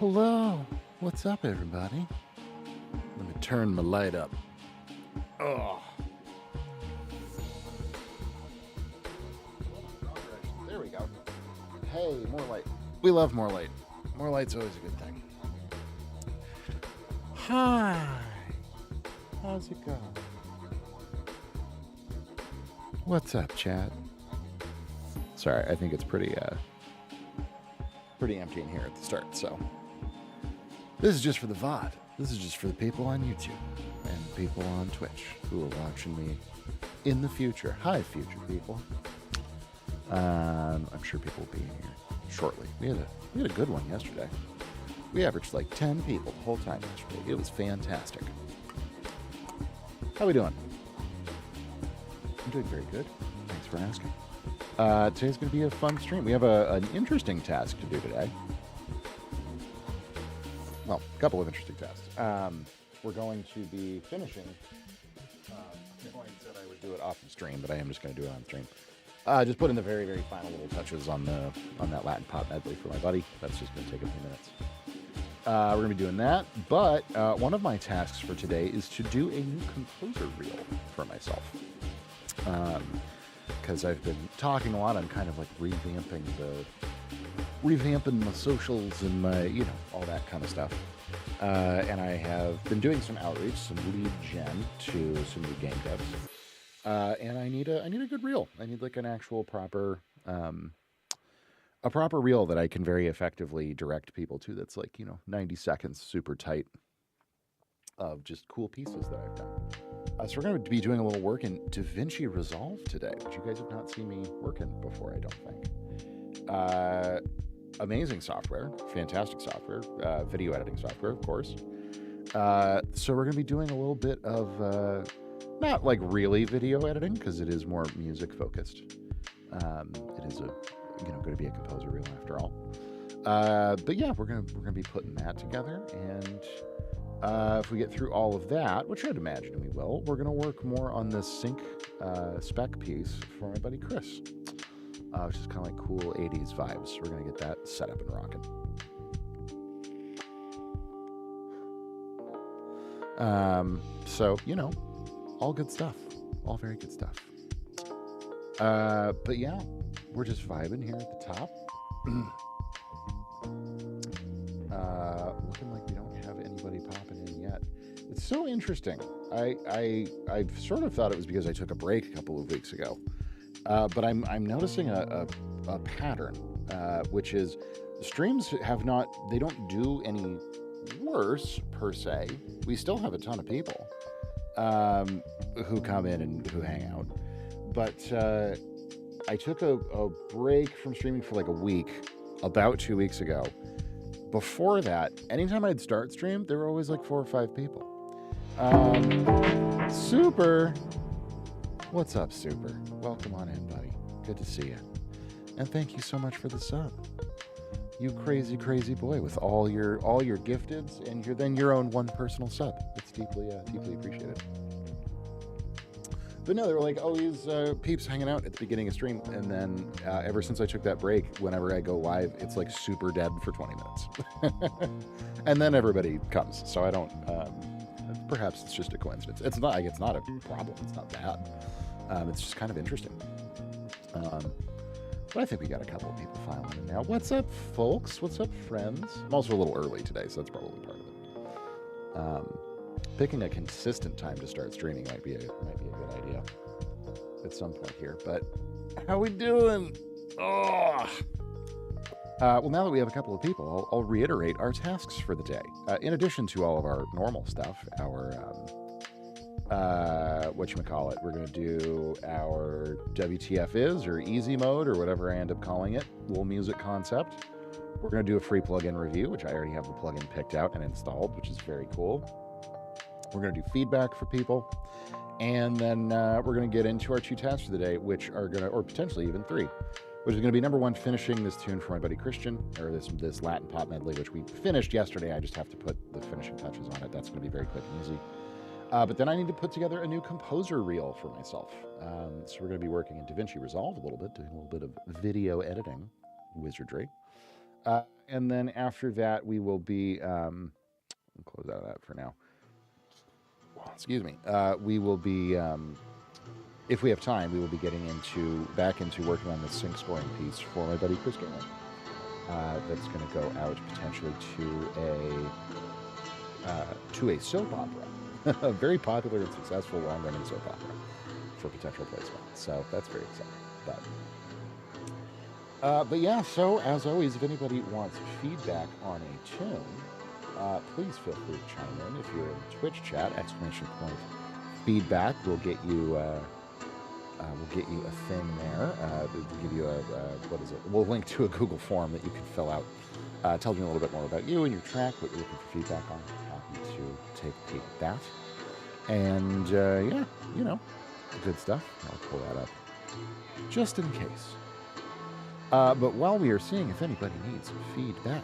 Hello. What's up, everybody? Let me turn my light up. Oh. There we go. Hey, more light. We love more light. More light's always a good thing. Hi. How's it going? What's up, chat? Sorry, I think it's pretty empty in here at the start, so this is just for the VOD. This is just for the people on YouTube and people on Twitch who are watching me in the future. Hi, future people. I'm sure people will be in here shortly. We had a good one yesterday. We averaged like 10 people the whole time yesterday. It was fantastic. How we doing? I'm doing very good. Thanks for asking. Today's going to be a fun stream. We have an interesting task to do today. Well, a couple of interesting tasks. We're going to be finishing. I said I would do it off the stream, but I am just going to do it on stream. Just putting the very, very final little touches on that Latin pop medley for my buddy. That's just going to take a few minutes. We're going to be doing that, but one of my tasks for today is to do a new composer reel for myself. Because I've been talking a lot on kind of like revamping my socials and my, all that kind of stuff. And I have been doing some outreach, some lead gen to some new game devs. And I need a good reel. I need like an actual proper reel that I can very effectively direct people to. That's like, 90 seconds, super tight, of just cool pieces that I've done. So we're going to be doing a little work in DaVinci Resolve today, which you guys have not seen me work in before, I don't think. Amazing software, fantastic software, video editing software, of course. So we're going to be doing a little bit of, not like really video editing, because it is more music focused. It is going to be a composer reel after all. But yeah, we're going to be putting that together, and if we get through all of that, which I'd imagine we will, we're going to work more on this sync spec piece for my buddy Chris, which is kind of like cool 80s vibes. We're going to get that set up and rocking. So, all good stuff. All very good stuff. But yeah, we're just vibing here at the top. Looking like we don't have anybody popping in yet. It's so interesting. I sort of thought it was because I took a break a couple of weeks ago, but I'm noticing a pattern, which is streams they don't do any worse per se. We still have a ton of people who come in and who hang out, but I took a break from streaming for like a week about 2 weeks ago. Before that, anytime I'd start stream, there were always like 4 or 5 people. Super. What's up, Super? Welcome on in, buddy. Good to see you. And thank you so much for the sub. You crazy, crazy boy with all your gifteds and your own one personal sub. It's deeply appreciated. But no, they were like always peeps hanging out at the beginning of stream, and then ever since I took that break, whenever I go live, it's like super dead for 20 minutes. And then everybody comes, so I don't, perhaps it's just a coincidence. It's not a problem, it's not bad. It's just kind of interesting. But I think we got a couple of people filing in now. What's up, folks? What's up, friends? I'm also a little early today, so that's probably part of it. Picking a consistent time to start streaming might be a good idea at some point here. But how we doing? Oh. Well, now that we have a couple of people, I'll reiterate our tasks for the day. In addition to all of our normal stuff, our whatchamacallit, we're going to do our WTF is, or easy mode, or whatever I end up calling it, little music concept. We're going to do a free plugin review, which I already have the plugin picked out and installed, which is very cool. We're going to do feedback for people, and then we're going to get into our 2 tasks for the day, which are going to, or potentially even 3, which is going to be number 1, finishing this tune for my buddy Christian, or this Latin pop medley, which we finished yesterday. I just have to put the finishing touches on it. That's going to be very quick and easy. But then I need to put together a new composer reel for myself. So we're going to be working in DaVinci Resolve a little bit, doing a little bit of video editing wizardry. And then after that, we will be, I'll close out of that for now. Excuse me. We will be, if we have time, we will be getting back into working on the sync scoring piece for my buddy Chris Galen. That's going to go out potentially to a soap opera, a very popular and successful long-running soap opera for potential placement. So that's very exciting. But yeah, so as always, if anybody wants feedback on a tune, please feel free to chime in. If you're in the Twitch chat, !feedback will get you a thing there. We'll give you what is it? We'll link to a Google form that you can fill out. Tells me a little bit more about you and your track, what you're looking for feedback on. Happy to take a peek at that. And yeah, you know, good stuff. I'll pull that up just in case. But while we are seeing if anybody needs feedback,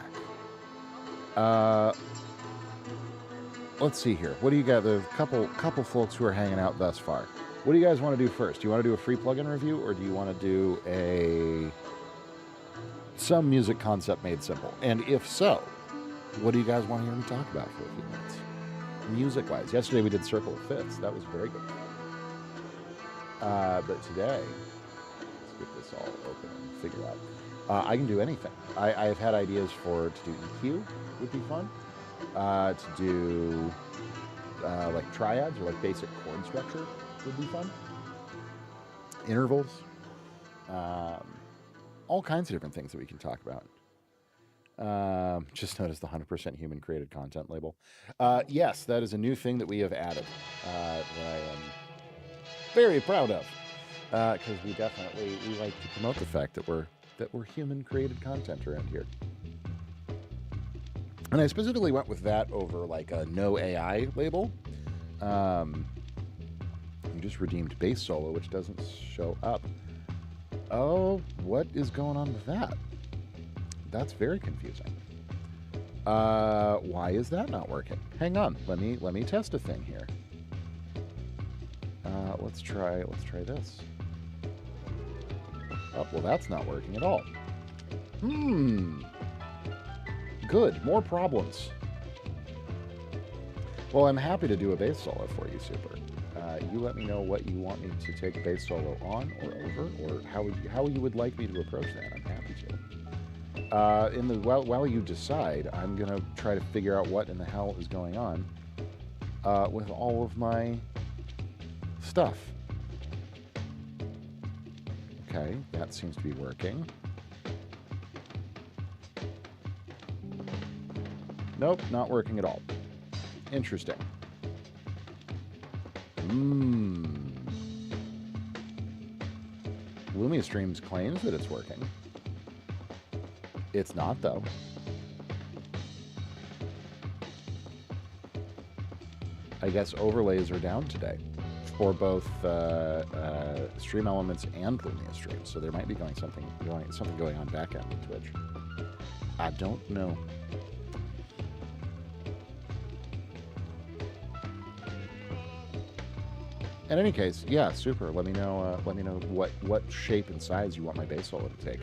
let's see here. What do you got? There's a couple folks who are hanging out thus far. What do you guys want to do first? Do you want to do a free plugin review, or do you want to do some music concept made simple? And if so, what do you guys want to hear me talk about for a few minutes? Music-wise, yesterday we did Circle of Fifths. That was very good. But today, let's get this all open and figure out. I can do anything. I've had ideas to do EQ, would be fun. To do like triads or like basic chord structure would be fun. Intervals. All kinds of different things that we can talk about. Just noticed the 100% human created content label. Yes, that is a new thing that we have added that I am very proud of, because we like to promote the fact that we're human created content around here. And I specifically went with that over like a no AI label. You just redeemed bass solo, which doesn't show up. Oh, what is going on with that? That's very confusing. Why is that not working? Hang on, let me test a thing here. Let's try this. Oh, well, that's not working at all. Good, more problems. Well, I'm happy to do a bass solo for you, Super. You let me know what you want me to take a bass solo on or over, or how you would like me to approach that. I'm happy to. While you decide, I'm gonna try to figure out what in the hell is going on with all of my stuff. Okay, that seems to be working. Nope, not working at all. Interesting. Lumia Streams claims that it's working. It's not, though. I guess overlays are down today for both Stream Elements and Lumia Streams, so there might be something going on back end with Twitch. I don't know. In any case, yeah, super. Let me know what shape and size you want my bass solo to take,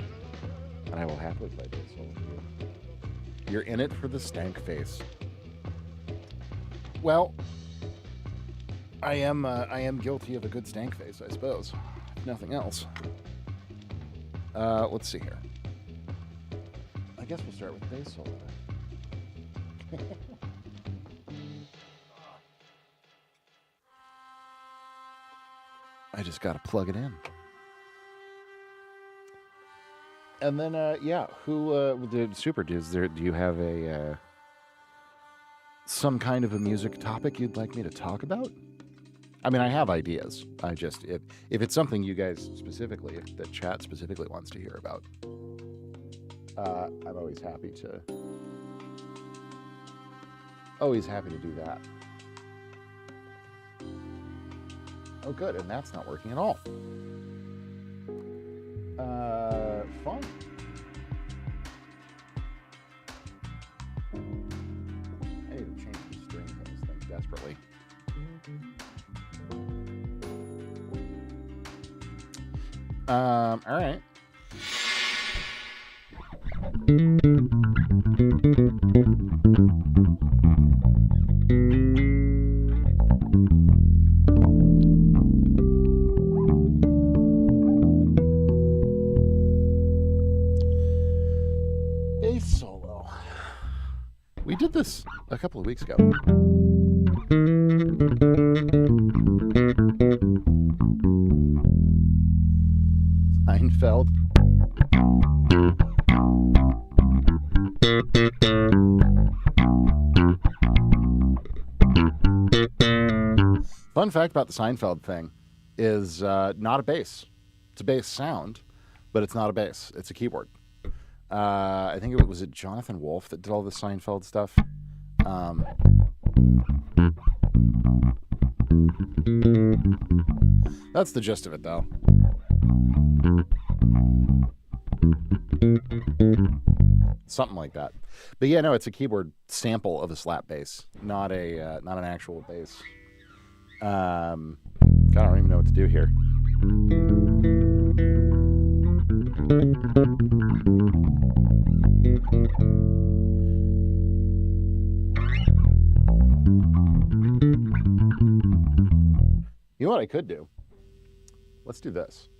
and I will happily play bass solo for you. You're in it for the stank face. Well, I am guilty of a good stank face, I suppose. If nothing else. Let's see here. I guess we'll start with bass solo. I just got to plug it in. And then, yeah, Super, do you have some kind of a music topic you'd like me to talk about? I mean, I have ideas. If it's something you guys specifically, if the chat specifically wants to hear about, I'm always happy to do that. Oh, good, and that's not working at all. Fun. I need to change the strings on this thing desperately. All right. this a couple of weeks ago. Seinfeld. Fun fact about the Seinfeld thing is not a bass. It's a bass sound, but it's not a bass. It's a keyboard. I think it was Jonathan Wolfe that did all the Seinfeld stuff. That's the gist of it, though. Something like that. But yeah, no, it's a keyboard sample of a slap bass, not an actual bass. God, I don't even know what to do here. You know what I could do? Let's do this.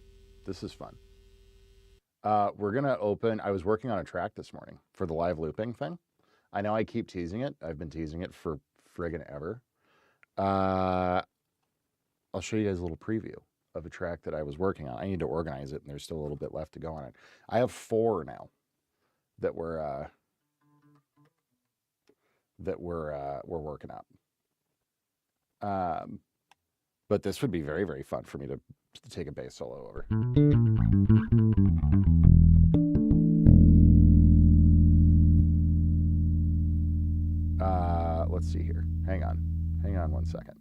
This is fun. We're going to open... I was working on a track this morning for the live looping thing. I know I keep teasing it. I've been teasing it for friggin' ever. I'll show you guys a little preview of a track that I was working on. I need to organize it, and there's still a little bit left to go on it. I have 4 now that we're working up. But this would be very, very fun for me to take a bass solo over. Let's see here. Hang on 1 second.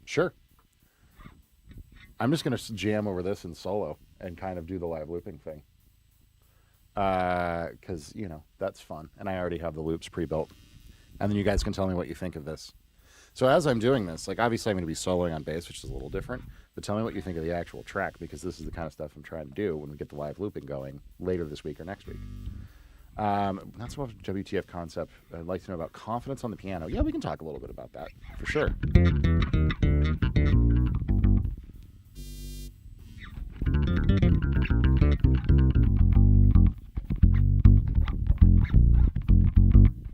Sure. I'm just going to jam over this in solo and kind of do the live looping thing. Because, you know, that's fun. And I already have the loops pre-built. And then you guys can tell me what you think of this. So as I'm doing this, like obviously I'm going to be soloing on bass, which is a little different. But tell me what you think of the actual track, because this is the kind of stuff I'm trying to do when we get the live looping going later this week or next week. That's what WTF concept. I'd like to know about confidence on the piano. Yeah, we can talk a little bit about that, for sure.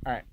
All right.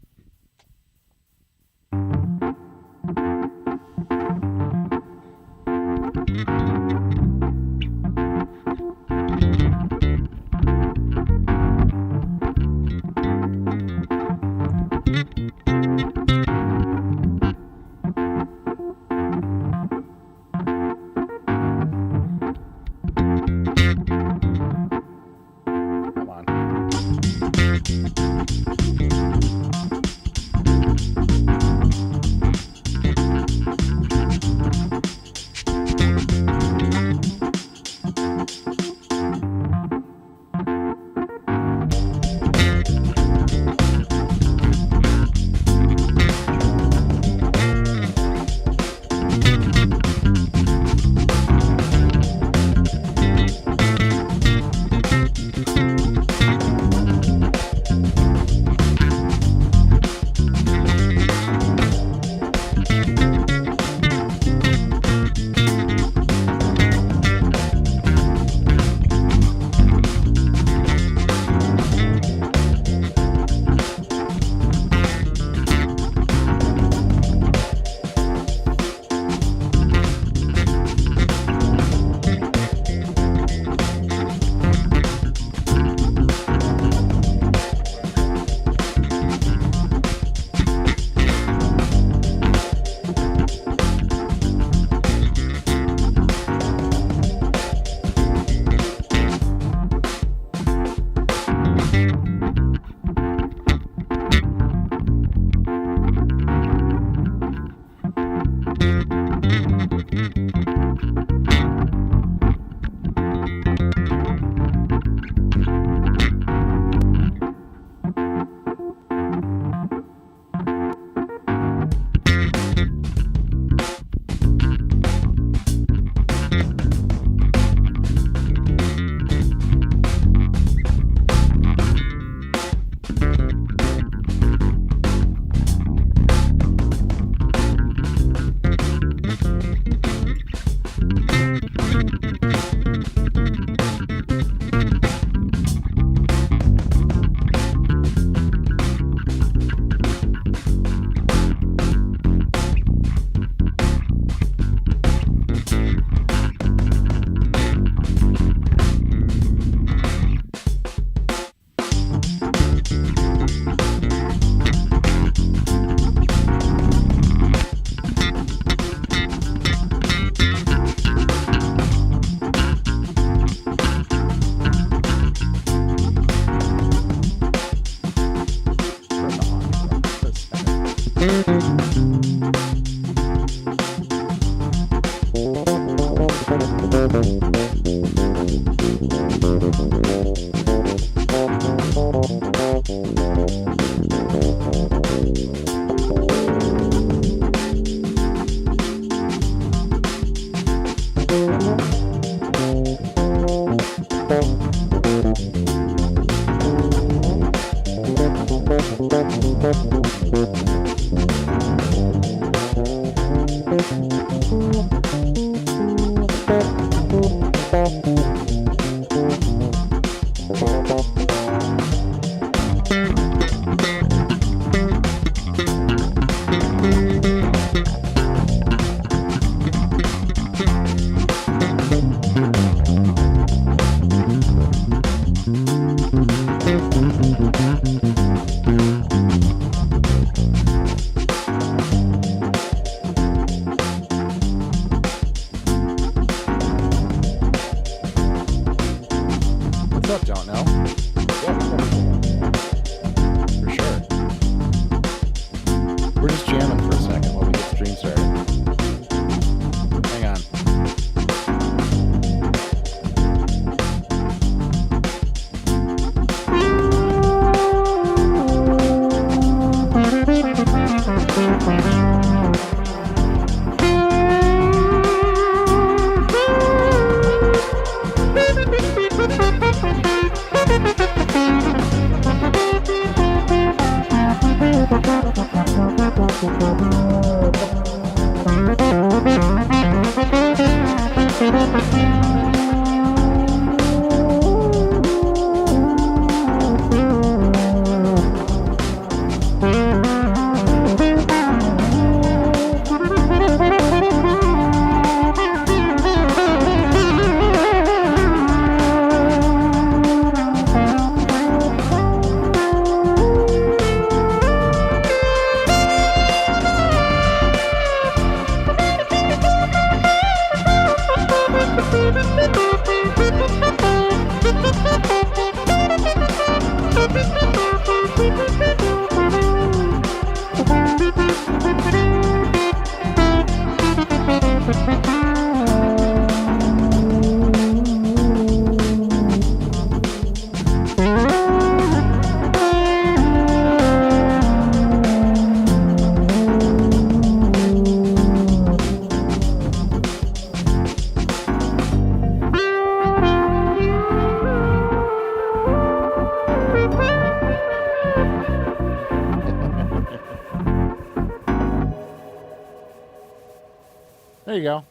There you go.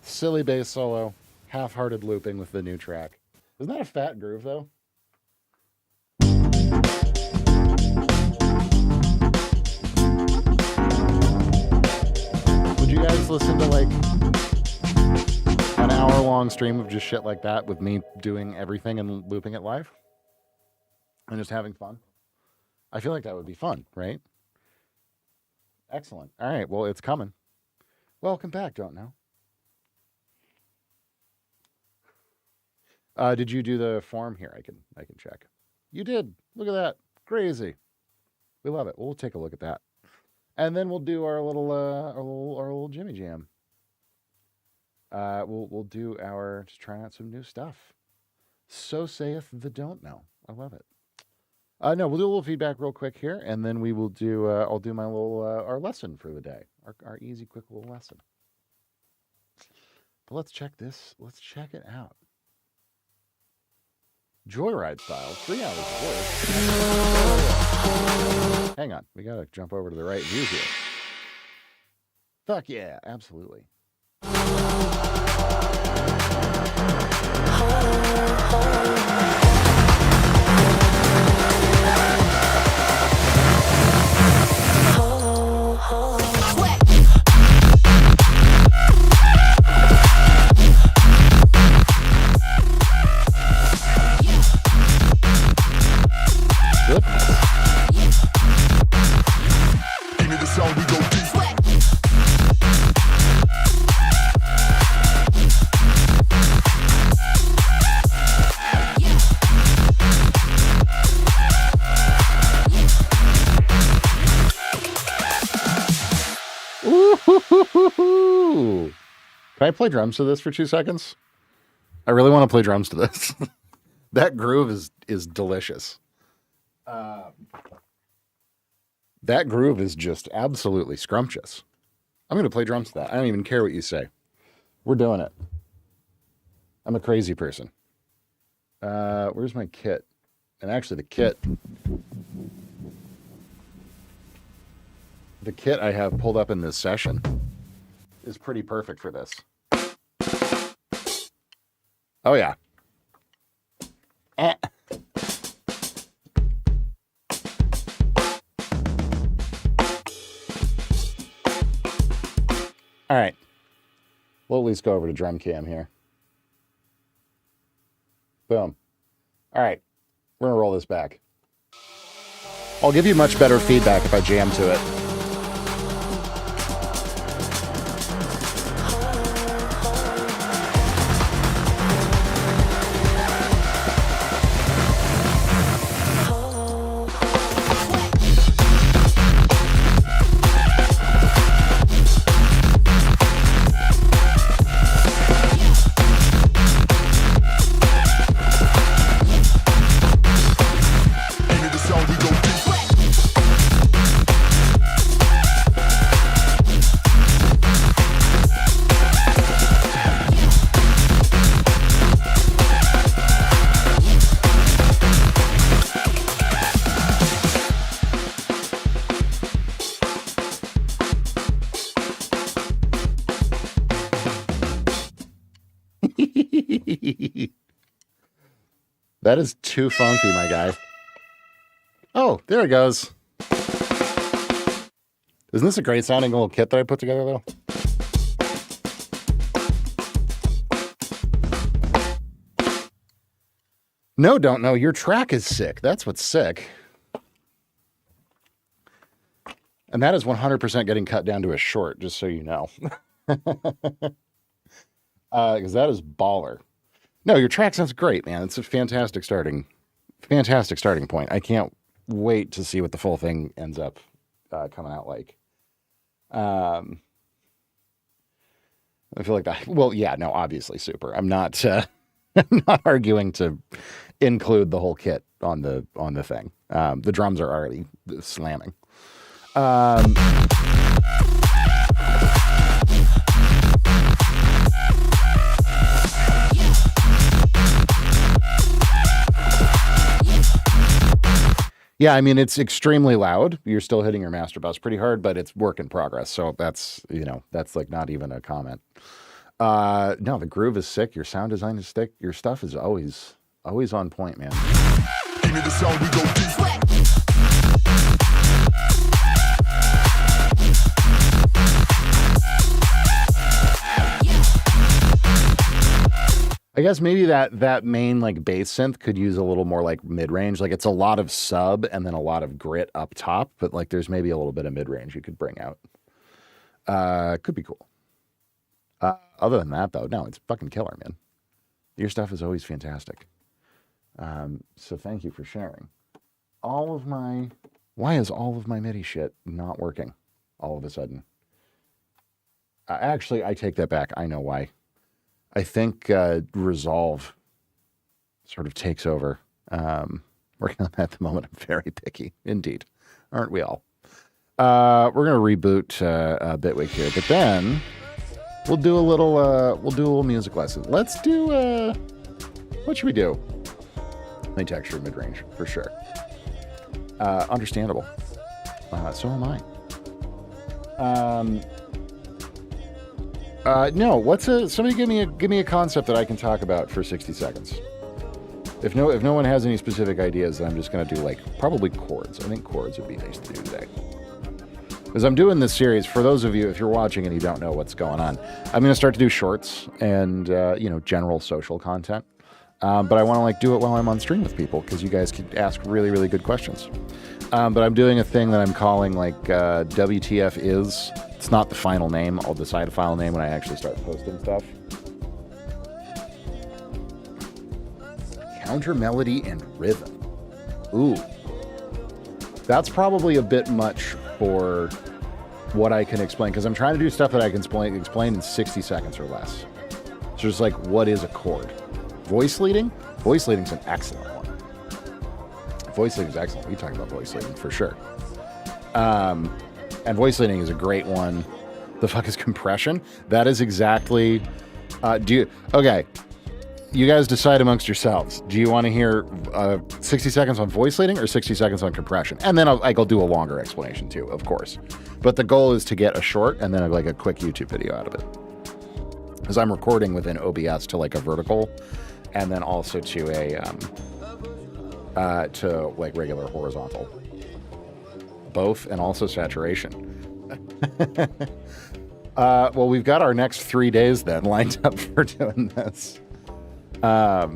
Silly bass solo, half-hearted looping with the new track. Isn't that a fat groove, though? Would you guys listen to, like, an hour-long stream of just shit like that with me doing everything and looping it live? And just having fun? I feel like that would be fun, right? Excellent. All right, well, it's coming. Welcome back, Don't Know. Did you do the form here? I can check. You did. Look at that. Crazy. We love it. We'll take a look at that. And then we'll do our little Jimmy Jam. We'll do just trying out some new stuff. So saith the Don't Know. I love it. No, we'll do a little feedback real quick here, and then we will do. I'll do my little our lesson for the day, our easy, quick little lesson. But let's check this. Let's check it out. Joyride style, 3 hours of work. Hang on, we gotta jump over to the right view here. Fuck yeah, absolutely. Can I play drums to this for 2 seconds? I really want to play drums to this. That groove is delicious. That groove is just absolutely scrumptious. I'm going to play drums to that. I don't even care what you say. We're doing it. I'm a crazy person. Where's my kit? And actually the kit I have pulled up in this session is pretty perfect for this. Oh yeah. All right. We'll at least go over to drum cam here. Boom. All right. We're going to roll this back. I'll give you much better feedback if I jam to it. That is too funky, my guy. Oh, there it goes. Isn't this a great sounding little kit that I put together, though? No, don't know. Your track is sick. That's what's sick. And that is 100% getting cut down to a short, just so you know. Because that is baller. No, your track sounds great, man. It's a fantastic starting point. I can't wait to see what the full thing ends up coming out like. I feel like that. Well, yeah, no, obviously super. I'm not I'm not arguing to include the whole kit on the thing. The drums are already slamming. Yeah, I mean, it's extremely loud. You're still hitting your master bus pretty hard, but it's work in progress. So that's, that's like not even a comment. No, the groove is sick. Your sound design is sick. Your stuff is always on point, man. Give me the sound, we go deep. I guess maybe that main like bass synth could use a little more like mid-range. Like it's a lot of sub and then a lot of grit up top, but like there's maybe a little bit of mid-range you could bring out. Could be cool. Other than that though, no, it's fucking killer, man. Your stuff is always fantastic. So thank you for sharing. Why is all of my MIDI shit not working all of a sudden? Actually, I take that back. I know why. I think Resolve sort of takes over. Working on that at the moment. I'm very picky, indeed. Aren't we all? We're gonna reboot Bitwig here, but then we'll do a little music lesson. Let's do what should we do? Main texture mid-range for sure. Understandable. So am I. No, somebody give me a concept that I can talk about for 60 seconds. If no one has any specific ideas, then I'm just going to do like probably chords. I think chords would be nice to do today. Because I'm doing this series, for those of you, if you're watching and you don't know what's going on, I'm going to start to do shorts and, general social content. But I want to like do it while I'm on stream with people because you guys can ask really, really good questions. But I'm doing a thing that I'm calling like WTF is. It's not the final name. I'll decide a final name when I actually start posting stuff. Counter melody and rhythm. Ooh. That's probably a bit much for what I can explain, because I'm trying to do stuff that I can explain in 60 seconds or less. So just like, what is a chord? Voice leading? Voice leading's an excellent one. Voice leading is excellent. We talk about voice leading for sure. And voice leading is a great one. The fuck is compression? That is exactly... okay, you guys decide amongst yourselves. Do you want to hear 60 seconds on voice leading or 60 seconds on compression? And then I'll do a longer explanation too, of course. But the goal is to get a short and then like a quick YouTube video out of it. Because I'm recording within OBS to like a vertical, and then also to a to like regular horizontal. Both, and also saturation. Well, we've got our next 3 days then lined up for doing this. But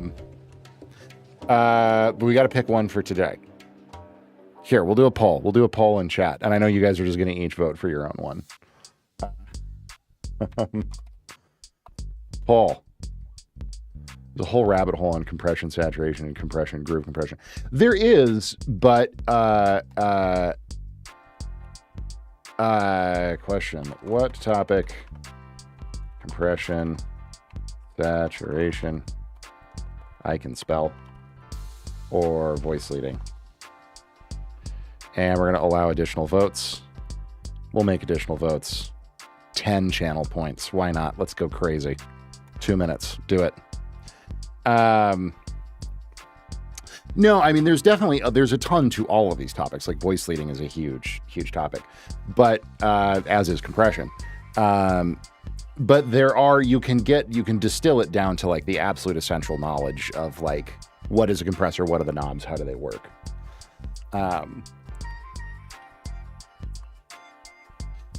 we got to pick one for today. Here, we'll do a poll. We'll do a poll in chat. And I know you guys are just going to each vote for your own one. Poll. There's a whole rabbit hole on compression, saturation, and compression, groove compression. There is, but question. What topic? Compression, saturation, I can spell, or voice leading. And we're going to allow additional votes. We'll make additional votes. 10 channel points. Why not? Let's go crazy. 2 minutes. Do it. No, I mean, there's definitely, there's a ton to all of these topics. Like voice leading is a huge, huge topic, but, as is compression. But there are, you can distill it down to like the absolute essential knowledge of like, what is a compressor? What are the knobs? How do they work?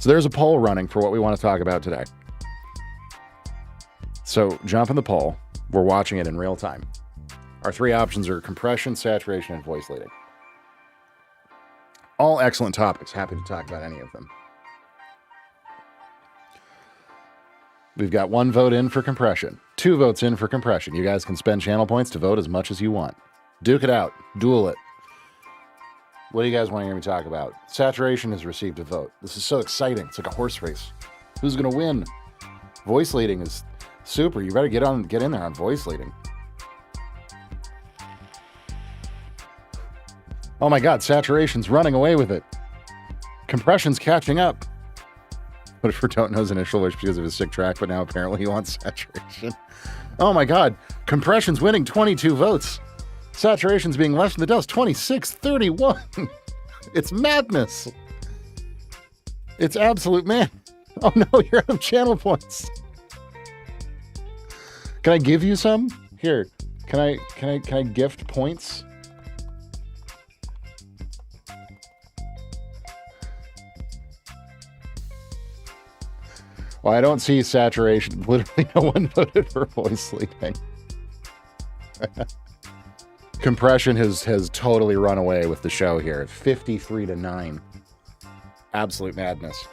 So there's a poll running for what we want to talk about today. So jump in the poll. We're watching it in real time. Our three options are compression, saturation, and voice leading. All excellent topics. Happy to talk about any of them. We've got 1 vote in for compression, 2 votes in for compression. You guys can spend channel points to vote as much as you want. Duke it out. Duel it. What do you guys want to hear me talk about? Saturation has received a vote. This is so exciting. It's like a horse race. Who's going to win? Voice leading is super. You better get in there on voice leading. Oh my God, saturation's running away with it. Compression's catching up. But for Don't Know's initial wish because of his sick track, but now apparently he wants saturation. Oh my God, compression's winning 22 votes. Saturation's being left in the dust 26-31. It's madness. It's absolute man. Oh no, you're out of channel points. Can I give you some? Here, can I gift points? Well, I don't see saturation. Literally no one voted for voice leading. Compression has totally run away with the show here. 53-9. Absolute madness.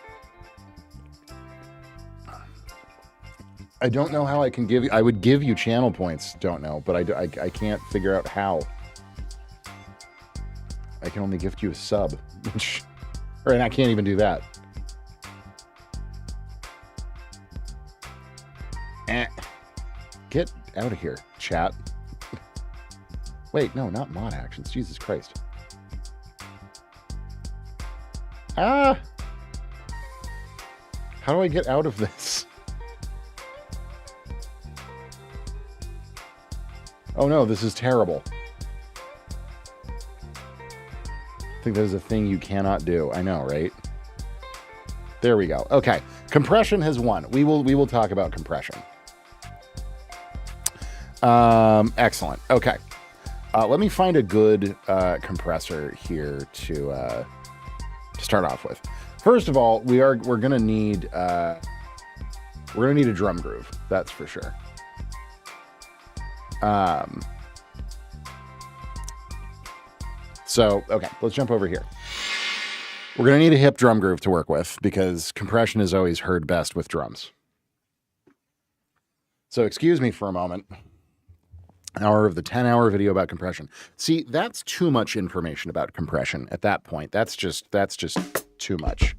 I don't know how I can give you... I would give you channel points, don't know, but I can't figure out how. I can only gift you a sub. And I can't even do that. Get out of here, chat. Wait, no, not mod actions. Jesus Christ. Ah! How do I get out of this? Oh no, this is terrible. I think there's a thing you cannot do. I know, right? There we go. Okay, compression has won. We will talk about compression. Excellent. Okay. Let me find a good compressor here to start off with. First of all, we're gonna need a drum groove. That's for sure. So okay, let's jump over here. We're gonna need a hip drum groove to work with because compression is always heard best with drums. So excuse me for a moment. Hour of the 10-hour video about compression. See, that's too much information about compression at that point. That's just too much.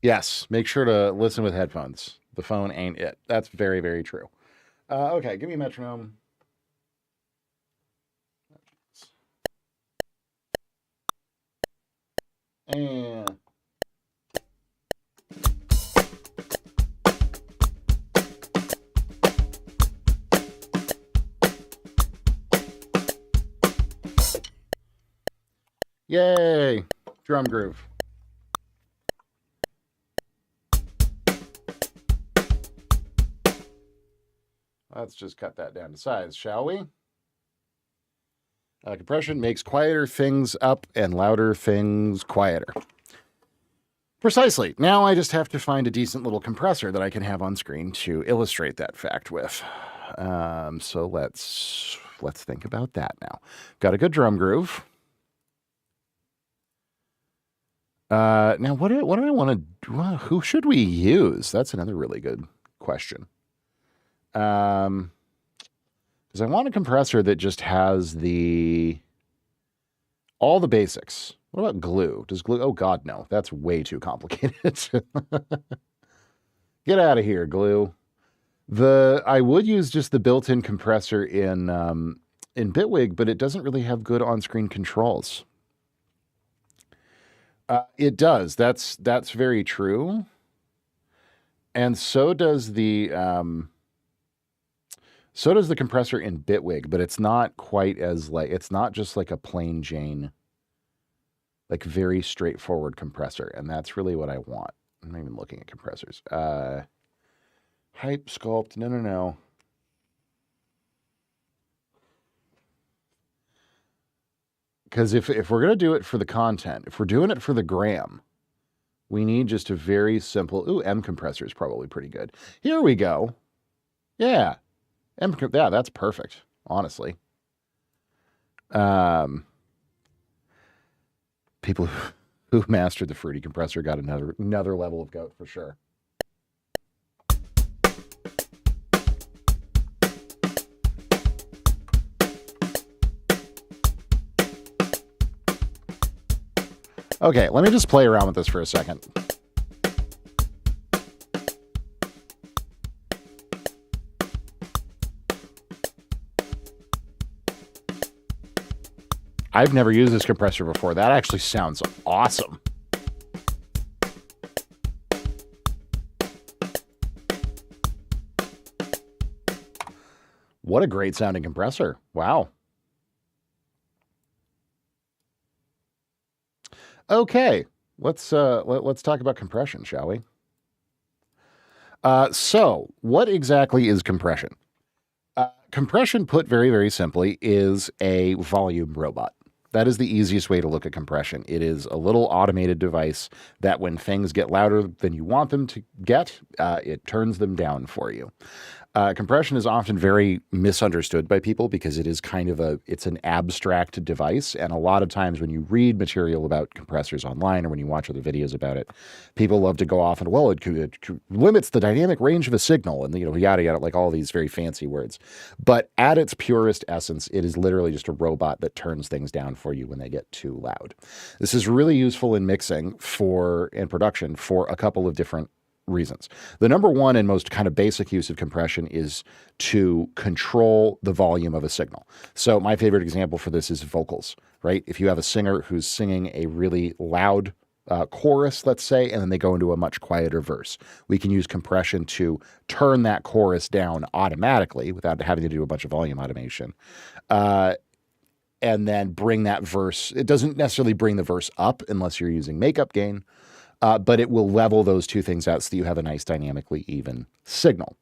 Yes, make sure to listen with headphones. The phone ain't it. That's very, very true. Okay, give me a metronome. And yay, drum groove. Let's just cut that down to size, shall we? Compression makes quieter things up and louder things quieter. Precisely. Now I just have to find a decent little compressor that I can have on screen to illustrate that fact with. So let's think about that now. Got a good drum groove. Now what do I want to do? Who should we use? That's another really good question. Because I want a compressor that just has all the basics. What about glue? Does glue? Oh God, no. That's way too complicated. Get out of here, glue. I would use just the built-in compressor in Bitwig, but it doesn't really have good on-screen controls. It does. That's very true. And so does the compressor in Bitwig, but it's not quite as it's not just like a plain Jane, like very straightforward compressor. And that's really what I want. I'm not even looking at compressors. Hype, Sculpt, no. Because if we're going to do it for the content, if we're doing it for the gram, we need just a very simple, M compressor is probably pretty good. Here we go. Yeah. Yeah, that's perfect, honestly. People who mastered the fruity compressor got another level of goat for sure. Okay, let me just play around with this for a second. I've never used this compressor before. That actually sounds awesome. What a great sounding compressor. Wow. Okay, let's talk about compression, shall we? So, what exactly is compression? Compression, put very, very simply, is a volume robot. That is the easiest way to look at compression. It is a little automated device that when things get louder than you want them to get, it turns them down for you. Compression is often very misunderstood by people because it is kind of it's an abstract device. And a lot of times when you read material about compressors online or when you watch other videos about it, people love to go off and, well, it limits the dynamic range of a signal and, yada, yada, like all these very fancy words. But at its purest essence, it is literally just a robot that turns things down for you when they get too loud. This is really useful in mixing and production for a couple of different reasons. The number one and most kind of basic use of compression is to control the volume of a signal. So my favorite example for this is vocals, right? If you have a singer who's singing a really loud chorus, let's say, and then they go into a much quieter verse, we can use compression to turn that chorus down automatically without having to do a bunch of volume automation. And then bring that verse. It doesn't necessarily bring the verse up unless you're using makeup gain. But it will level those two things out so that you have a nice dynamically even signal.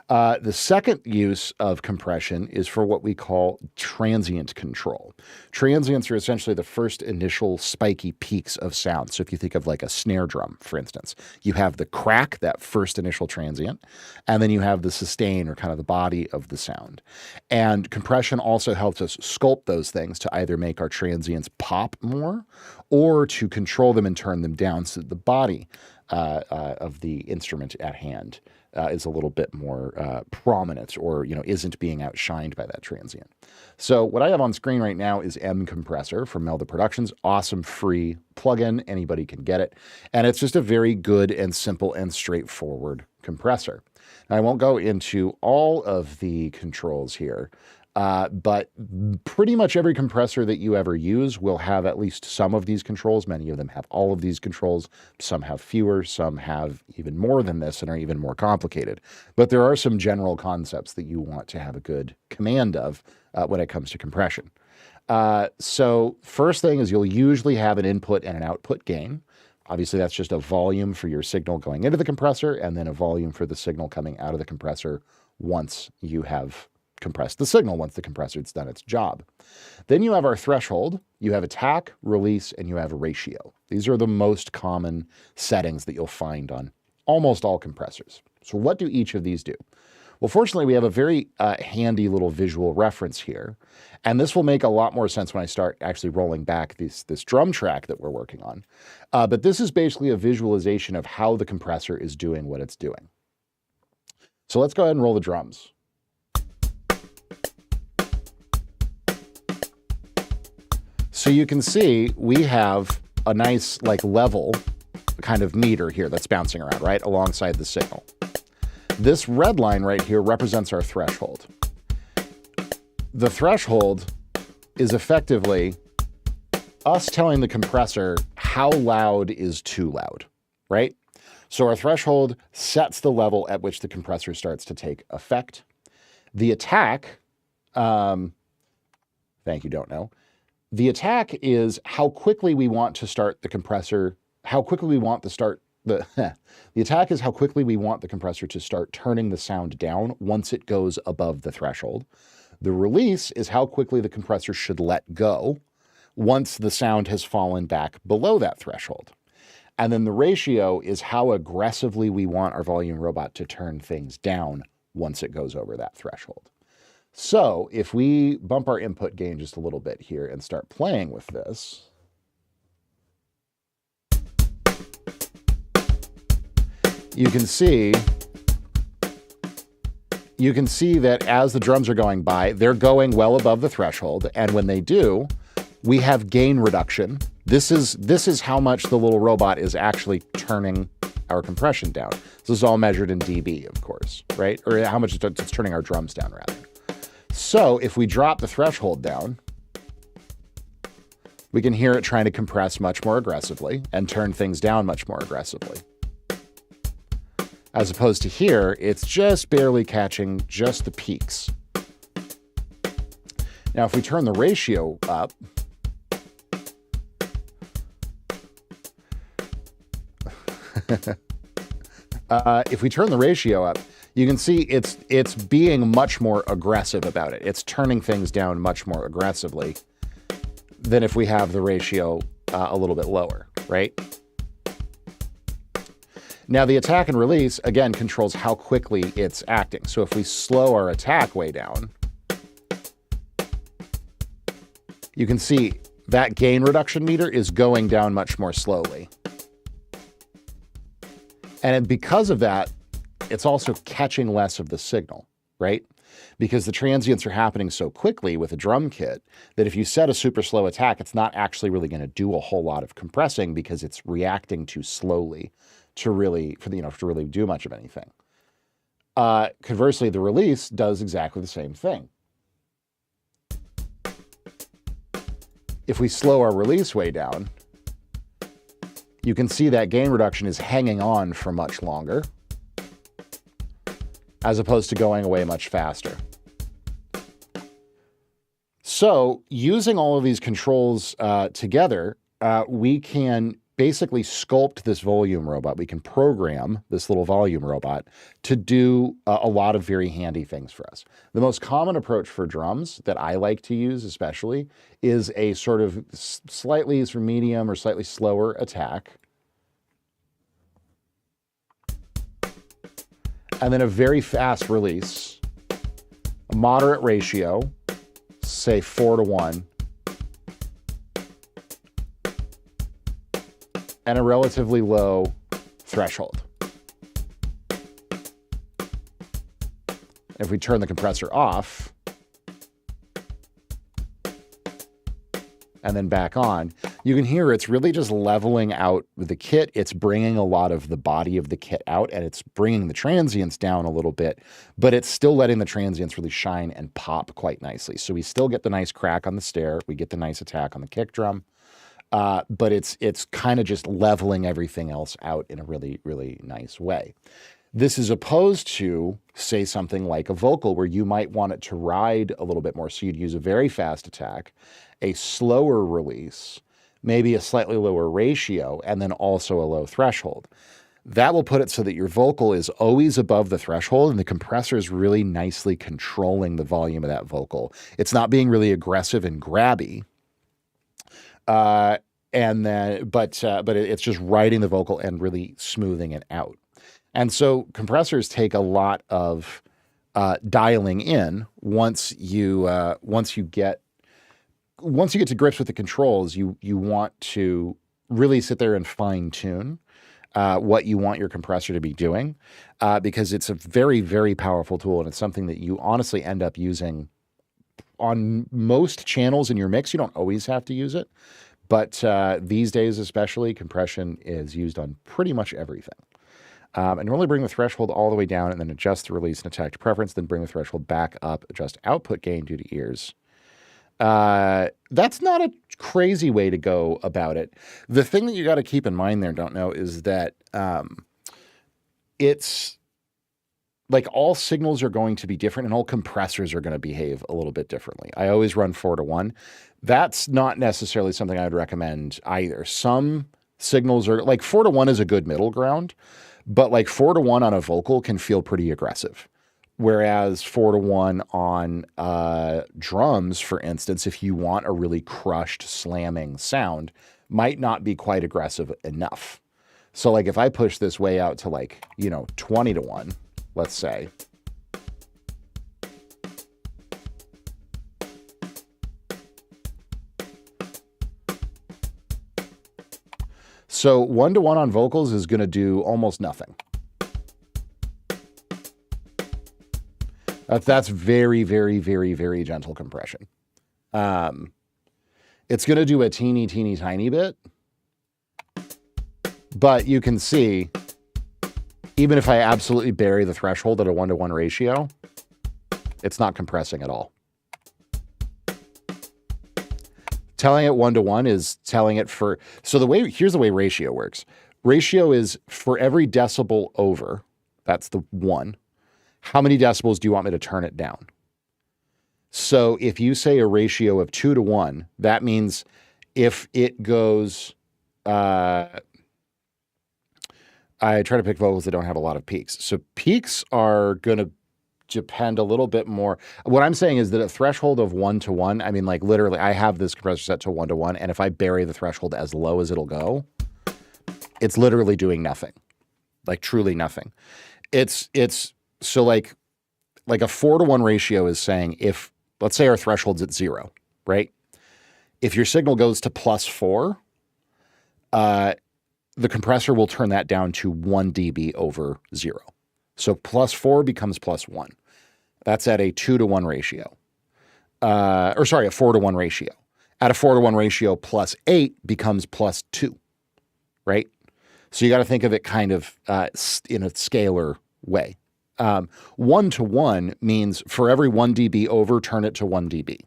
The second use of compression is for what we call transient control. Transients are essentially the first initial spiky peaks of sound. So if you think of like a snare drum, for instance, you have the crack, that first initial transient, and then you have the sustain or kind of the body of the sound. And compression also helps us sculpt those things to either make our transients pop more or to control them and turn them down so that the body of the instrument at hand is a little bit more prominent, or isn't being outshined by that transient. So what I have on screen right now is M Compressor from Melda Productions. Awesome free plugin. Anybody can get it. And it's just a very good and simple and straightforward compressor. Now, I won't go into all of the controls here, but pretty much every compressor that you ever use will have at least some of these controls. Many of them have all of these controls. Some have fewer, some have even more than this and are even more complicated. But there are some general concepts that you want to have a good command of when it comes to compression. So first thing is you'll usually have an input and an output gain. Obviously, that's just a volume for your signal going into the compressor, and then a volume for the signal coming out of the compressor once you have compressed the signal, once the compressor has done its job. Then you have our threshold, you have attack, release, and you have ratio. These are the most common settings that you'll find on almost all compressors. So what do each of these do? Well, fortunately, we have a very handy little visual reference here, and this will make a lot more sense when I start actually rolling back this drum track that we're working on. But this is basically a visualization of how the compressor is doing what it's doing. So let's go ahead and roll the drums. So you can see we have a nice level kind of meter here that's bouncing around, right, alongside the signal. This red line right here represents our threshold. The threshold is effectively us telling the compressor how loud is too loud, right? So our threshold sets the level at which the compressor starts to take effect. The attack, thank you, don't know. The attack is how quickly we want to start the compressor, how quickly we want to start the attack is how quickly we want the compressor to start turning the sound down once it goes above the threshold. The release is how quickly the compressor should let go once the sound has fallen back below that threshold. And then the ratio is how aggressively we want our volume robot to turn things down once it goes over that threshold. So if we bump our input gain just a little bit here and start playing with this, you can see that as the drums are going by, they're going well above the threshold. And when they do, we have gain reduction. This is how much the little robot is actually turning our compression down. This is all measured in dB, of course, right? Or how much it's turning our drums down, rather. So if we drop the threshold down, we can hear it trying to compress much more aggressively and turn things down much more aggressively. As opposed to here, it's just barely catching just the peaks. Now, if we turn the ratio up, you can see it's being much more aggressive about it. It's turning things down much more aggressively than if we have the ratio a little bit lower, right? Now, the attack and release, again, controls how quickly it's acting. So if we slow our attack way down, you can see that gain reduction meter is going down much more slowly. And because of that, it's also catching less of the signal, right? Because the transients are happening so quickly with a drum kit that if you set a super slow attack, it's not actually really going to do a whole lot of compressing because it's reacting too slowly to really do much of anything. Conversely, the release does exactly the same thing. If we slow our release way down, you can see that gain reduction is hanging on for much longer, as opposed to going away much faster. So using all of these controls together, we can basically sculpt this volume robot. We can program this little volume robot to do a lot of very handy things for us. The most common approach for drums that I like to use especially is a sort of slightly medium or slightly slower attack, and then a very fast release, a moderate ratio, say 4:1, and a relatively low threshold. If we turn the compressor off and then back on, you can hear it's really just leveling out the kit. It's bringing a lot of the body of the kit out, and it's bringing the transients down a little bit, but it's still letting the transients really shine and pop quite nicely. So we still get the nice crack on the snare. We get the nice attack on the kick drum, but it's kind of just leveling everything else out in a really, really nice way. This is opposed to, say, something like a vocal where you might want it to ride a little bit more. So you'd use a very fast attack, a slower release, maybe a slightly lower ratio, and then also a low threshold. That will put it so that your vocal is always above the threshold and the compressor is really nicely controlling the volume of that vocal. It's not being really aggressive and grabby. But it's just riding the vocal and really smoothing it out. And so compressors take a lot of dialing in once you get to grips with the controls. You want to really sit there and fine tune what you want your compressor to be doing, because it's a very, very powerful tool, and it's something that you honestly end up using on most channels in your mix. You don't always have to use it, but these days especially, compression is used on pretty much everything. And normally bring the threshold all the way down and then adjust the release and attack to preference, then bring the threshold back up, adjust output gain due to ears. That's not a crazy way to go about it. The thing that you got to keep in mind there, don't know, is that it's like all signals are going to be different and all compressors are going to behave a little bit differently. I always run 4-to-1. That's not necessarily something I would recommend either. Some signals are like 4-to-1 is a good middle ground, but like 4-to-1 on a vocal can feel pretty aggressive. Whereas 4-to-1 on drums, for instance, if you want a really crushed, slamming sound, might not be quite aggressive enough. So like if I push this way out to 20-to-1, let's say, so 1-to-1 on vocals is going to do almost nothing. That's very, very, very, very gentle compression. It's going to do a teeny, teeny, tiny bit. But you can see, even if I absolutely bury the threshold at a 1-to-1 ratio, it's not compressing at all. Telling it 1-to-1 is telling it for, so here's the way ratio works. Ratio is for every decibel over, that's the 1, how many decibels do you want me to turn it down? So if you say a ratio of 2-to-1, that means if it goes, I try to pick vocals that don't have a lot of peaks. So peaks are going to depend a little bit more. What I'm saying is that a threshold of 1-to-1, I mean, like literally, I have this compressor set to 1-to-1, and if I bury the threshold as low as it'll go, it's literally doing nothing, like truly nothing. It's so like a 4-to-1 ratio is saying if, let's say our threshold's at 0, right? If your signal goes to +4, the compressor will turn that down to 1 dB over 0. So +4 becomes +1. That's at a 2-to-1 ratio. A 4-to-1 ratio. At a 4-to-1 ratio, +8 becomes +2, right? So you got to think of it kind of in a scalar way. 1-to-1 means for every 1 dB over, turn it to 1 dB.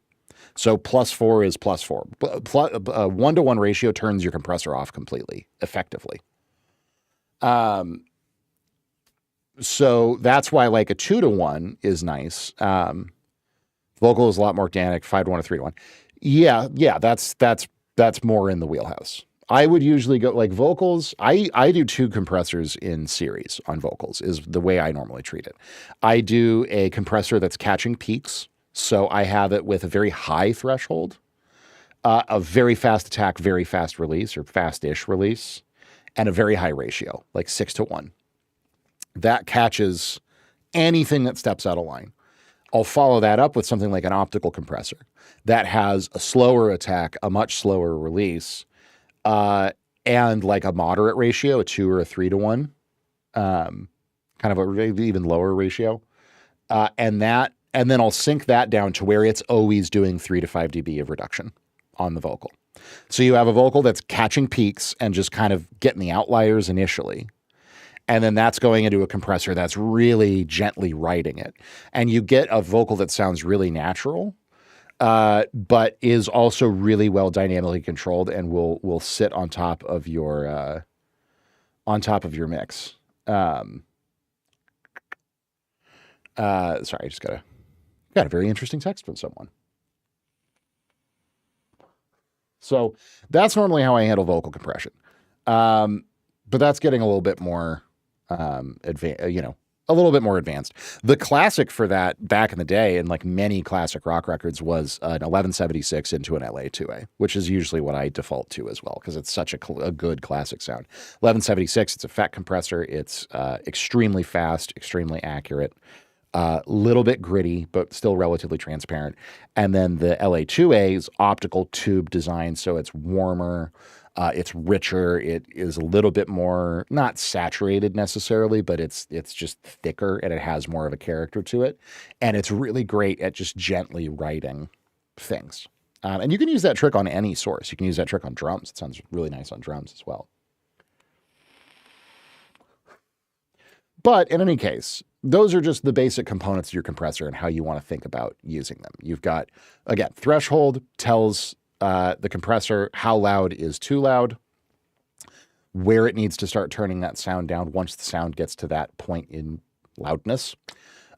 So +4 is +4. 1-to-1 ratio turns your compressor off completely, effectively. So that's why like a 2-to-1 is nice. Vocal is a lot more organic, 5-to-1 or 3-to-1. Yeah, that's more in the wheelhouse. I would usually go like vocals. I do 2 compressors in series on vocals is the way I normally treat it. I do a compressor that's catching peaks. So I have it with a very high threshold, a very fast attack, very fast release or fast-ish release, and a very high ratio, like 6-to-1. That catches anything that steps out of line. I'll follow that up with something like an optical compressor that has a slower attack, a much slower release, and like a moderate ratio, a 2 or a 3-to-1 kind of a even lower ratio. And then I'll sync that down to where it's always doing 3 to 5 dB of reduction on the vocal. So you have a vocal that's catching peaks and just kind of getting the outliers initially. And then that's going into a compressor that's really gently writing it. And you get a vocal that sounds really natural, but is also really well dynamically controlled and will sit on top of your mix. Sorry, I just got a very interesting text from someone. So that's normally how I handle vocal compression. But that's getting a little bit more a little bit more advanced. The classic for that back in the day, and like many classic rock records, was an 1176 into an LA2A, which is usually what I default to as well, because it's such a good classic sound. 1176, it's a FET compressor. It's extremely fast, extremely accurate, little bit gritty, but still relatively transparent. And then the LA2A is optical tube design, so it's warmer. It's richer. It is a little bit more, not saturated necessarily, but it's just thicker and it has more of a character to it. And it's really great at just gently writing things. And you can use that trick on any source. You can use that trick on drums. It sounds really nice on drums as well. But in any case, those are just the basic components of your compressor and how you want to think about using them. You've got, again, threshold tells the compressor how loud is too loud, where it needs to start turning that sound down once the sound gets to that point in loudness.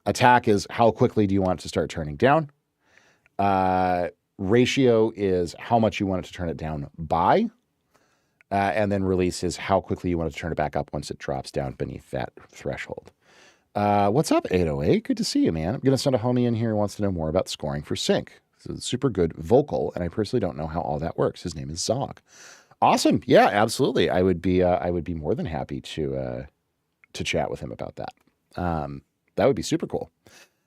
Attack is how quickly do you want it to start turning down. Ratio is how much you want it to turn it down by. And then release is how quickly you want it to turn it back up once it drops down beneath that threshold. What's up, 808? Good to see you, man. I'm going to send a homie in here who wants to know more about scoring for sync. It's a super good vocal, and I personally don't know how all that works. His name is Zog. Awesome. Yeah, absolutely. I would be more than happy to chat with him about that. That would be super cool.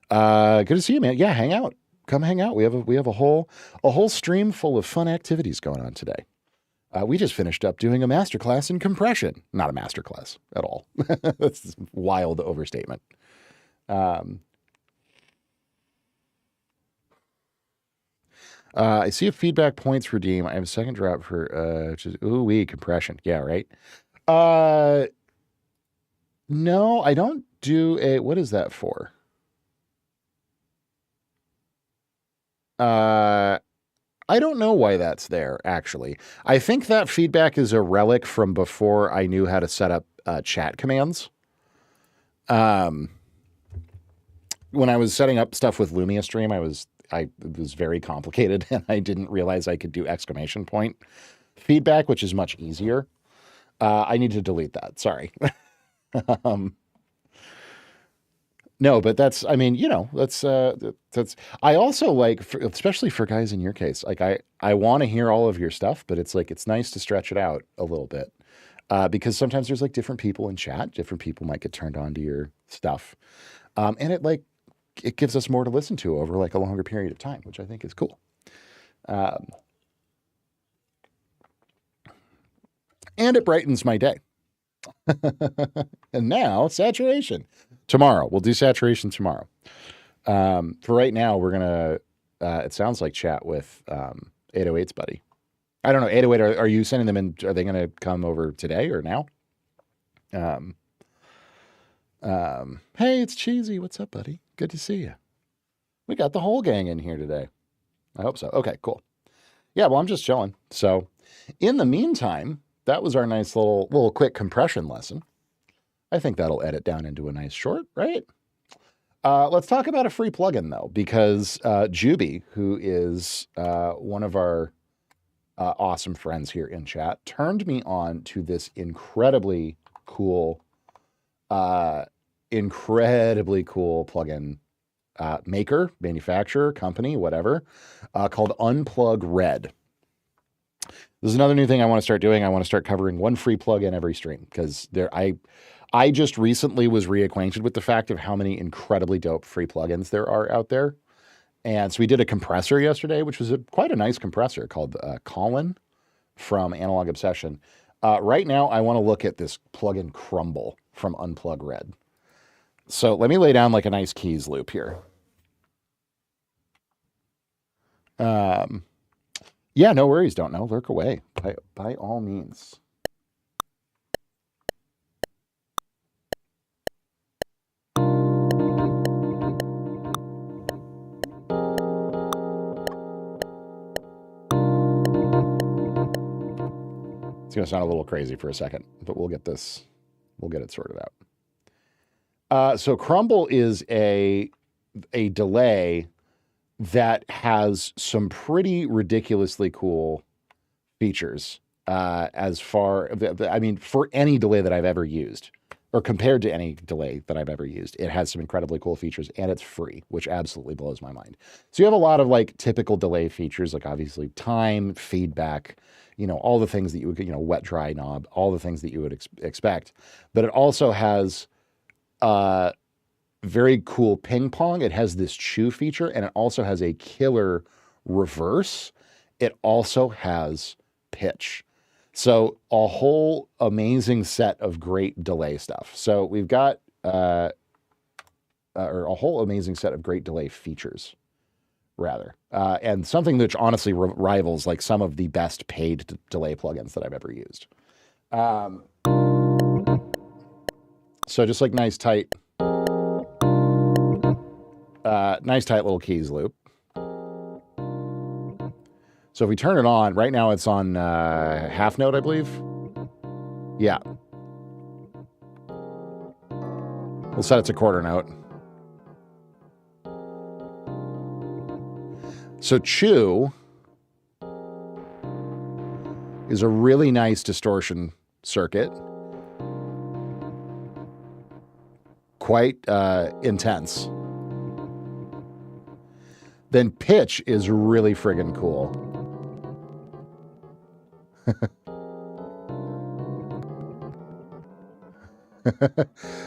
Good to see you, man. Yeah, hang out. Come hang out. We have a whole stream full of fun activities going on today. We just finished up doing a masterclass in compression. Not a masterclass at all. That's a wild overstatement. I see a feedback points redeem. I have a second drop for which is compression. Yeah, right. No, I don't do a. What is that for? I don't know why that's there, actually. I think that feedback is a relic from before I knew how to set up chat commands. When I was setting up stuff with Lumia Stream, it was very complicated, and I didn't realize I could do exclamation point feedback, which is much easier. I need to delete that. Sorry. No, but that's, I mean, that's, I also like, especially for guys in your case, like I want to hear all of your stuff, but it's like, it's nice to stretch it out a little bit. Because sometimes there's like different people in chat, different people might get turned on to your stuff. And it gives us more to listen to over like a longer period of time, which I think is cool. And it brightens my day. And now saturation tomorrow. We'll do saturation tomorrow. For right now, we're going to, it sounds like chat with 808's buddy. I don't know. 808, are you sending them in? Are they going to come over today or now? Hey, it's Cheesy. What's up, buddy? Good to see you. We got the whole gang in here today. I hope so. Okay, cool. Yeah, well, I'm just chilling. So in the meantime, that was our nice little quick compression lesson. I think that'll edit down into a nice short, right? Let's talk about a free plugin, though, because Juby, who is one of our awesome friends here in chat, turned me on to this incredibly cool plugin maker, manufacturer, company, whatever, called Unplug Red. This is another new thing I want to start doing. I want to start covering one free plugin every stream, because I just recently was reacquainted with the fact of how many incredibly dope free plugins there are out there. And so we did a compressor yesterday, which was quite a nice compressor called Colin from Analog Obsession. Right now, I want to look at this plugin Crumble from Unplug Red. So let me lay down like a nice keys loop here. Yeah, no worries. Don't know. Lurk away by all means. It's going to sound a little crazy for a second, but we'll get it sorted out. So Crumble is a delay that has some pretty ridiculously cool features for any delay that I've ever used, or compared to any delay that I've ever used. It has some incredibly cool features, and it's free, which absolutely blows my mind. So you have a lot of like typical delay features, like obviously time, feedback, all the things that you would, wet, dry knob, all the things that you would expect. But it also has very cool ping pong. It has this chew feature, and it also has a killer reverse. It also has pitch. So a whole amazing set of great delay stuff. So we've got or a whole amazing set of great delay features, rather. And something which honestly rivals like some of the best paid delay plugins that I've ever used. So just like nice tight little keys loop. So if we turn it on, right now it's on half note, I believe. Yeah. We'll set it to quarter note. So Chew is a really nice distortion circuit. Quite intense. Then Pitch is really friggin' cool.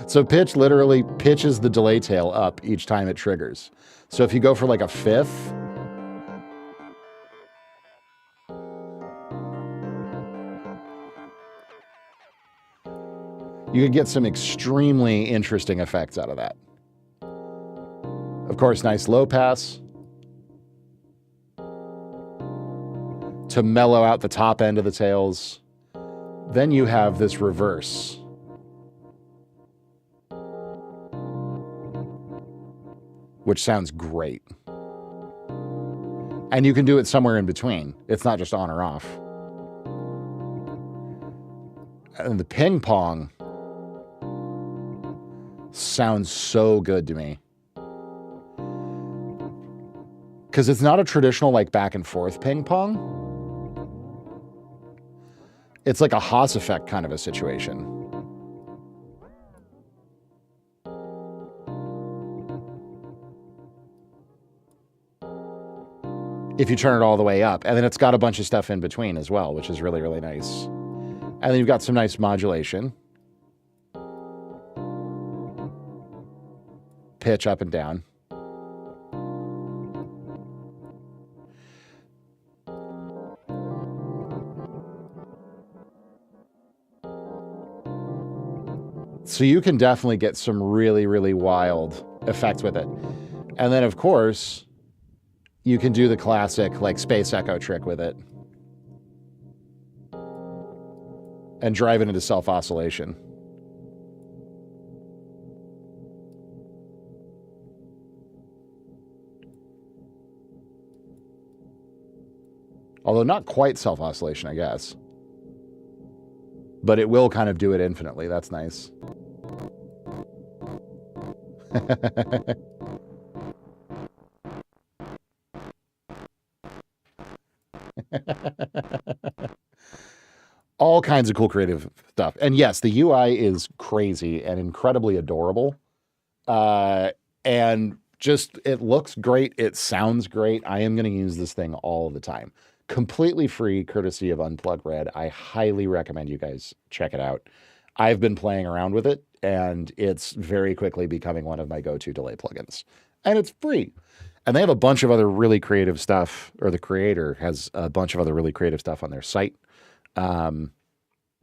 So Pitch literally pitches the delay tail up each time it triggers. So if you go for like a fifth, you could get some extremely interesting effects out of that. Of course, nice low pass to mellow out the top end of the tails. Then you have this reverse. Which sounds great. And you can do it somewhere in between. It's not just on or off. And the ping pong sounds so good to me. Because it's not a traditional like back and forth ping pong. It's like a Haas effect kind of a situation. If you turn it all the way up. And then it's got a bunch of stuff in between as well, which is really, really nice. And then you've got some nice modulation. Pitch up and down. So you can definitely get some really, really wild effects with it. And then, of course, you can do the classic like space echo trick with it and drive it into self-oscillation. Although not quite self-oscillation, I guess. But it will kind of do it infinitely. That's nice. All kinds of cool creative stuff. And yes, the UI is crazy and incredibly adorable. And just, it looks great. It sounds great. I am going to use this thing all the time. Completely free, courtesy of Unplug Red. I highly recommend you guys check it out. I've been playing around with it, and it's very quickly becoming one of my go-to delay plugins. And it's free. And they have a bunch of other really creative stuff, or the creator has a bunch of other really creative stuff on their site.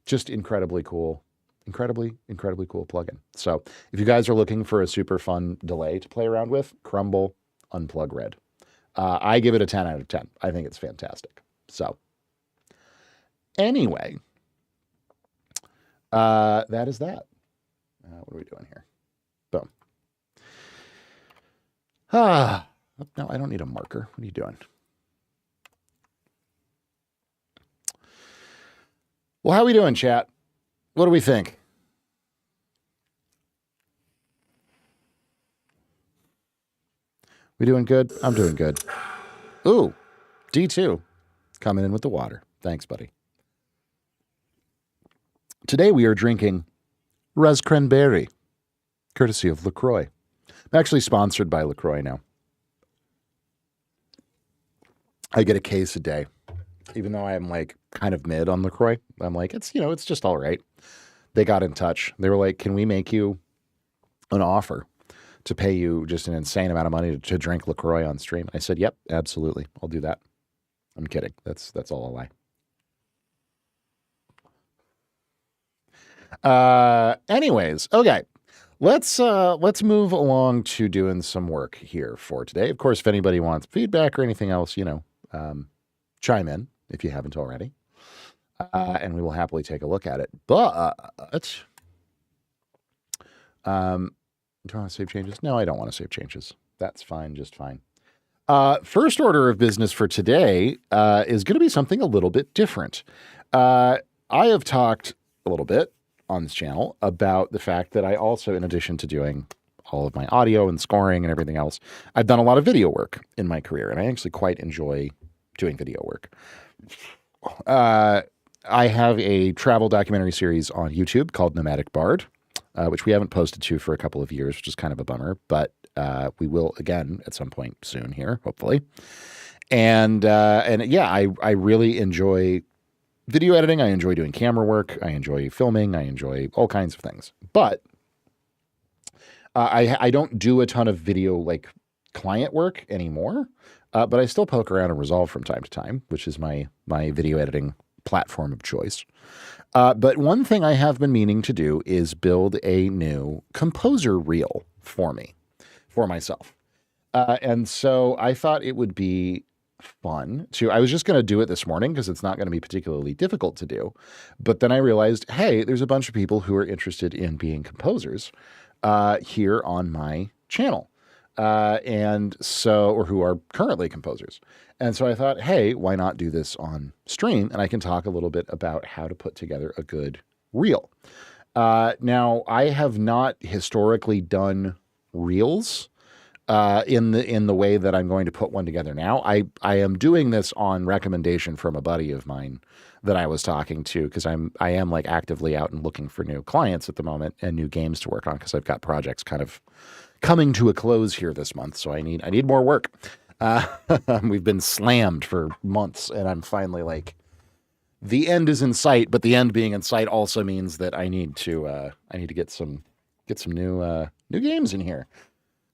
Just incredibly cool. Incredibly, incredibly cool plugin. So if you guys are looking for a super fun delay to play around with, Crumble Unplug Red. I give it a 10 out of 10. I think it's fantastic. So anyway, that is that. What are we doing here? Boom. No, I don't need a marker. What are you doing? Well, how are we doing, chat? What do we think? We doing good? I'm doing good. Ooh, D2 coming in with the water. Thanks, buddy. Today we are drinking Res Cranberry, courtesy of LaCroix. I'm actually sponsored by LaCroix now. I get a case a day, even though I'm like kind of mid on LaCroix. I'm like, it's just all right. They got in touch. They were like, can we make you an offer to pay you just an insane amount of money to drink LaCroix on stream? I said, yep, absolutely. I'll do that. I'm kidding. That's all a lie. Anyways, okay. Let's move along to doing some work here for today. Of course, if anybody wants feedback or anything else, chime in if you haven't already. And we will happily take a look at it. But do I want to save changes? No, I don't want to save changes. That's fine, just fine. First order of business for today is going to be something a little bit different. I have talked a little bit on this channel about the fact that I also, in addition to doing all of my audio and scoring and everything else, I've done a lot of video work in my career, and I actually quite enjoy doing video work. I have a travel documentary series on YouTube called Nomadic Bard, which we haven't posted to for a couple of years, which is kind of a bummer, but we will again at some point soon here, hopefully. And yeah, I really enjoy video editing. I enjoy doing camera work. I enjoy filming. I enjoy all kinds of things. But I don't do a ton of video like client work anymore. But I still poke around in Resolve from time to time, which is my video editing platform of choice. But one thing I have been meaning to do is build a new composer reel for myself. And so I thought it would be fun I was just going to do it this morning because it's not going to be particularly difficult to do. But then I realized, hey, there's a bunch of people who are interested in being composers here on my channel. Or who are currently composers. And so I thought, hey, why not do this on stream? And I can talk a little bit about how to put together a good reel. Now, I have not historically done reels in the way that I'm going to put one together now. I am doing this on recommendation from a buddy of mine that I was talking to, because I am like actively out and looking for new clients at the moment and new games to work on, because I've got projects kind of coming to a close here this month, so I need more work. We've been slammed for months, and I'm finally like, the end is in sight. But the end being in sight also means that I need to get some new games in here,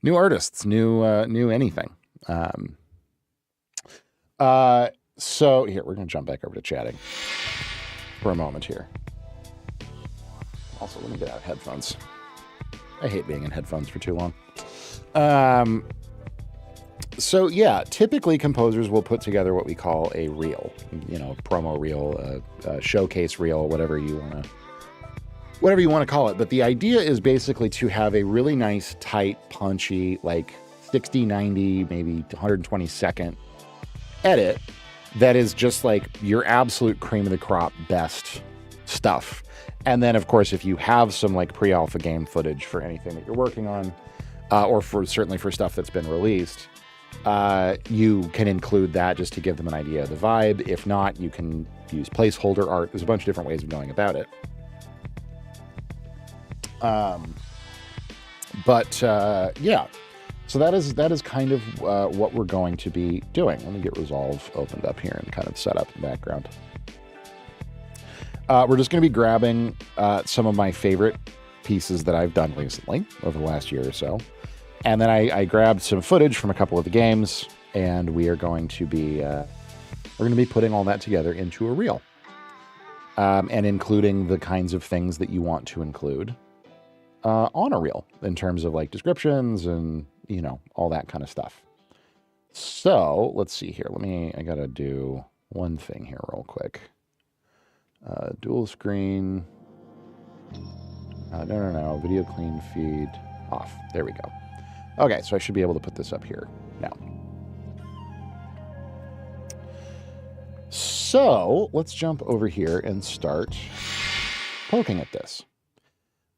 new artists, new anything. So here we're gonna jump back over to chatting for a moment here. Also, let me get out headphones. I hate being in headphones for too long. So yeah, typically composers will put together what we call a reel, promo reel, a showcase reel, whatever you want to call it. But the idea is basically to have a really nice, tight, punchy, like 60, 90, maybe 120 second edit that is just like your absolute cream of the crop best stuff. And then, of course, if you have some like pre-alpha game footage for anything that you're working on, or certainly for stuff that's been released, you can include that just to give them an idea of the vibe. If not, you can use placeholder art. There's a bunch of different ways of going about it. Yeah, so that is kind of what we're going to be doing. Let me get Resolve opened up here and kind of set up in the background. We're just going to be grabbing some of my favorite pieces that I've done recently over the last year or so. And then I grabbed some footage from a couple of the games, and we are going to be putting all that together into a reel. and including the kinds of things that you want to include on a reel in terms of like descriptions and, you know, all that kind of stuff. So let's see here. I got to do one thing here real quick. Dual screen. No. Video clean feed off. There we go. Okay, so I should be able to put this up here now. So let's jump over here and start poking at this.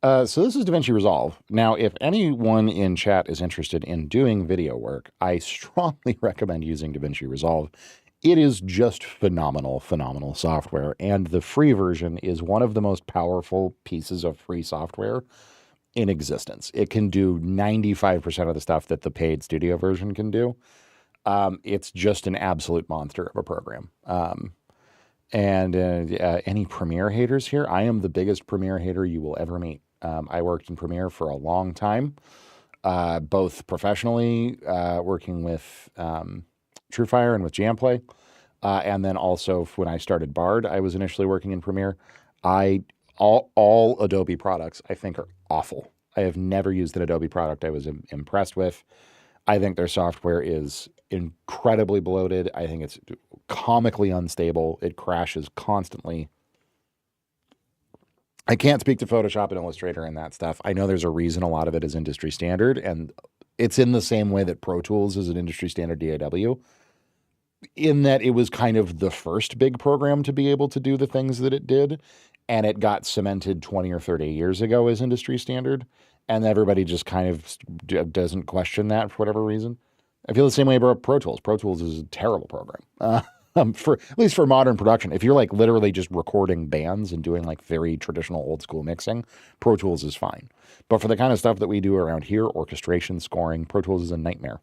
So this is DaVinci Resolve. Now, if anyone in chat is interested in doing video work, I strongly recommend using DaVinci Resolve. It is just phenomenal software, and the free version is one of the most powerful pieces of free software in existence. It can do 95% of the stuff that the paid studio version can do. It's just an absolute monster of a program. Any Premiere haters here? I am the biggest Premiere hater you will ever meet. I worked in Premiere for a long time, both professionally, working with TrueFire and with Jamplay. And then also when I started Bard, I was initially working in Premiere. All Adobe products I think are awful. I have never used an Adobe product I was impressed with. I think their software is incredibly bloated. I think it's comically unstable. It crashes constantly. I can't speak to Photoshop and Illustrator and that stuff. I know there's a reason a lot of it is industry standard, and it's in the same way that Pro Tools is an industry standard DAW, in that it was kind of the first big program to be able to do the things that it did, and it got cemented 20 or 30 years ago as industry standard, and everybody just kind of doesn't question that for whatever reason. I feel the same way about Pro Tools. Pro Tools is a terrible program, for at least for modern production. If you're like literally just recording bands and doing like very traditional old school mixing, Pro Tools is fine. But for the kind of stuff that we do around here, orchestration, scoring, Pro Tools is a nightmare.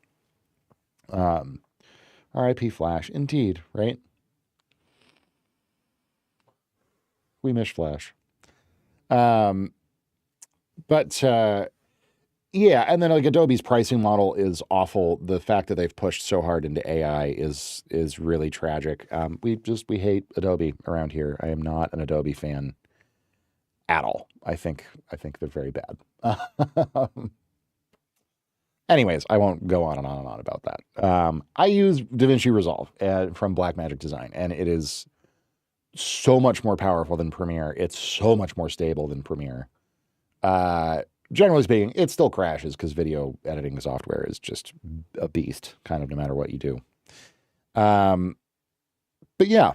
RIP Flash, indeed, right? We miss Flash. Yeah, and then like Adobe's pricing model is awful. The fact that they've pushed so hard into AI is really tragic. We hate Adobe around here. I am not an Adobe fan at all. I think they're very bad. Anyways, I won't go on and on and on about that. I use DaVinci Resolve from Blackmagic Design, and it is so much more powerful than Premiere. It's so much more stable than Premiere. Generally speaking, it still crashes because video editing software is just a beast, kind of no matter what you do. But yeah.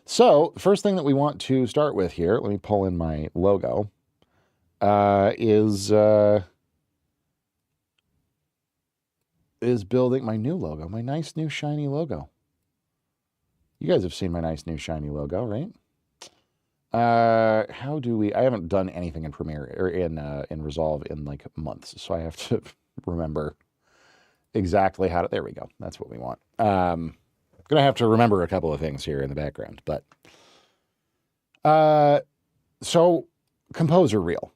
So first thing that we want to start with here, let me pull in my logo, is building my new logo, my nice new shiny logo. You guys have seen my nice new shiny logo, right? How do we? I haven't done anything in Premiere or in Resolve in like months, so I have to remember exactly how to. There we go. That's what we want. Gonna have to remember a couple of things here in the background, but so composer reel.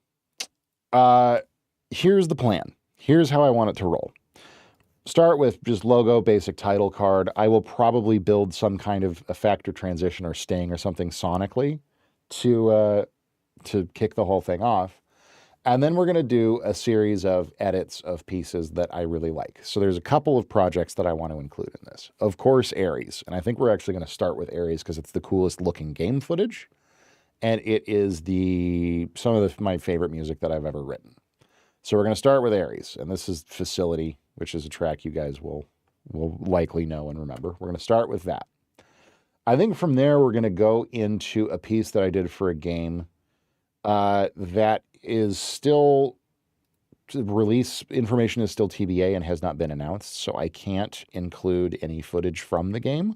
Here's the plan. Here's how I want it to roll. Start with just logo, basic title card. I will probably build some kind of effect or transition or sting or something sonically to kick the whole thing off. And then we're going to do a series of edits of pieces that I really like. So there's a couple of projects that I want to include in this. Of course, Ares. And I think we're actually going to start with Ares because it's the coolest looking game footage. And it is some of my favorite music that I've ever written. So we're going to start with Ares. And this is Facility, which is a track you guys will likely know and remember. We're going to start with that. I think from there, we're going to go into a piece that I did for a game that is still, release information is still TBA and has not been announced, so I can't include any footage from the game.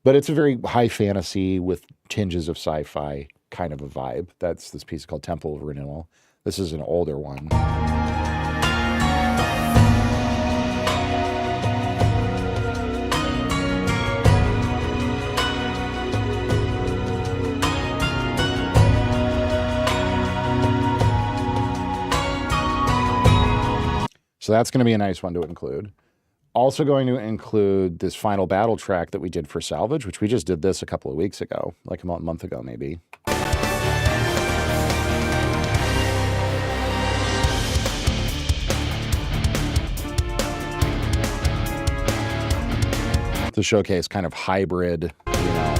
But it's a very high fantasy with tinges of sci-fi kind of a vibe. That's this piece called Temple of Renewal. This is an older one. So that's going to be a nice one to include. also going to include this final battle track that we did for Salvage, which we just did this a couple of weeks ago, like a month ago maybe. To showcase kind of hybrid, you know.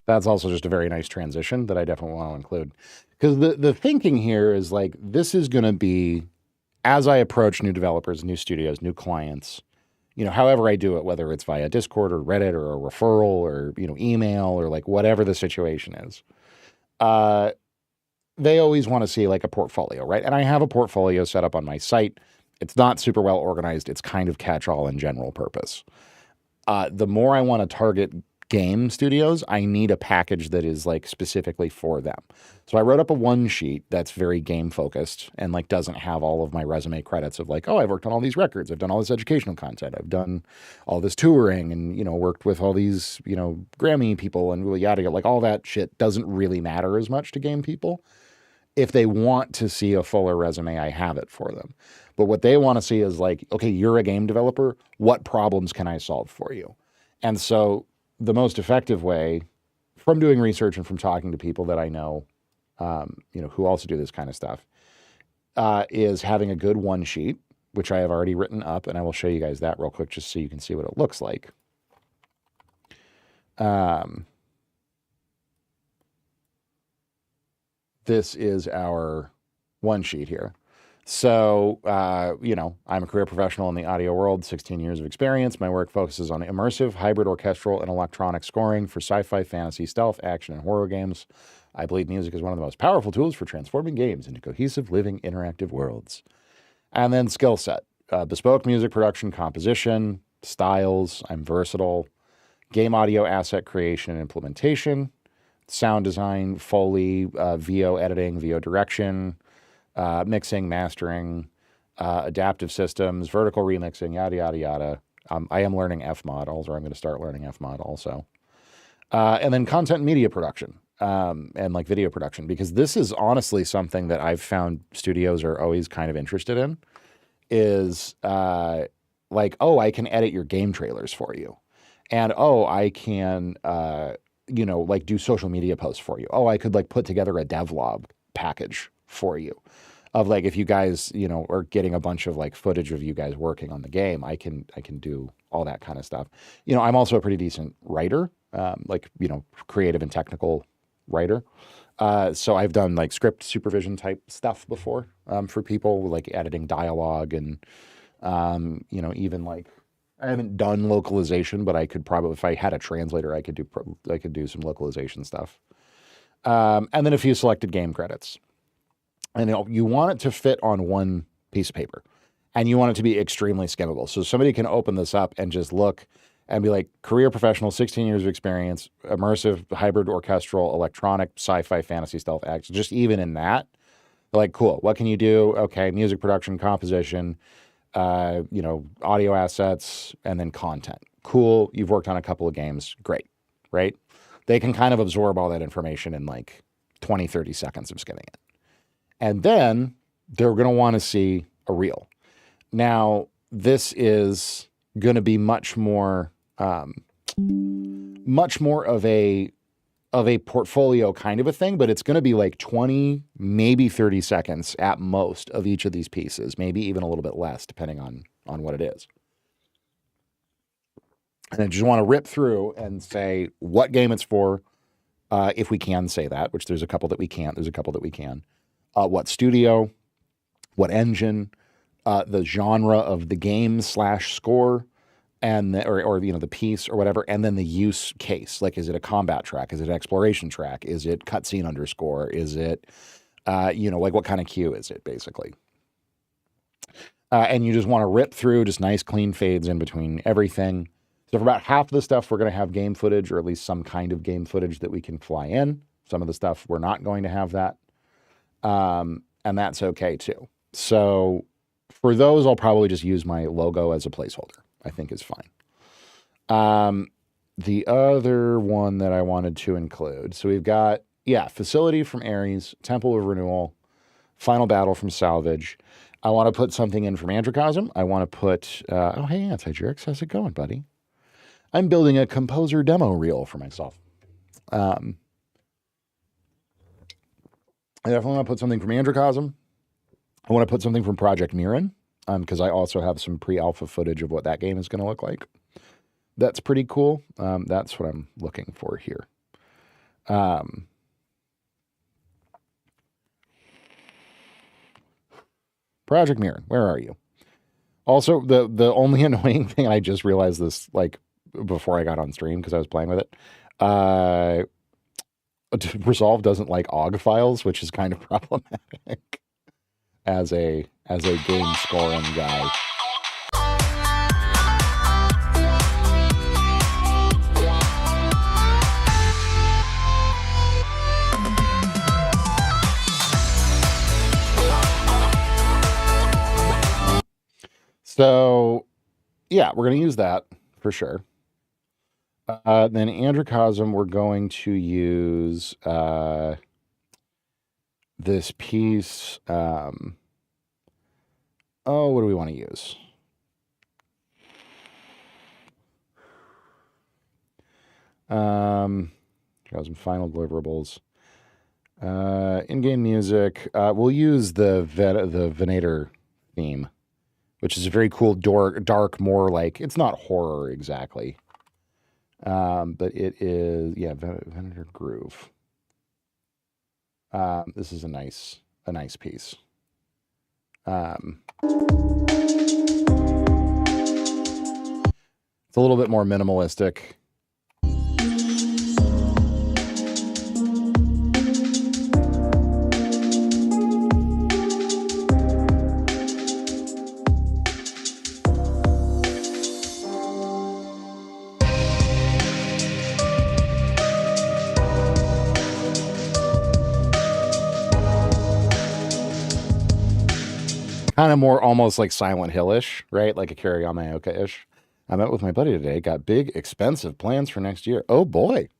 That's also just a very nice transition that I definitely want to include. Because the thinking here is like, this is going to be, as I approach new developers, new studios, new clients, you know, however I do it, whether it's via Discord or Reddit or a referral or, you know, email or like whatever the situation is, they always want to see like a portfolio, right? And I have a portfolio set up on my site. It's not super well organized. It's kind of catch-all and general purpose. The more I want to target game studios, I need a package that is like specifically for them. So I wrote up a one sheet that's very game focused and like doesn't have all of my resume credits of like, oh, I've worked on all these records, I've done all this educational content, I've done all this touring and, you know, worked with all these, you know, Grammy people and yada yada. Like all that shit doesn't really matter as much to game people. If they want to see a fuller resume, I have it for them. But what they want to see is like, okay, you're a game developer, what problems can I solve for you? And so the most effective way, from doing research and from talking to people that I know, you know, who also do this kind of stuff, is having a good one sheet, which I have already written up, and I will show you guys that real quick just so you can see what it looks like. This is our one sheet here. So, you know, I'm a career professional in the audio world, 16 years of experience. My work focuses on immersive, hybrid, orchestral, and electronic scoring for sci-fi, fantasy, stealth, action, and horror games. I believe music is one of the most powerful tools for transforming games into cohesive, living, interactive worlds. And then skill set, bespoke music production, composition, styles. I'm versatile. Game audio asset creation and implementation, sound design, Foley, VO editing, VO direction, mixing, mastering, adaptive systems, vertical remixing, yada, yada, yada. I am learning Fmod, also I'm going to start learning Fmod also. And then content and media production, and like video production, because this is honestly something that I've found studios are always kind of interested in, is like, oh, I can edit your game trailers for you. And, oh, I can, you know, like do social media posts for you. Oh, I could like put together a devlog package for you of like, if you guys, you know, are getting a bunch of like footage of you guys working on the game, I can do all that kind of stuff. You know, I'm also a pretty decent writer, like, you know, creative and technical writer. So I've done like script supervision type stuff before, for people, like editing dialogue and, you know, even like, I haven't done localization, but I could probably, if I had a translator, I could do some localization stuff. And then a few selected game credits. And you know, you want it to fit on one piece of paper, and you want it to be extremely skimmable. So somebody can open this up and just look and be like, career professional, 16 years of experience, immersive, hybrid, orchestral, electronic, sci-fi, fantasy, stealth, action. Just even in that, like, cool. What can you do? Okay, music production, composition, you know, audio assets, and then content. Cool. You've worked on a couple of games. Great. Right? They can kind of absorb all that information in like 20, 30 seconds of skimming it. And then they're going to want to see a reel. Now, this is going to be much more of a portfolio kind of a thing, but it's going to be like 20, maybe 30 seconds at most of each of these pieces, maybe even a little bit less, depending on what it is. And I just want to rip through and say what game it's for, if we can say that, which there's a couple that we can't, there's a couple that we can. What studio, what engine, the genre of the game / score, and or you know, the piece or whatever, and then the use case. Like, is it a combat track? Is it an exploration track? Is it cutscene underscore? Is it, you know, like what kind of cue is it, basically? And you just want to rip through just nice clean fades in between everything. So for about half of the stuff, we're going to have game footage, or at least some kind of game footage that we can fly in. Some of the stuff, we're not going to have that. And that's okay too. So For those, I'll probably just use my logo as a placeholder. I think is fine. The other one that I wanted to include, so we've got, Facility from Ares, Temple of Renewal, Final Battle from Salvage. I want to put something in from Androcosm. I want to put, oh, hey, Anti-Jerks, how's it going, buddy? I'm building a composer demo reel for myself. I definitely want to put something from Androcosm. I want to put something from Project Mirren, because I also have some pre-alpha footage of what that game is going to look like. That's pretty cool. That's what I'm looking for here. Project Mirren, where are you? Also, the only annoying thing, and I just realized this like before I got on stream because I was playing with it. Resolve doesn't like OGG files, which is kind of problematic as a game scoring guy. So, yeah, we're going to use that for sure. Then Androcosm, we're going to use this piece. What do we want to use? Some final deliverables. In-game music. We'll use the Venator theme, which is a very cool, dark, more like, it's not horror exactly. But it is, Venator Groove. This is a nice piece. It's a little bit more minimalistic. Kind of more almost like Silent Hill-ish, right? Like a Kariyama Oka-ish. I met with my buddy today. Got big, expensive plans for next year. Oh boy.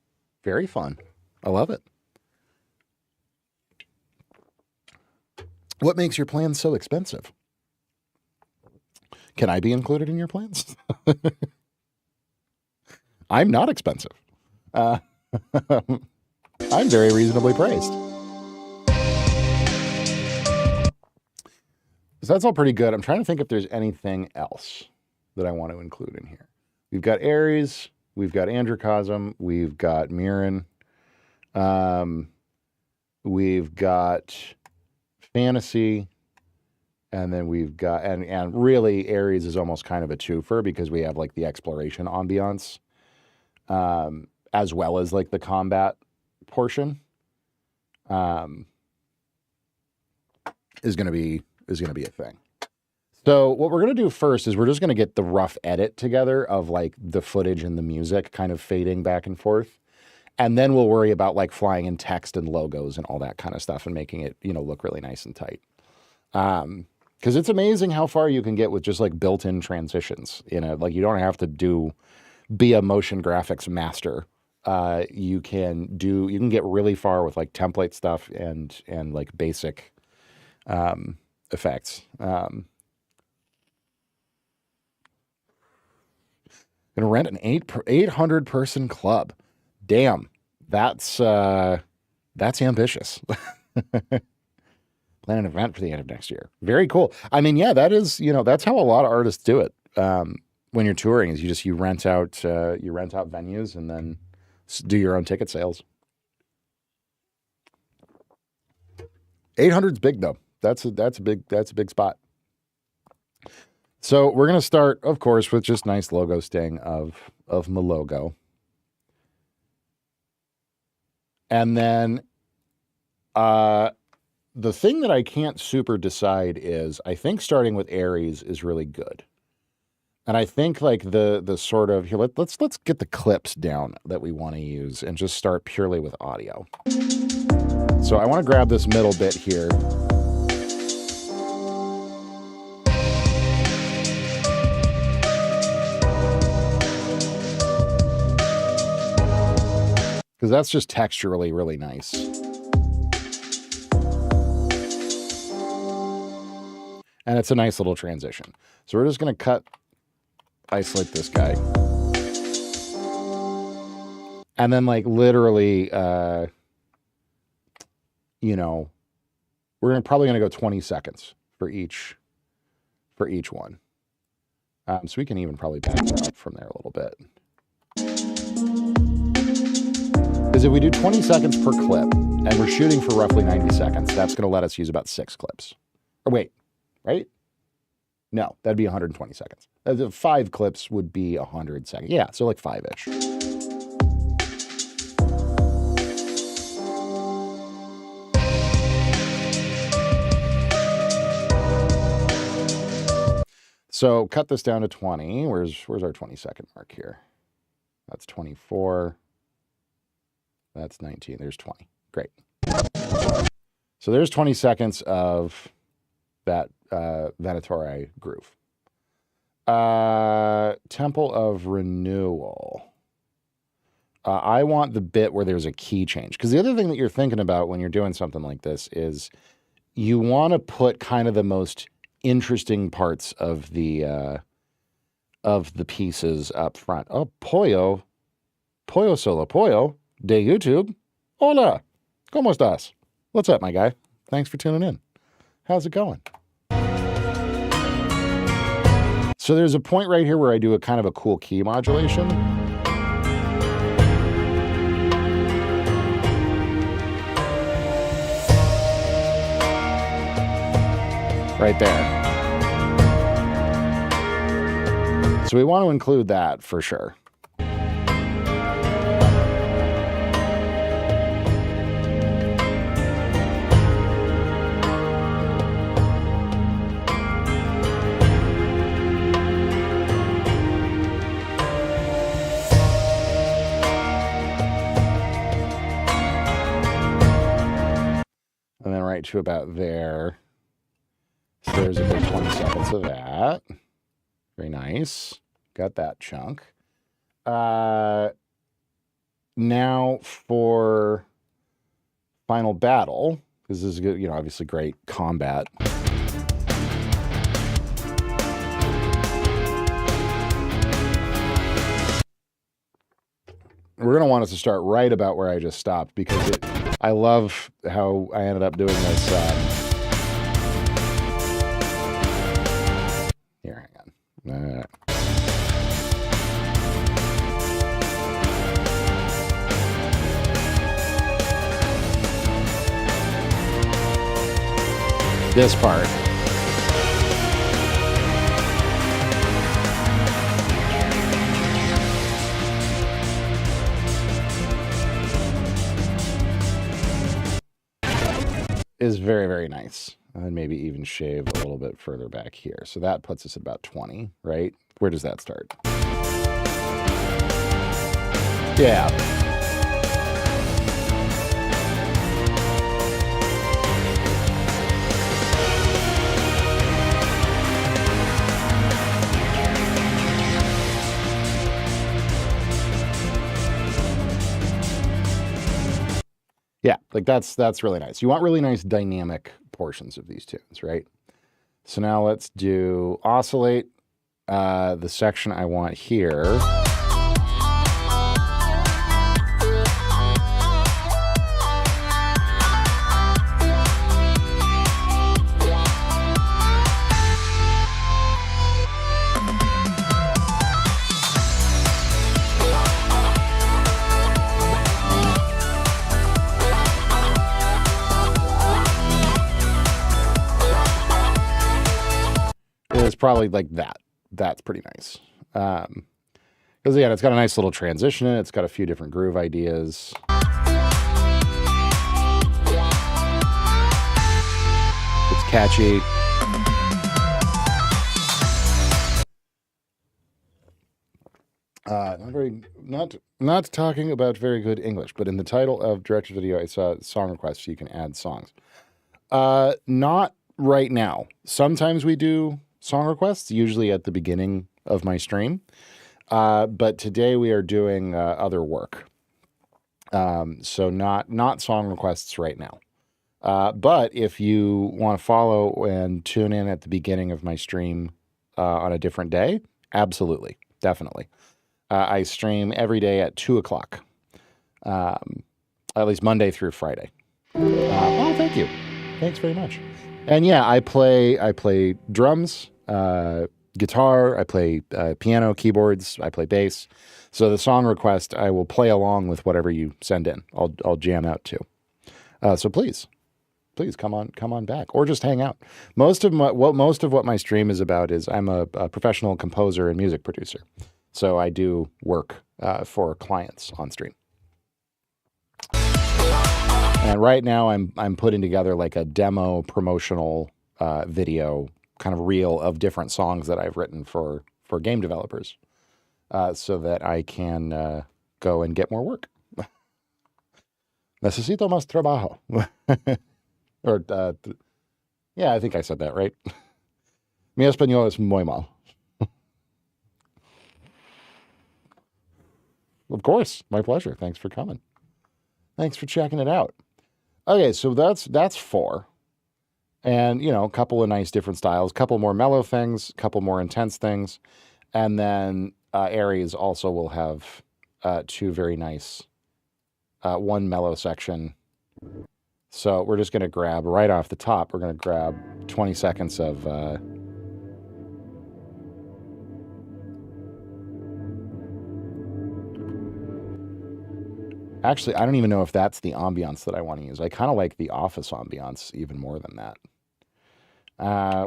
Very fun. I love it. What makes your plans so expensive? Can I be included in your plans? I'm not expensive. I'm very reasonably priced. So that's all pretty good. I'm trying to think if there's anything else that I want to include in here. We've got Ares, we've got Androcosm, we've got Mirren, we've got Fantasy, and then we've got, and really Ares is almost kind of a twofer because we have like the exploration ambiance, as well as like the combat portion, is going to be a thing. So what we're going to do first is we're just going to get the rough edit together of like the footage and the music kind of fading back and forth. And then we'll worry about like flying in text and logos and all that kind of stuff and making it, look really nice and tight. Because it's amazing how far you can get with just like built-in transitions. Like you don't have to be a motion graphics master. You can get really far with like template stuff and like basic effects. Gonna rent an 800 person club. Damn, that's ambitious. Plan an event for the end of next year. Very cool. I mean, yeah, that is, that's how a lot of artists do it. When you're touring, is you rent out venues and then do your own ticket sales. 800's big though. That's a big spot. So we're going to start, of course, with just nice logo sting of my logo. And then the thing that I can't super decide is I think starting with Ares is really good. And I think like the sort of, here, let's get the clips down that we want to use and just start purely with audio. So I want to grab this middle bit here. because that's just texturally really nice. And it's a nice little transition. So we're just going to isolate this guy. And then like literally, you know, we're probably going to go 20 seconds for each one. So we can even probably back it up from there a little bit. Because if we do 20 seconds per clip, and we're shooting for roughly 90 seconds, that's going to let us use about 6 clips. Or wait, right? No, that'd be 120 seconds. 5 clips would be 100 seconds. Yeah, so like 5-ish. So cut this down to 20. Where's our 20-second mark here? That's 24. That's 19. There's 20. Great. So there's 20 seconds of that Venatori groove. Temple of Renewal. I want the bit where there's a key change. Because the other thing that you're thinking about when you're doing something like this is you want to put kind of the most interesting parts of the pieces up front. Oh, Pollo Solo Pollo de YouTube. Hola, ¿cómo estás? What's up, my guy? Thanks for tuning in. How's it going? So there's a point right here where I do a kind of a cool key modulation. Right there. So we want to include that for sure. And then right to about there. So there's a good 20 seconds of that. Very nice. Got that chunk. Now for Final Battle, because this is good, you know, obviously great combat. We're going to want us to start right about where I just stopped because I love how I ended up doing this. Here, hang on. This part. Is very, very nice. And maybe even shave a little bit further back here. So that puts us at about 20, right? Where does that start? Yeah. Yeah, like that's really nice. You want really nice dynamic portions of these tunes, right? So now let's do oscillate. The section I want here. It's probably like that. That's pretty nice. Because again, it's got a nice little transition in it. It's got a few different groove ideas. It's catchy. Not talking about very good English, but in the title of directed video, I saw song requests, so you can add songs. Not right now. Sometimes we do song requests, usually at the beginning of my stream. But today we are doing other work. So not song requests right now. But if you want to follow and tune in at the beginning of my stream on a different day, absolutely, definitely. I stream every day at 2 o'clock, at least Monday through Friday. Oh, thank you. Thanks very much. And yeah, I play drums, guitar, I play piano, keyboards, I play bass. So the song request, I will play along with whatever you send in. I'll jam out too. So please come on back, or just hang out. Most of what my stream is about is I'm a professional composer and music producer. So I do work for clients on stream. And right now I'm putting together like a demo promotional video kind of reel of different songs that I've written for game developers, so that I can go and get more work. Necesito más trabajo. Or yeah, I think I said that right. Mi español es muy mal. Of course, my pleasure. Thanks for coming. Thanks for checking it out. Okay, so that's 4. And, a couple of nice different styles, couple more mellow things, couple more intense things. And then Aries also will have 2 very nice, 1 mellow section. So we're just going to grab right off the top, we're going to grab 20 seconds of... Actually, I don't even know if that's the ambiance that I want to use. I kind of like the Office ambiance even more than that.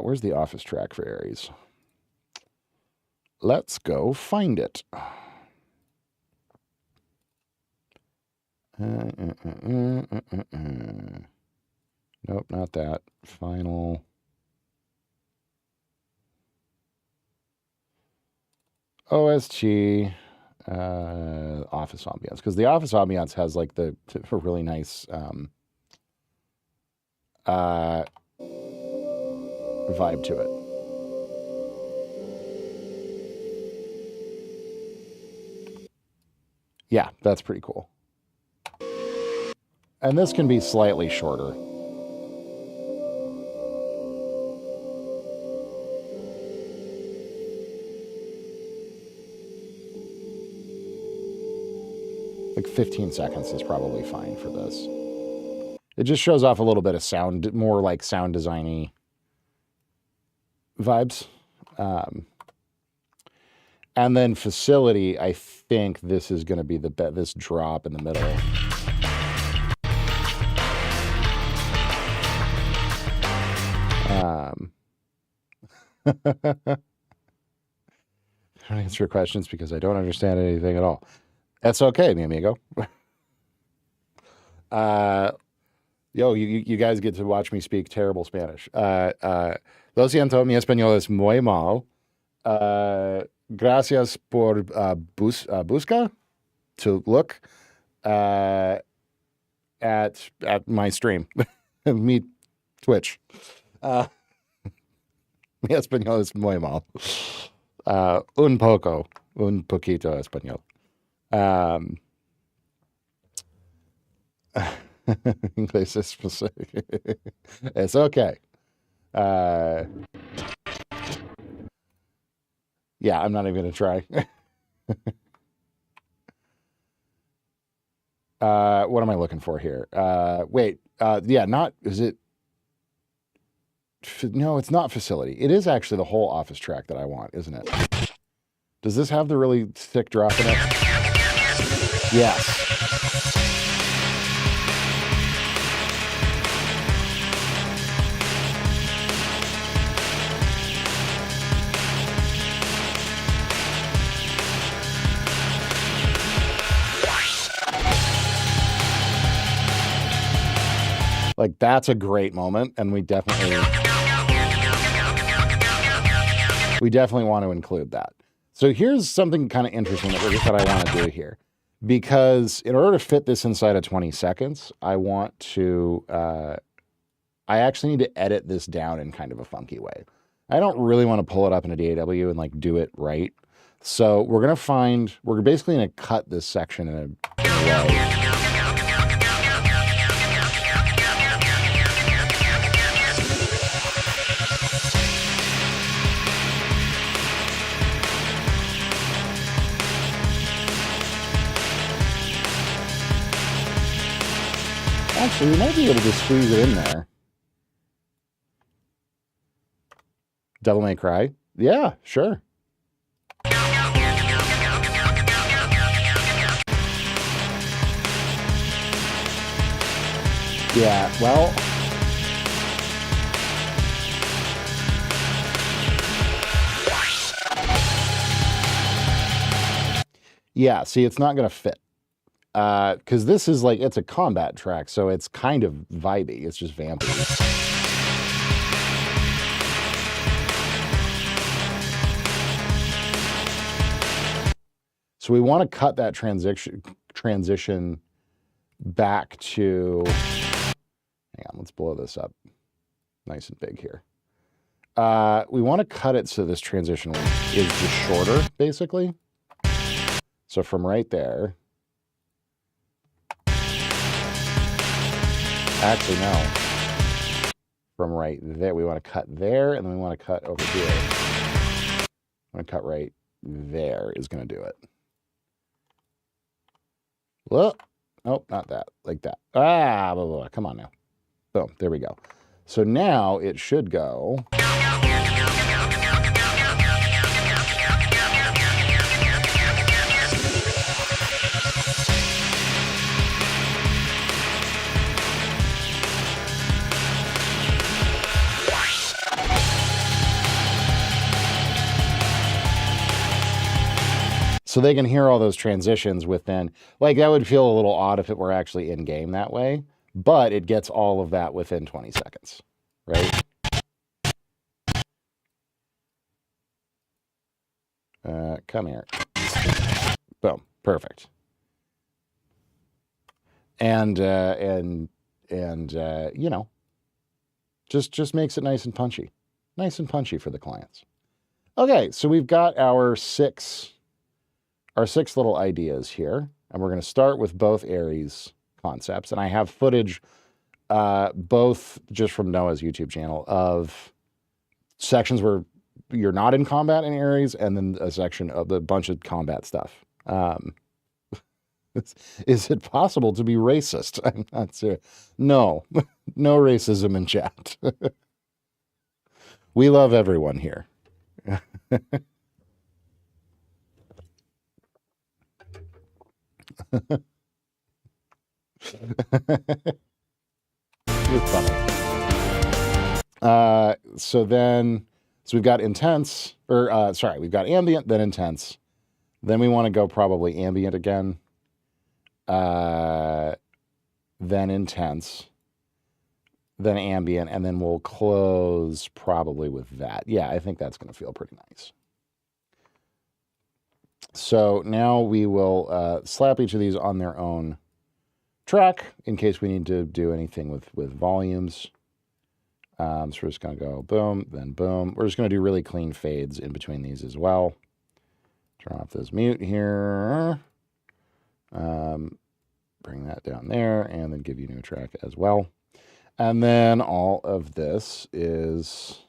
Where's the Office track for Aries? Let's go find it. Nope, not that. Final. OSG. Office ambiance, because the Office ambiance has like a really nice vibe to it. Yeah, that's pretty cool. And this can be slightly shorter. Like 15 seconds is probably fine for this. It just shows off a little bit of sound, more like sound designy vibes. And then Facility, I think this is going to be this drop in the middle. I don't answer your questions because I don't understand anything at all. That's okay, mi amigo. Yo, you guys get to watch me speak terrible Spanish. Lo siento, mi español es muy mal. Gracias por busca, to look at my stream, mi Twitch. Mi español es muy mal. Un poquito español. English is specific. It's okay. Yeah, I'm not even going to try. What am I looking for here? Wait, yeah, is it? No, it's not Facility. It is actually the whole Office track that I want, isn't it? Does this have the really thick drop in it? Yes. Like, that's a great moment, and we definitely want to include that. So here's something kind of interesting that I want to do here. Because in order to fit this inside of 20 seconds, I want to, I actually need to edit this down in kind of a funky way. I don't really want to pull it up in a DAW and like do it right. So we're basically going to cut this section in a way So we might be able to squeeze it in there. Devil May Cry? Yeah, sure. Yeah, well... Yeah, see, it's not going to fit. Because this is like, it's a combat track, so it's kind of vibey. It's just vampy. So we want to cut that transition back to... Hang on, let's blow this up nice and big here. We want to cut it so this transition is just shorter, basically. So from right there... Actually, no. From right there, we want to cut there, and then we want to cut over here. I want to cut right there is going to do it. Whoa. Nope, not that. Like that. Ah, blah, blah, blah. Come on now. Boom. There we go. So now it should go... So they can hear all those transitions within, like that would feel a little odd if it were actually in game that way, but it gets all of that within 20 seconds, right? Come here. Boom. Perfect. And you know, just makes it nice and punchy for the clients. Okay. So we've got our six little ideas here, and we're going to start with both Aries concepts. And I have footage, both just from Noah's YouTube channel, of sections where you're not in combat in Aries, and then a section of a bunch of combat stuff. Is it possible to be racist? I'm not serious. No, no racism in chat. We love everyone here. It's funny. So we've got intense, or we've got ambient, then intense. Then we want to go probably ambient again. Then intense. Then ambient, and then we'll close probably with that. Yeah, I think that's going to feel pretty nice. So now we will slap each of these on their own track in case we need to do anything with volumes. So we're just going to go boom, then boom. We're just going to do really clean fades in between these as well. Turn off this mute here. Bring that down there, and then give you a new track as well. And then all of this is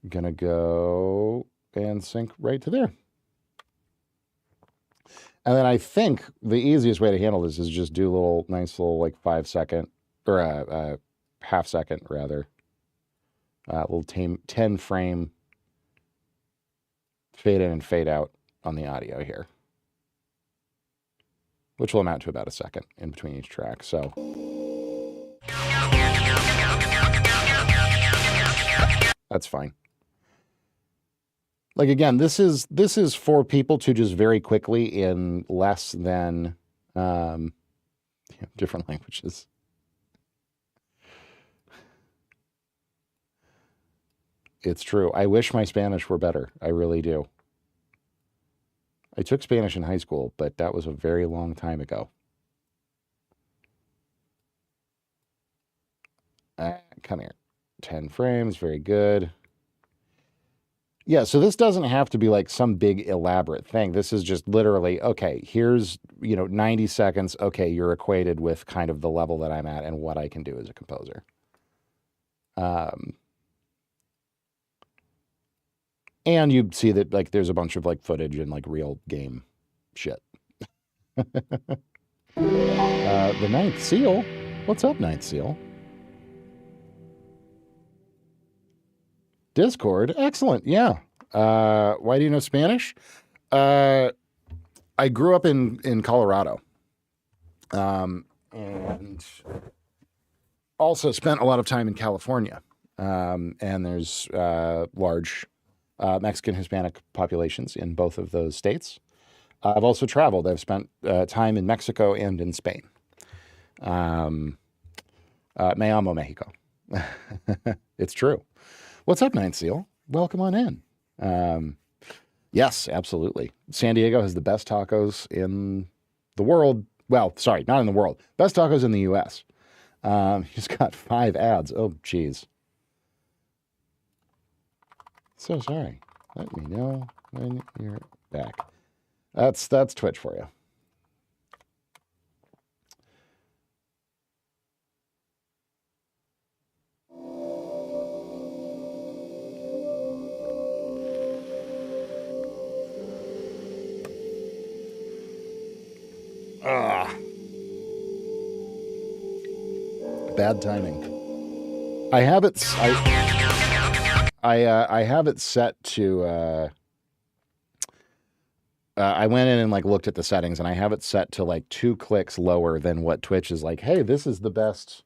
going to go and sync right to there. And then I think the easiest way to handle this is just do a little nice little like 5 second or a half second rather, little 10 frame fade in and fade out on the audio here, which will amount to about a second in between each track. So that's fine. Like, again, this is for people to just very quickly in less than different languages. It's true. I wish my Spanish were better. I really do. I took Spanish in high school, but that was a very long time ago. Come here. 10 frames. Very good. Yeah, so this doesn't have to be like some big elaborate thing. This is just literally, okay, here's, 90 seconds. Okay, you're equated with kind of the level that I'm at and what I can do as a composer. And you see that like there's a bunch of like footage and like real game shit. The Ninth Seal. What's up, Ninth Seal? Discord. Excellent. Yeah. Why do you know Spanish? I grew up in Colorado. And also spent a lot of time in California. And there's large Mexican Hispanic populations in both of those states. I've also traveled. I've spent time in Mexico and in Spain. Me amo Mexico. It's true. What's up, Ninth Seal? Welcome on in. Yes, absolutely. San Diego has the best tacos in the world. Well, sorry, not in the world. Best tacos in the U.S. He's got 5 ads. Oh, geez. So sorry. Let me know when you're back. That's Twitch for you. Bad timing. I have it. I have it set to. I went in and like looked at the settings, and I have it set to like 2 clicks lower than what Twitch is like. Hey, this is the best.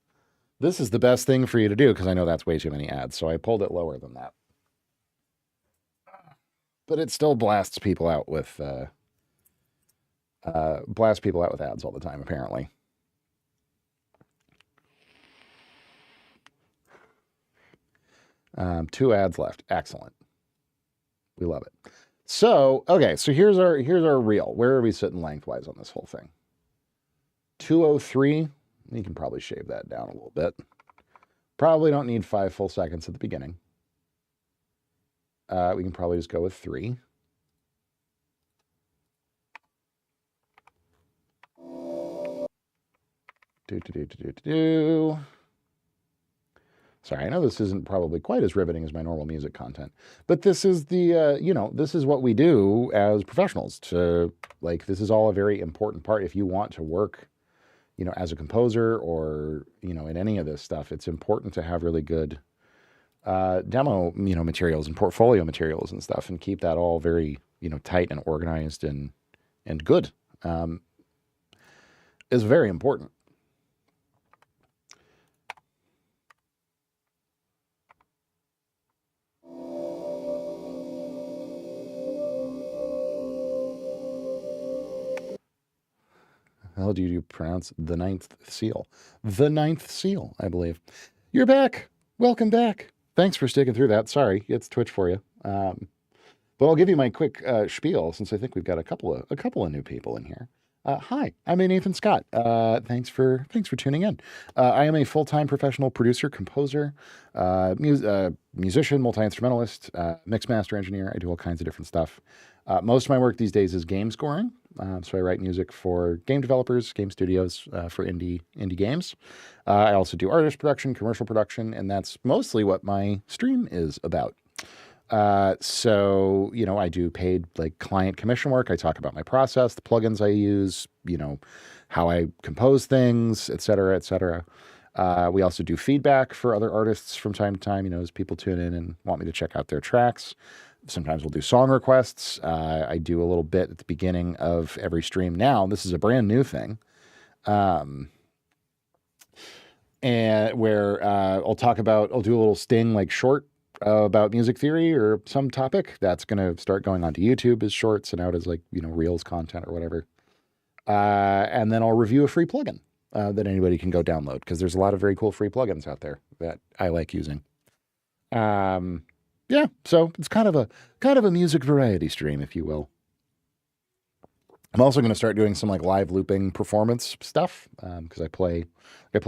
This is the best thing for you to do, because I know that's way too many ads. So I pulled it lower than that. But it still blasts people out with ads all the time, apparently. Two ads left. Excellent. We love it. So, okay, so here's our reel. Where are we sitting lengthwise on this whole thing? 203. You can probably shave that down a little bit. Probably don't need 5 full seconds at the beginning. We can probably just go with 3. Sorry, I know this isn't probably quite as riveting as my normal music content, but this is the, this is what we do as professionals to, like, this is all a very important part. If you want to work, as a composer or, in any of this stuff, it's important to have really good demo, materials and portfolio materials and stuff, and keep that all very, tight and organized and good, is very important. How do you pronounce the Ninth Seal? The Ninth Seal, I believe. You're back. Welcome back. Thanks for sticking through that. Sorry, it's Twitch for you. But I'll give you my quick spiel, since I think we've got a couple of new people in here. Hi, I'm Nathan Scott. Thanks for tuning in. I am a full-time professional producer, composer, musician, multi-instrumentalist, mix master engineer. I do all kinds of different stuff. Most of my work these days is game scoring. So I write music for game developers, game studios, for indie games. I also do artist production, commercial production, and that's mostly what my stream is about. So, I do paid like client commission work. I talk about my process, the plugins I use, how I compose things, et cetera, et cetera. We also do feedback for other artists from time to time, as people tune in and want me to check out their tracks. Sometimes we'll do song requests. I do a little bit at the beginning of every stream now. This is a brand new thing. And where I'll do a little sting like short about music theory or some topic that's going to start going onto YouTube as shorts and out as like, Reels content or whatever. And then I'll review a free plugin that anybody can go download, because there's a lot of very cool free plugins out there that I like using. Yeah, so it's kind of a music variety stream, if you will. I'm also going to start doing some like live looping performance stuff, because I play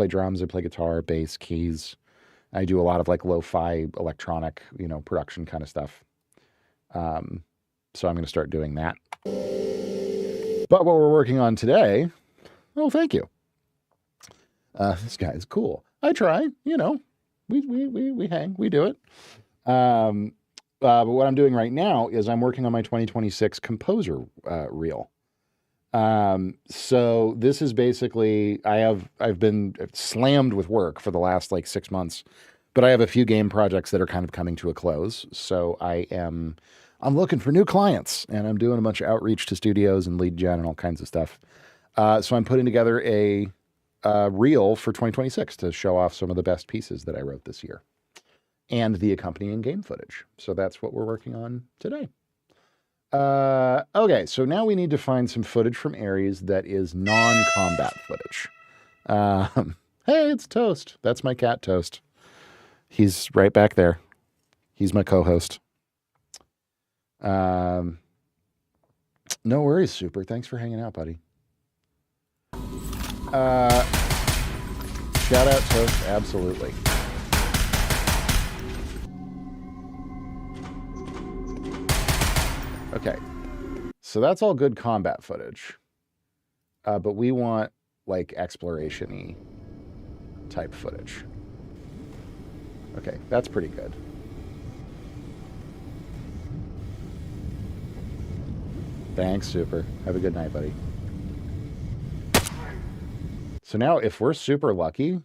drums, I play guitar, bass, keys. I do a lot of like lo-fi electronic, production kind of stuff. So I'm going to start doing that. But what we're working on today, oh, thank you. This guy is cool. I try, we hang, we do it. But what I'm doing right now is I'm working on my 2026 composer reel. So this is basically, I've been slammed with work for the last like 6 months, but I have a few game projects that are kind of coming to a close. So I'm looking for new clients, and I'm doing a bunch of outreach to studios and lead gen and all kinds of stuff. So I'm putting together a reel for 2026 to show off some of the best pieces that I wrote this year and the accompanying game footage. So that's what we're working on today. Okay, so now we need to find some footage from Ares that is non-combat footage. Hey, it's Toast. That's my cat, Toast. He's right back there. He's my co-host. No worries, Super. Thanks for hanging out, buddy. Shout out, Toast. Absolutely. Okay, so that's all good combat footage, but we want like exploration-y type footage. Okay, that's pretty good. Thanks, Super. Have a good night, buddy. So now if we're super lucky,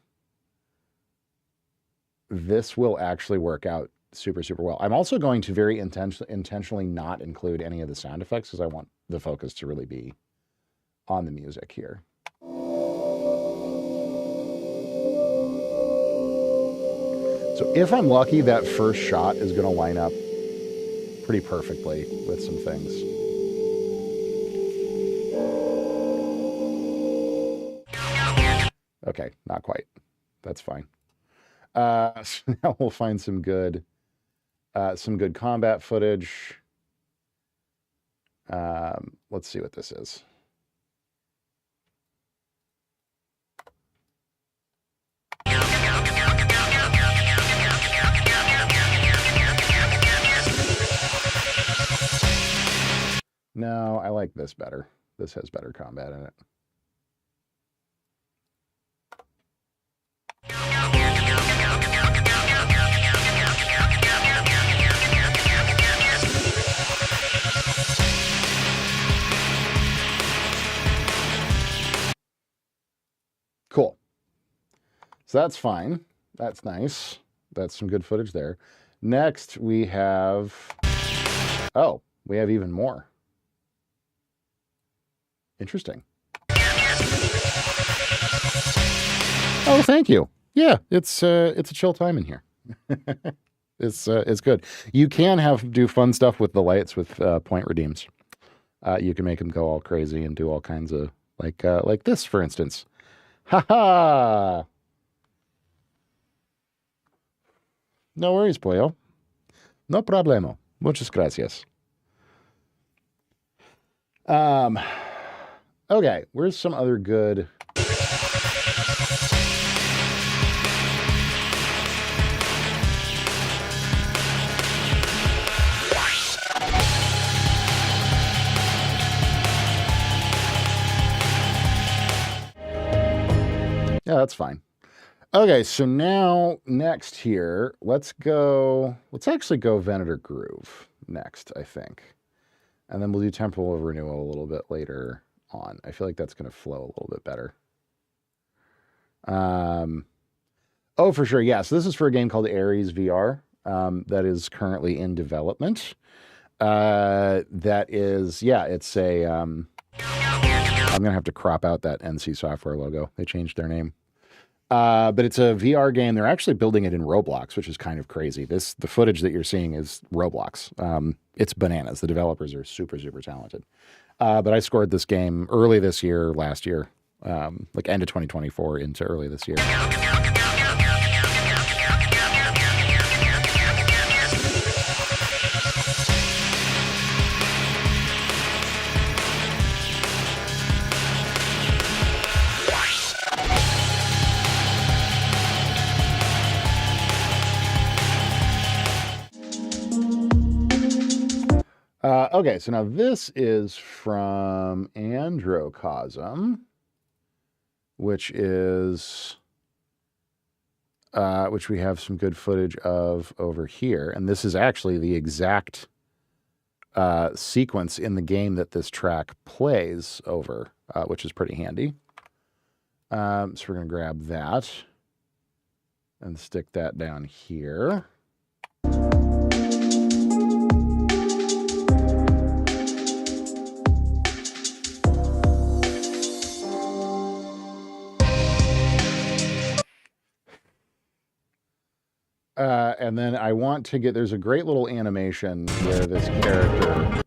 this will actually work out super, super well. I'm also going to very intentionally not include any of the sound effects because I want the focus to really be on the music here. So if I'm lucky, that first shot is going to line up pretty perfectly with some things. Okay, not quite. That's fine. So now we'll find some good combat footage. Let's see what this is. No, I like this better. This has better combat in it. Cool. So that's fine. That's nice. That's some good footage there. Next, we have... Oh, we have even more. Interesting. Oh, thank you. Yeah, it's a chill time in here. It's good. You can do fun stuff with the lights with point redeems. You can make them go all crazy and do all kinds of like this, for instance. Ha ha! No worries, pollo. No problemo. Muchas gracias. Okay, where's some other good... Yeah, that's fine. Okay, so now next here, let's actually go Venator Groove next, I think. And then we'll do Temporal Renewal a little bit later on. I feel like that's going to flow a little bit better. Oh, for sure. Yeah, so this is for a game called Ares VR that is currently in development. That is, yeah, it's a... I'm going to have to crop out that NC Software logo. They changed their name. But it's a VR game. They're actually building it in Roblox, which is kind of crazy. The footage that you're seeing is Roblox. It's bananas. The developers are super, super talented. But I scored this game early this year, last year, like end of 2024 into early this year. Okay, so now this is from Androcosm, which we have some good footage of over here. And this is actually the exact sequence in the game that this track plays over, which is pretty handy. So we're going to grab that and stick that down here. And then I want to get, there's a great little animation where this character,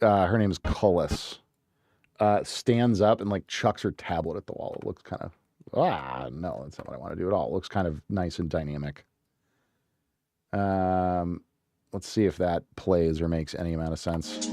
her name is Cullis, stands up and like chucks her tablet at the wall. It looks kind of, no, that's not what I want to do at all. It looks kind of nice and dynamic. Let's see if that plays or makes any amount of sense.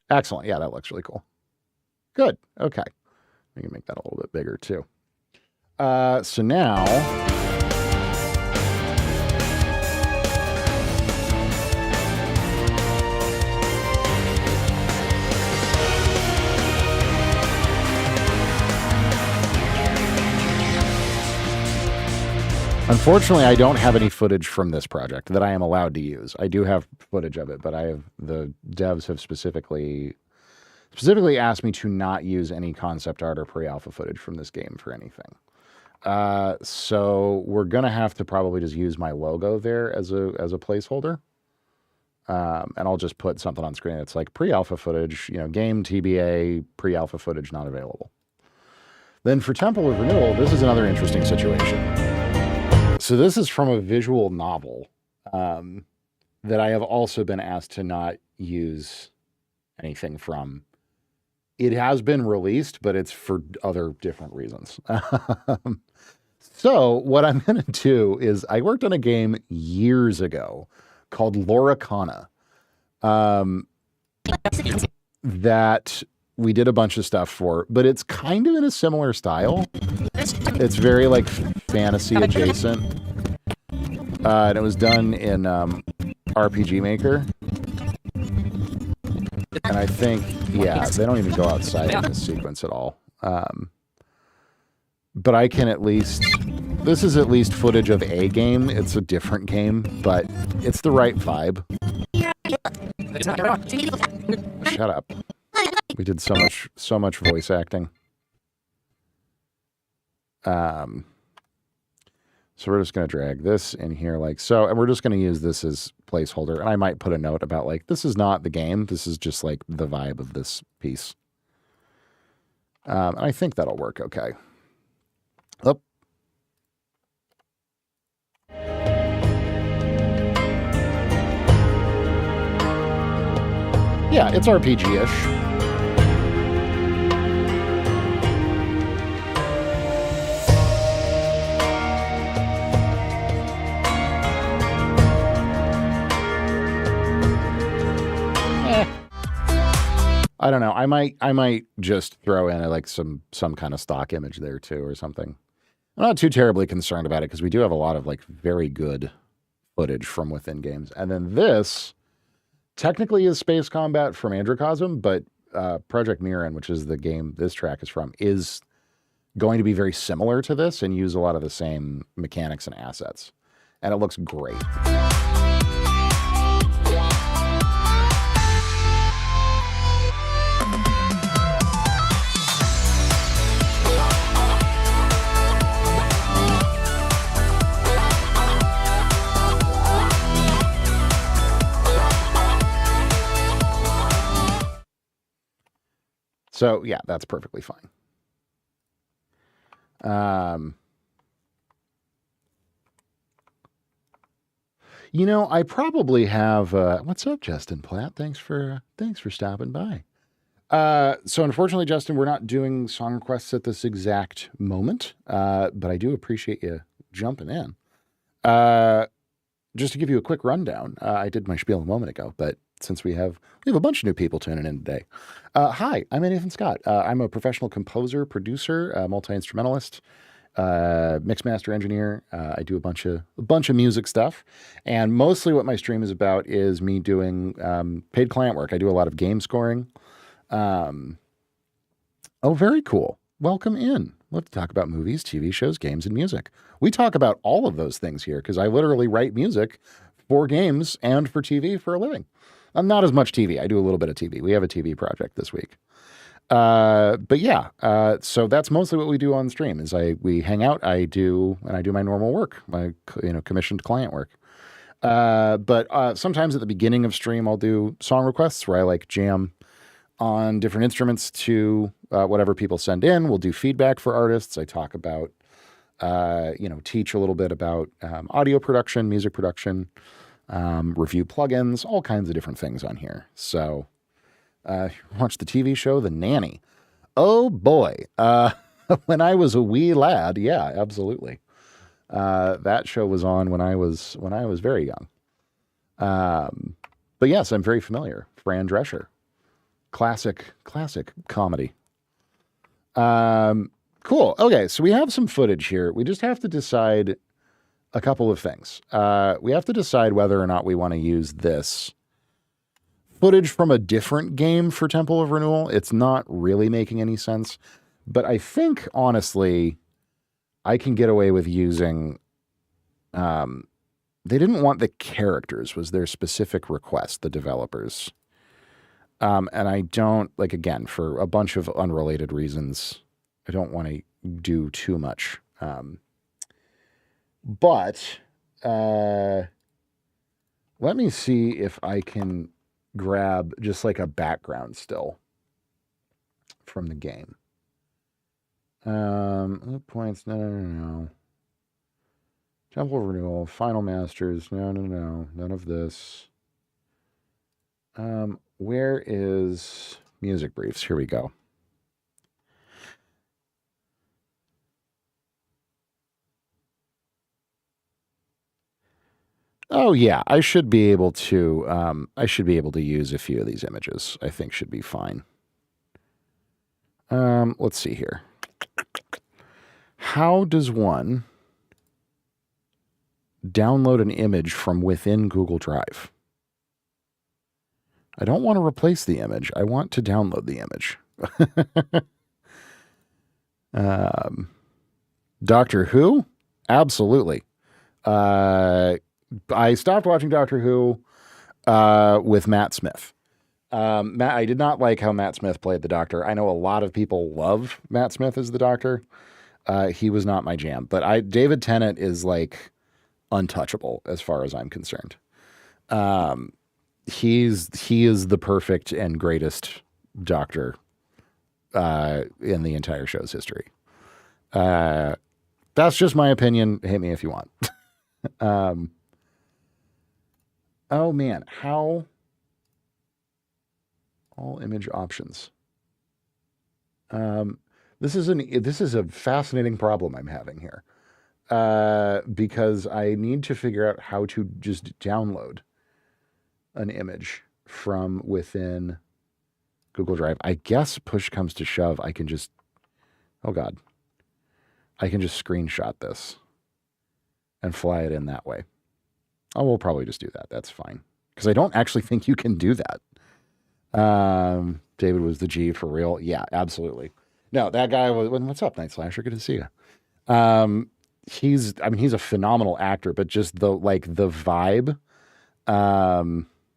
Excellent. Yeah, that looks really cool. Good. Okay. We can make that a little bit bigger too. So now, unfortunately, I don't have any footage from this project that I am allowed to use. I do have footage of it, but the devs have specifically asked me to not use any concept art or pre-alpha footage from this game for anything. So we're gonna have to probably just use my logo there as a placeholder, and I'll just put something on screen that's like pre-alpha footage, game TBA, pre-alpha footage not available. Then for Temple of Renewal, this is another interesting situation. So this is from a visual novel that I have also been asked to not use anything from. It has been released, but it's for other different reasons. So what I'm going to do is I worked on a game years ago called Loricana that we did a bunch of stuff for, but it's kind of in a similar style. It's very like fantasy adjacent. And it was done in RPG Maker. And I think, yeah, they don't even go outside in this sequence at all. But I can at least, this is at least footage of a game. It's a different game, but it's the right vibe. Shut up. We did so much voice acting. So we're just going to drag this in here like so, and we're just going to use this as placeholder. And I might put a note about like, this is not the game. This is just like the vibe of this piece. I think that'll work okay. Oh. Yeah, it's RPG-ish. I don't know. I might just throw in like some kind of stock image there too or something. I'm not too terribly concerned about it because we do have a lot of like very good footage from within games. And then this technically is space combat from Androcosm, but Project Mirren, which is the game this track is from, is going to be very similar to this and use a lot of the same mechanics and assets. And it looks great. So yeah, that's perfectly fine. I probably have. What's up, Justin Platt? Thanks for stopping by. So unfortunately, Justin, we're not doing song requests at this exact moment, but I do appreciate you jumping in. Just to give you a quick rundown, I did my spiel a moment ago, but since we have a bunch of new people tuning in today. Hi, I'm Nathan Scott. I'm a professional composer, producer, multi-instrumentalist, mix master engineer. I do a bunch of music stuff, and mostly what my stream is about is me doing paid client work. I do a lot of game scoring. Oh, very cool. Welcome in. Let's talk about movies, TV shows, games, and music. We talk about all of those things here because I literally write music for games and for TV for a living. Not as much TV. I do a little bit of TV. We have a TV project this week. But yeah, so that's mostly what we do on stream is we hang out, I do my normal work, my, commissioned client work. But sometimes at the beginning of stream, I'll do song requests where I like jam on different instruments to whatever people send in. We'll do feedback for artists. I talk about, teach a little bit about audio production, music production, review plugins, all kinds of different things on here. So watch the TV show The Nanny. Oh boy. When I was a wee lad, yeah, absolutely. That show was on when I was very young. But yes, I'm very familiar. Fran Drescher. Classic comedy. Cool. Okay, so we have some footage here. We just have to decide a couple of things. We have to decide whether or not we want to use this footage from a different game for Temple of Renewal. It's not really making any sense, but I think, honestly, I can get away with using... they didn't want the characters, was their specific request, the developers. And I don't, again, for a bunch of unrelated reasons, I don't want to do too much. But let me see if I can grab just a background still from the game. Points, no. Temple of Renewal, Final Masters, no. None of this. Where is music briefs? Here we go. Oh yeah, I should be able to use a few of these images. I think should be fine. Let's see here. How does one download an image from within Google Drive? I don't want to replace the image. I want to download the image. Doctor Who? Absolutely. I stopped watching Doctor Who with Matt Smith. I did not like how Matt Smith played the Doctor. I know a lot of people love Matt Smith as the Doctor. He was not my jam. But David Tennant is untouchable as far as I'm concerned. He is the perfect and greatest Doctor in the entire show's history. That's just my opinion. Hate me if you want. Oh man, how all image options. This is a fascinating problem I'm having here. Because I need to figure out how to just download an image from within Google Drive. I guess push comes to shove, I can just, oh God, I can just screenshot this and fly it in that way. Oh, we'll probably just do that. That's fine. Because I don't actually think you can do that. David was the G for real. Yeah, absolutely. No, that guy was, what's up, Night Slasher? Good to see you. He's a phenomenal actor, but just the vibe,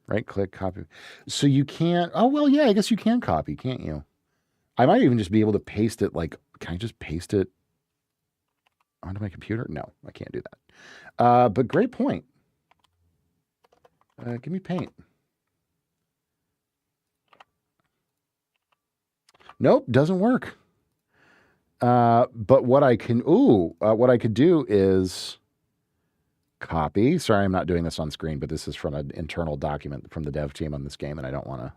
right click, copy. So you can't, oh, well, yeah, I guess you can copy, can't you? I might even just be able to paste it. Can I just paste it onto my computer? No, I can't do that. But great point. Give me Paint. Nope, doesn't work. But what I could do is copy. Sorry, I'm not doing this on screen, but this is from an internal document from the dev team on this game, and I don't want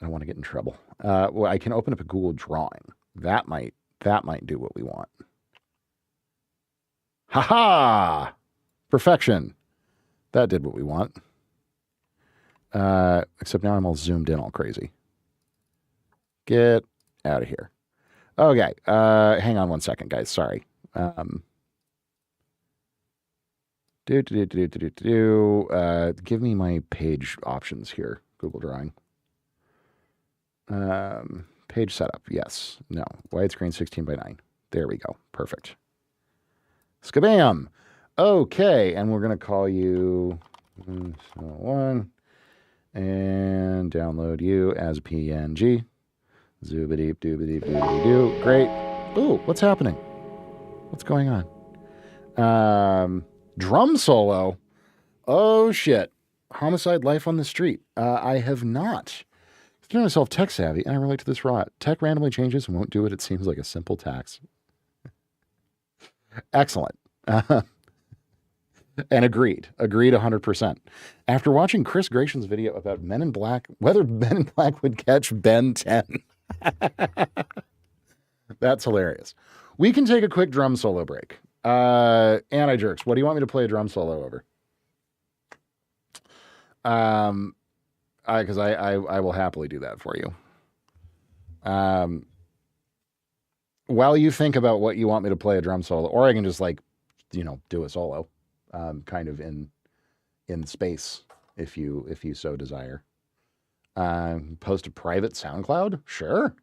to get in trouble. Well, I can open up a Google Drawing. That might do what we want. Ha-ha! Perfection. That did what we want. Except now I'm all zoomed in all crazy. Get out of here. Okay. Hang on one second, guys. Sorry. Give me my page options here. Google Drawing. Page setup. Yes. No. Widescreen 16 by 9. There we go. Perfect. Skabam. Okay. And we're going to call you 1 and download you as a PNG. Zoobadeep doobadeep doobadee doo. Great. Ooh, what's happening? What's going on? Drum solo. Oh, shit. Homicide Life on the Street. I have not. I consider myself tech savvy, and I relate to this raw. Tech randomly changes and won't do what it seems like a simple tax. Excellent. And agreed 100%. After watching Chris Grayson's video about Men in Black, whether Men in Black would catch Ben 10. That's hilarious. We can take a quick drum solo break. Anti-jerks, what do you want me to play a drum solo over? Because I will happily do that for you. While you think about what you want me to play a drum solo, or I can just do a solo, kind of in space if you so desire. Post a private SoundCloud? Sure.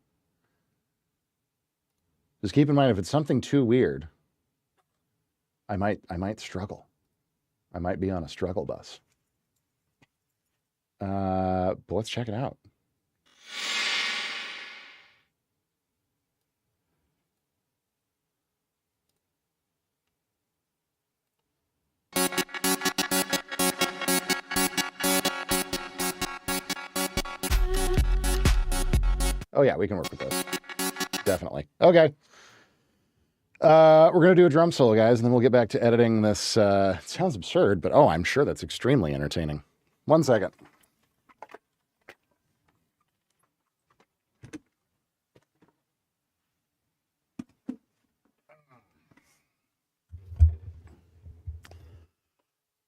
Just keep in mind, if it's something too weird, I might struggle. I might be on a struggle bus. But let's check it out. Oh yeah, we can work with this. Definitely. Okay. We're going to do a drum solo, guys, and then we'll get back to editing this. It sounds absurd, but I'm sure that's extremely entertaining. 1 second.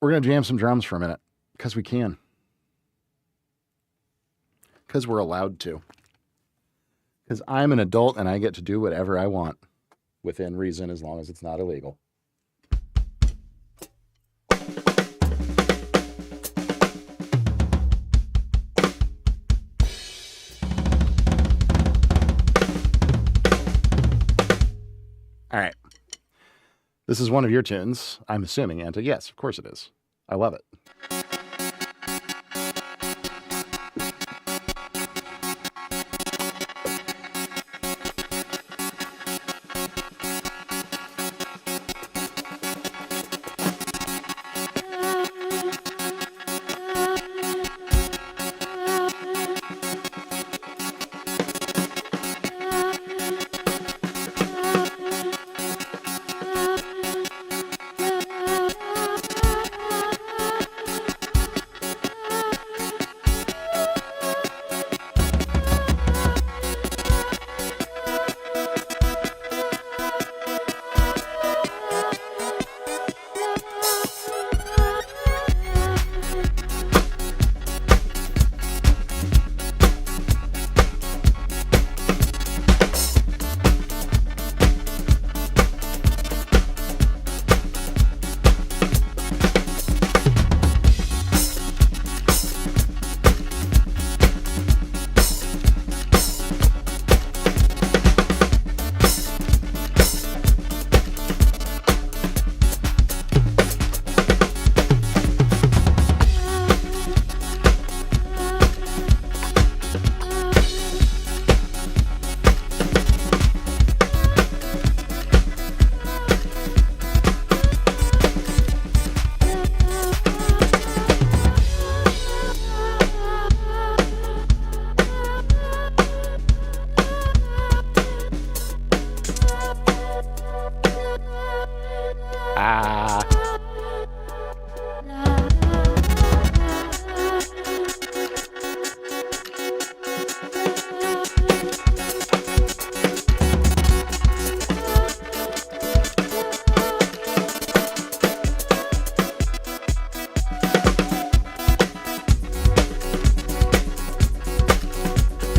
We're going to jam some drums for a minute, because we can. Because we're allowed to. Because I'm an adult and I get to do whatever I want. Within reason, as long as it's not illegal. All right. This is one of your tunes, I'm assuming, Anta. Yes, of course it is. I love it.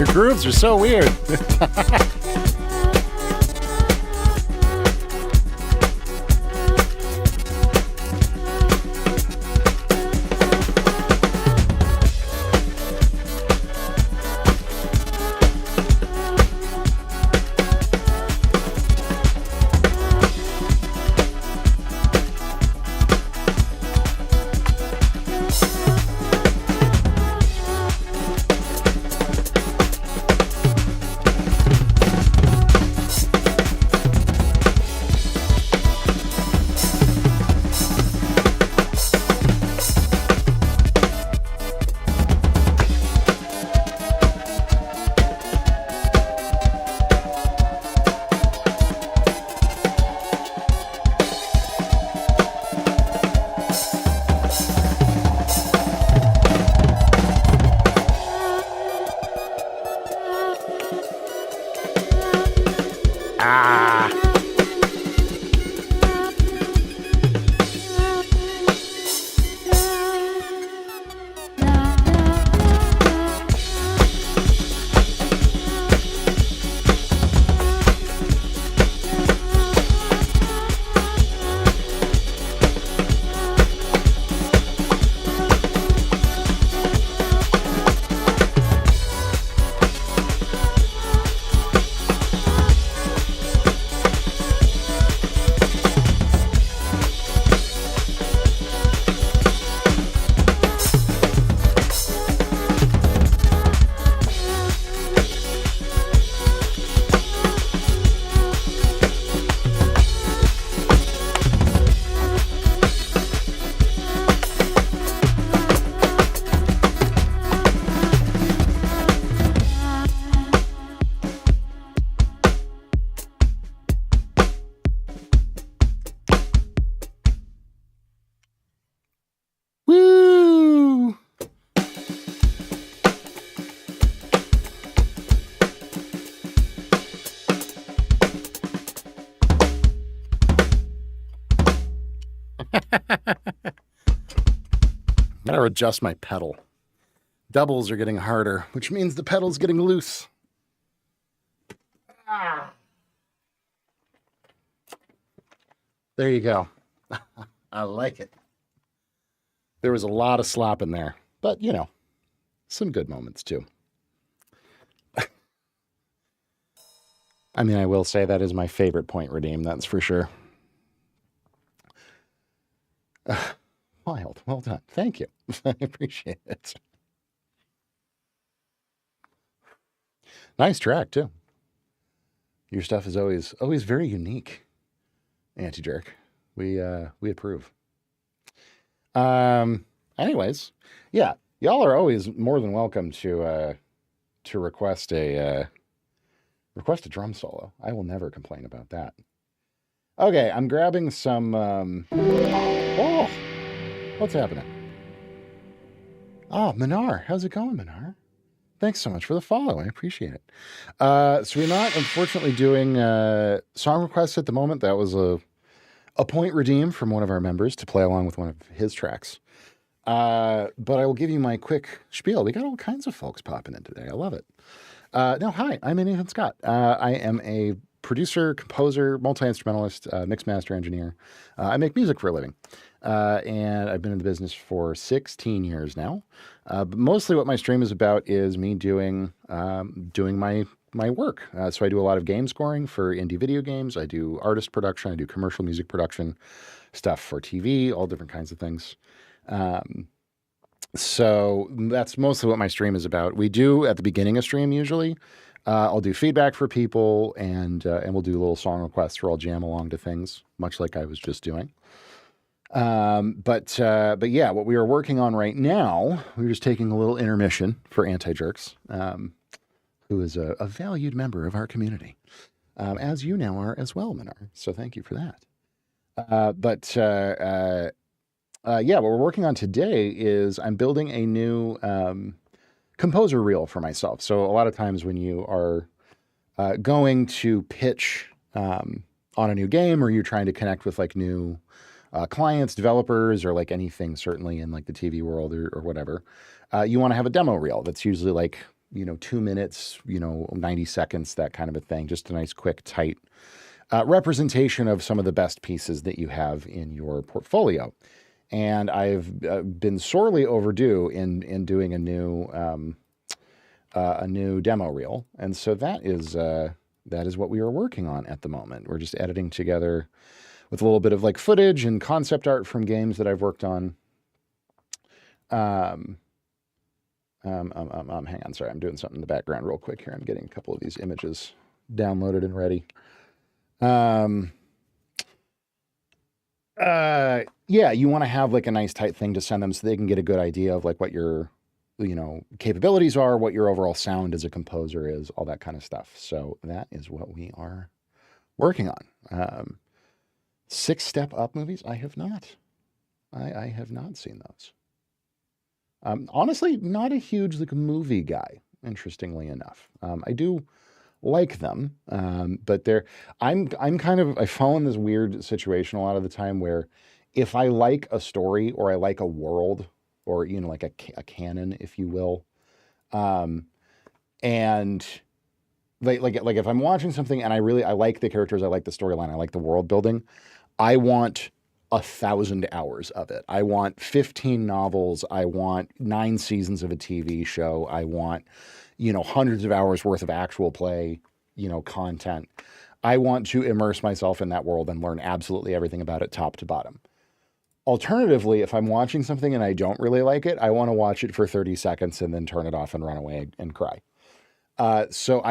Their grooves are so weird. Gotta adjust my pedal. Doubles are getting harder, which means the pedal's getting loose. There you go. I like it. There was a lot of slop in there, but you know, some good moments too. I mean, I will say that is my favorite point redeem, that's for sure. Wild. Well done. Thank you. I appreciate it. Nice track, too. Your stuff is always very unique, Anti-Jerk. We approve. Anyways, yeah, y'all are always more than welcome to request a drum solo. I will never complain about that. Okay, I'm grabbing some. Oh, what's happening? Oh, Minar, how's it going, Minar? Thanks so much for the follow. I appreciate it. So we're not, unfortunately, doing song requests at the moment. That was a point redeem from one of our members to play along with one of his tracks. But I will give you my quick spiel. We got all kinds of folks popping in today. I love it. No, hi, I'm Nathan Scott. I am a producer, composer, multi-instrumentalist, mix master engineer. I make music for a living. And I've been in the business for 16 years now. But mostly what my stream is about is me doing my work. So I do a lot of game scoring for indie video games. I do artist production. I do commercial music production, stuff for TV, all different kinds of things. So that's mostly what my stream is about. We do at the beginning of stream usually. I'll do feedback for people and we'll do little song requests where I'll jam along to things, much like I was just doing. But yeah, what we are working on right now, we're just taking a little intermission for Anti-Jerks, who is a valued member of our community, as you now are as well, Minar. So thank you for that. Yeah, what we're working on today is I'm building a new composer reel for myself. So a lot of times when you are going to pitch on a new game, or you're trying to connect with like new clients, developers, or like anything certainly in like the TV world or whatever, you want to have a demo reel that's usually like 2 minutes, 90 seconds, that kind of a thing. Just a nice, quick, tight representation of some of the best pieces that you have in your portfolio. And I've been sorely overdue in doing a new demo reel. And so that is what we are working on at the moment. We're just editing together with a little bit of like footage and concept art from games that I've worked on. Hang on, sorry, I'm doing something in the background real quick here. I'm getting a couple of these images downloaded and ready. Yeah, you want to have like a nice tight thing to send them so they can get a good idea of like what your, capabilities are, what your overall sound as a composer is, all that kind of stuff. So that is what we are working on. 6 Step Up movies, I have not. I have not seen those. Honestly, not a huge like movie guy, interestingly enough. I do like them, but I fall in this weird situation a lot of the time where if I like a story or I like a world or, like a canon, if you will, and like if I'm watching something and I like the characters, I like the storyline, I like the world building, I want 1,000 hours of it. I want 15 novels. I want 9 seasons of a TV show. I want, hundreds of hours worth of actual play, content. I want to immerse myself in that world and learn absolutely everything about it top to bottom. Alternatively, if I'm watching something and I don't really like it, I want to watch it for 30 seconds and then turn it off and run away and cry. So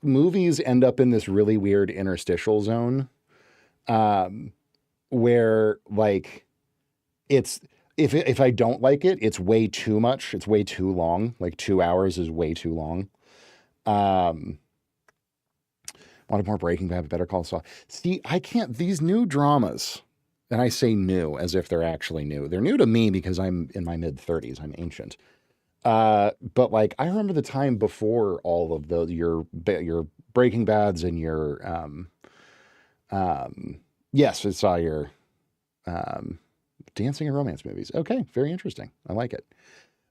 movies end up in this really weird interstitial zone, where like if I don't like it, it's way too much. It's way too long. Like 2 hours is way too long. Wanted more Breaking Bad, Better Call Saul. See, I can't, these new dramas, and I say new as if they're actually new. They're new to me because I'm in my mid-30s. I'm ancient. But like, I remember the time before all of your Breaking Bads and your, yes, I saw your dancing and romance movies. Okay, very interesting. I like it.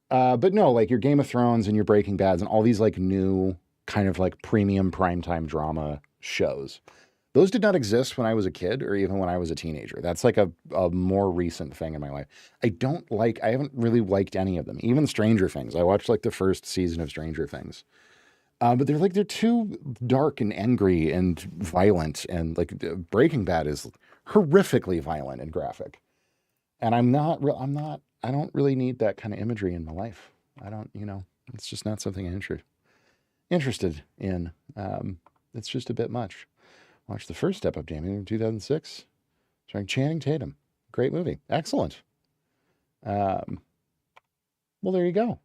But no, like your Game of Thrones and your Breaking Bads and all these like new kind of like premium primetime drama shows. Those did not exist when I was a kid or even when I was a teenager. That's like a more recent thing in my life. I haven't really liked any of them. Even Stranger Things. I watched like the first season of Stranger Things. But they're too dark and angry and violent, and like Breaking Bad is horrifically violent and graphic. And I don't really need that kind of imagery in my life. I don't, it's just not something I'm interested in. It's just a bit much. Watched the first Step Up Jamie in 2006, starring Channing Tatum. Great movie. Excellent. Well, there you go.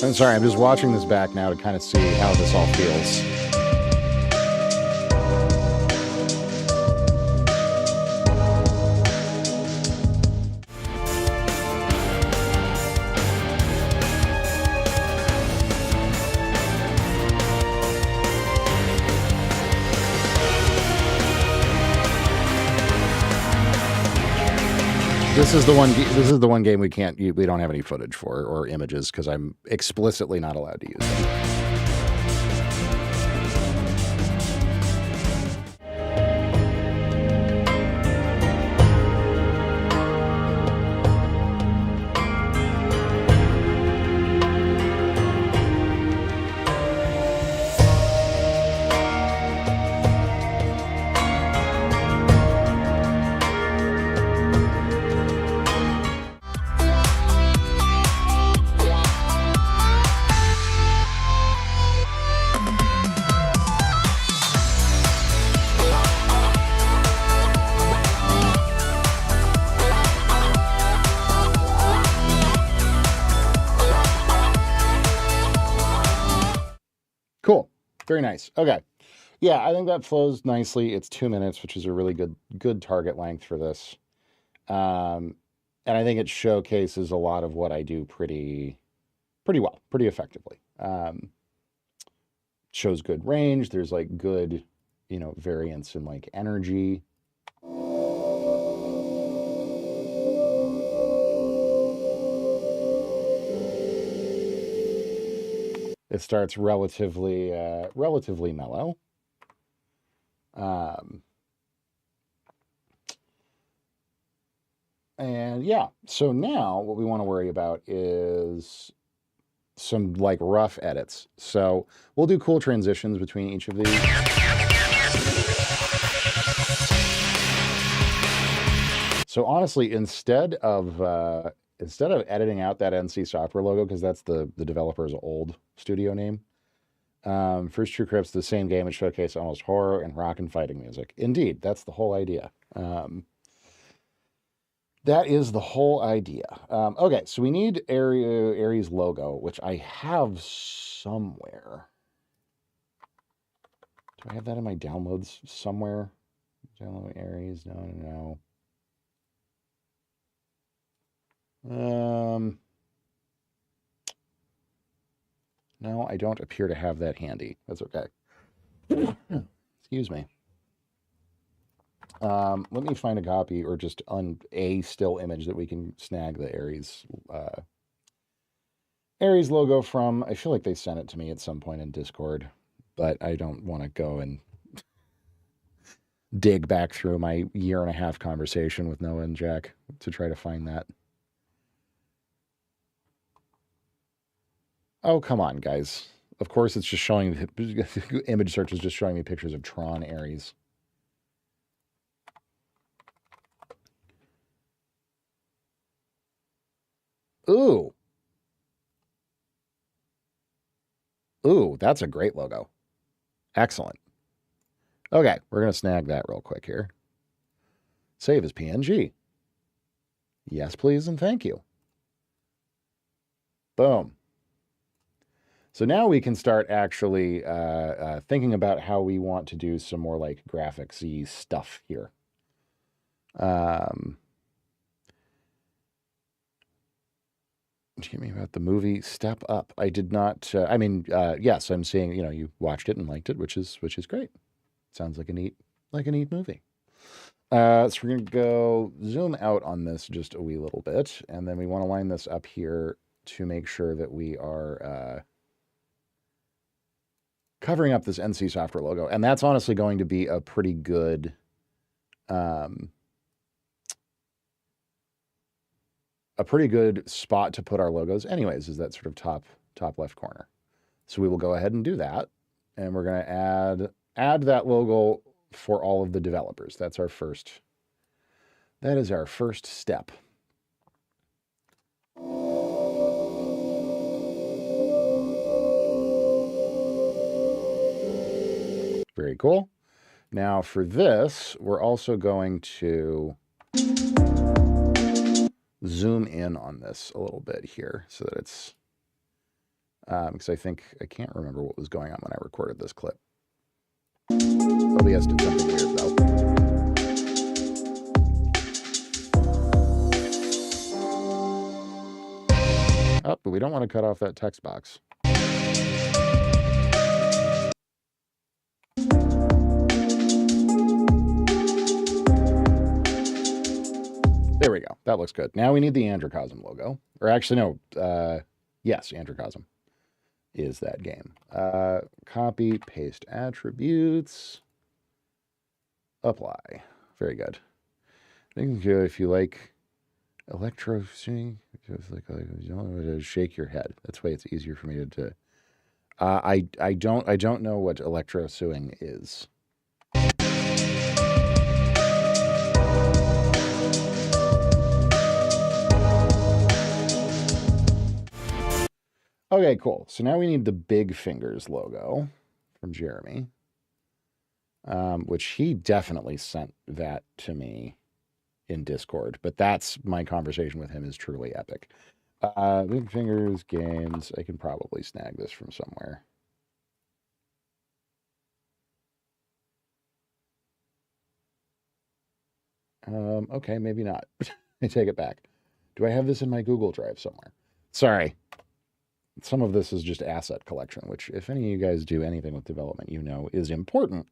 I'm sorry, I'm just watching this back now to kind of see how this all feels. This is the one game we don't have any footage for or images because I'm explicitly not allowed to use them. Very nice. Okay. Yeah, I think that flows nicely. It's 2 minutes, which is a really good target length for this. And I think it showcases a lot of what I do pretty well, pretty effectively. Shows good range. There's like good, variance in like energy. It starts relatively mellow. And yeah, so now what we want to worry about is some like rough edits. So we'll do cool transitions between each of these. So honestly, instead of editing out that NC Software logo, because that's the developer's old studio name, First True Crypt's the same game. It showcased almost horror and rock and fighting music. Indeed, that's the whole idea. That is the whole idea. Okay, so we need Ares logo, which I have somewhere. Do I have that in my downloads somewhere? Download Ares? No. No, I don't appear to have that handy. That's okay. Excuse me. Let me find a copy or just a still image that we can snag the Ares logo from. I feel like they sent it to me at some point in Discord, but I don't want to go and dig back through my 1.5-year conversation with Noah and Jack to try to find that. Oh, come on, guys. Of course, it's just showing, image search is just showing me pictures of Tron Ares. Ooh. Ooh, that's a great logo. Excellent. Okay, we're going to snag that real quick here. Save as PNG. Yes, please, and thank you. Boom. So now we can start actually thinking about how we want to do some more like graphics-y stuff here. Tell me about the movie Step Up. I did not. Yes, I'm seeing. You watched it and liked it, which is great. Sounds like a neat movie. So we're gonna go zoom out on this just a wee little bit, and then we want to line this up here to make sure that we are covering up this NC Software logo, and that's honestly going to be a pretty good. A pretty good spot to put our logos anyways, is that sort of top left corner. So we will go ahead and do that. And we're going to add that logo for all of the developers. That is our first step. Very cool. Now for this, we're also going to zoom in on this a little bit here so that it's, because I can't remember what was going on when I recorded this clip. OBS did something weird though. Oh, but we don't want to cut off that text box. There we go. That looks good. Now we need the Androcosm logo. Or actually, no. Yes, Androcosm is that game. Copy, paste attributes. Apply. Very good. I think if you like electro swing, you don't know to shake your head. That's why it's easier for me to I don't know what electro suing is. Okay, cool. So now we need the Big Fingers logo from Jeremy, which he definitely sent that to me in Discord. But that's my conversation with him is truly epic. Big Fingers Games. I can probably snag this from somewhere. Okay, maybe not. I take it back. Do I have this in my Google Drive somewhere? Sorry. Some of this is just asset collection, which if any of you guys do anything with development, you know is important.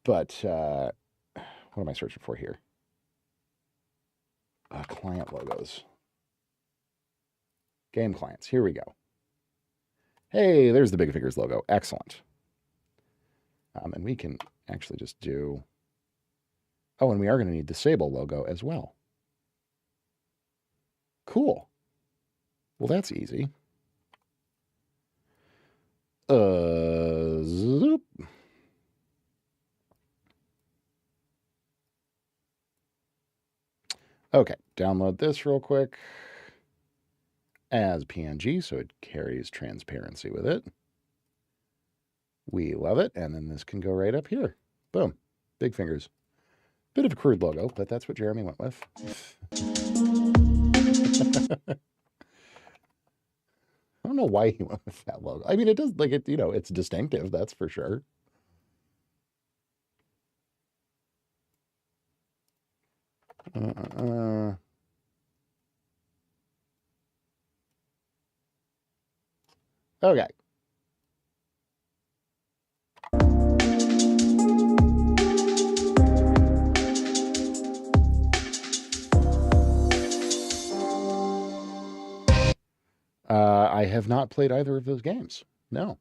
But what am I searching for here? Client logos. Game clients. Here we go. Hey, there's the Big Figures logo. Excellent. And we can actually just do... Oh, and we are going to need the Sable logo as well. Cool. Well, that's easy. Zoop. Okay, download this real quick as PNG, so it carries transparency with it. We love it, and then this can go right up here. Boom. Big fingers. Bit of a crude logo, but that's what Jeremy went with. I don't know why he went with that logo. I mean, it does, like, it, you know, it's distinctive, that's for sure. Okay. I have not played either of those games. No.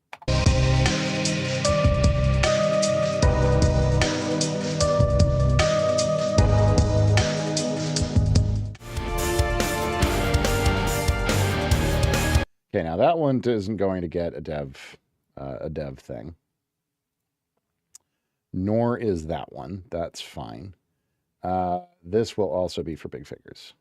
Okay, now that one isn't going to get a dev thing. Nor is that one. That's fine. This will also be for Big Figures.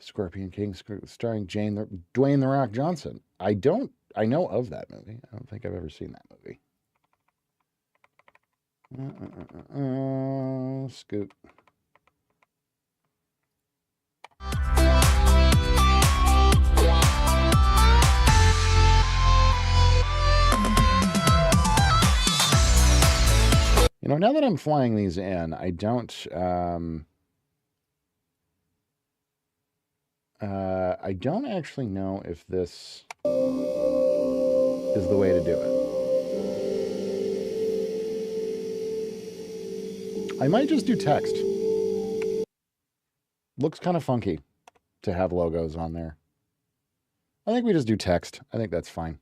Scorpion King, starring Dwayne The Rock Johnson. I know of that movie. I don't think I've ever seen that movie. Scoot. You know, now that I'm flying these in, I don't actually know if this is the way to do it. I might just do text. Looks kind of funky to have logos on there. I think we just do text. I think that's fine.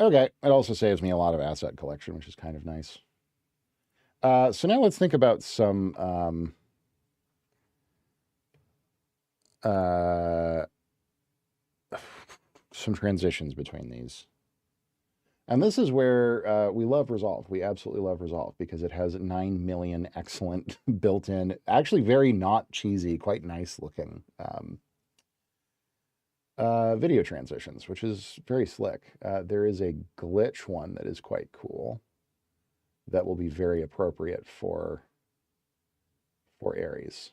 Okay, it also saves me a lot of asset collection, which is kind of nice. So now let's think about some transitions between these. And this is where we love Resolve. We absolutely love Resolve because it has 9 million excellent built-in, actually very not cheesy, quite nice looking video transitions, which is very slick. There is a glitch one that is quite cool that will be very appropriate for Aries.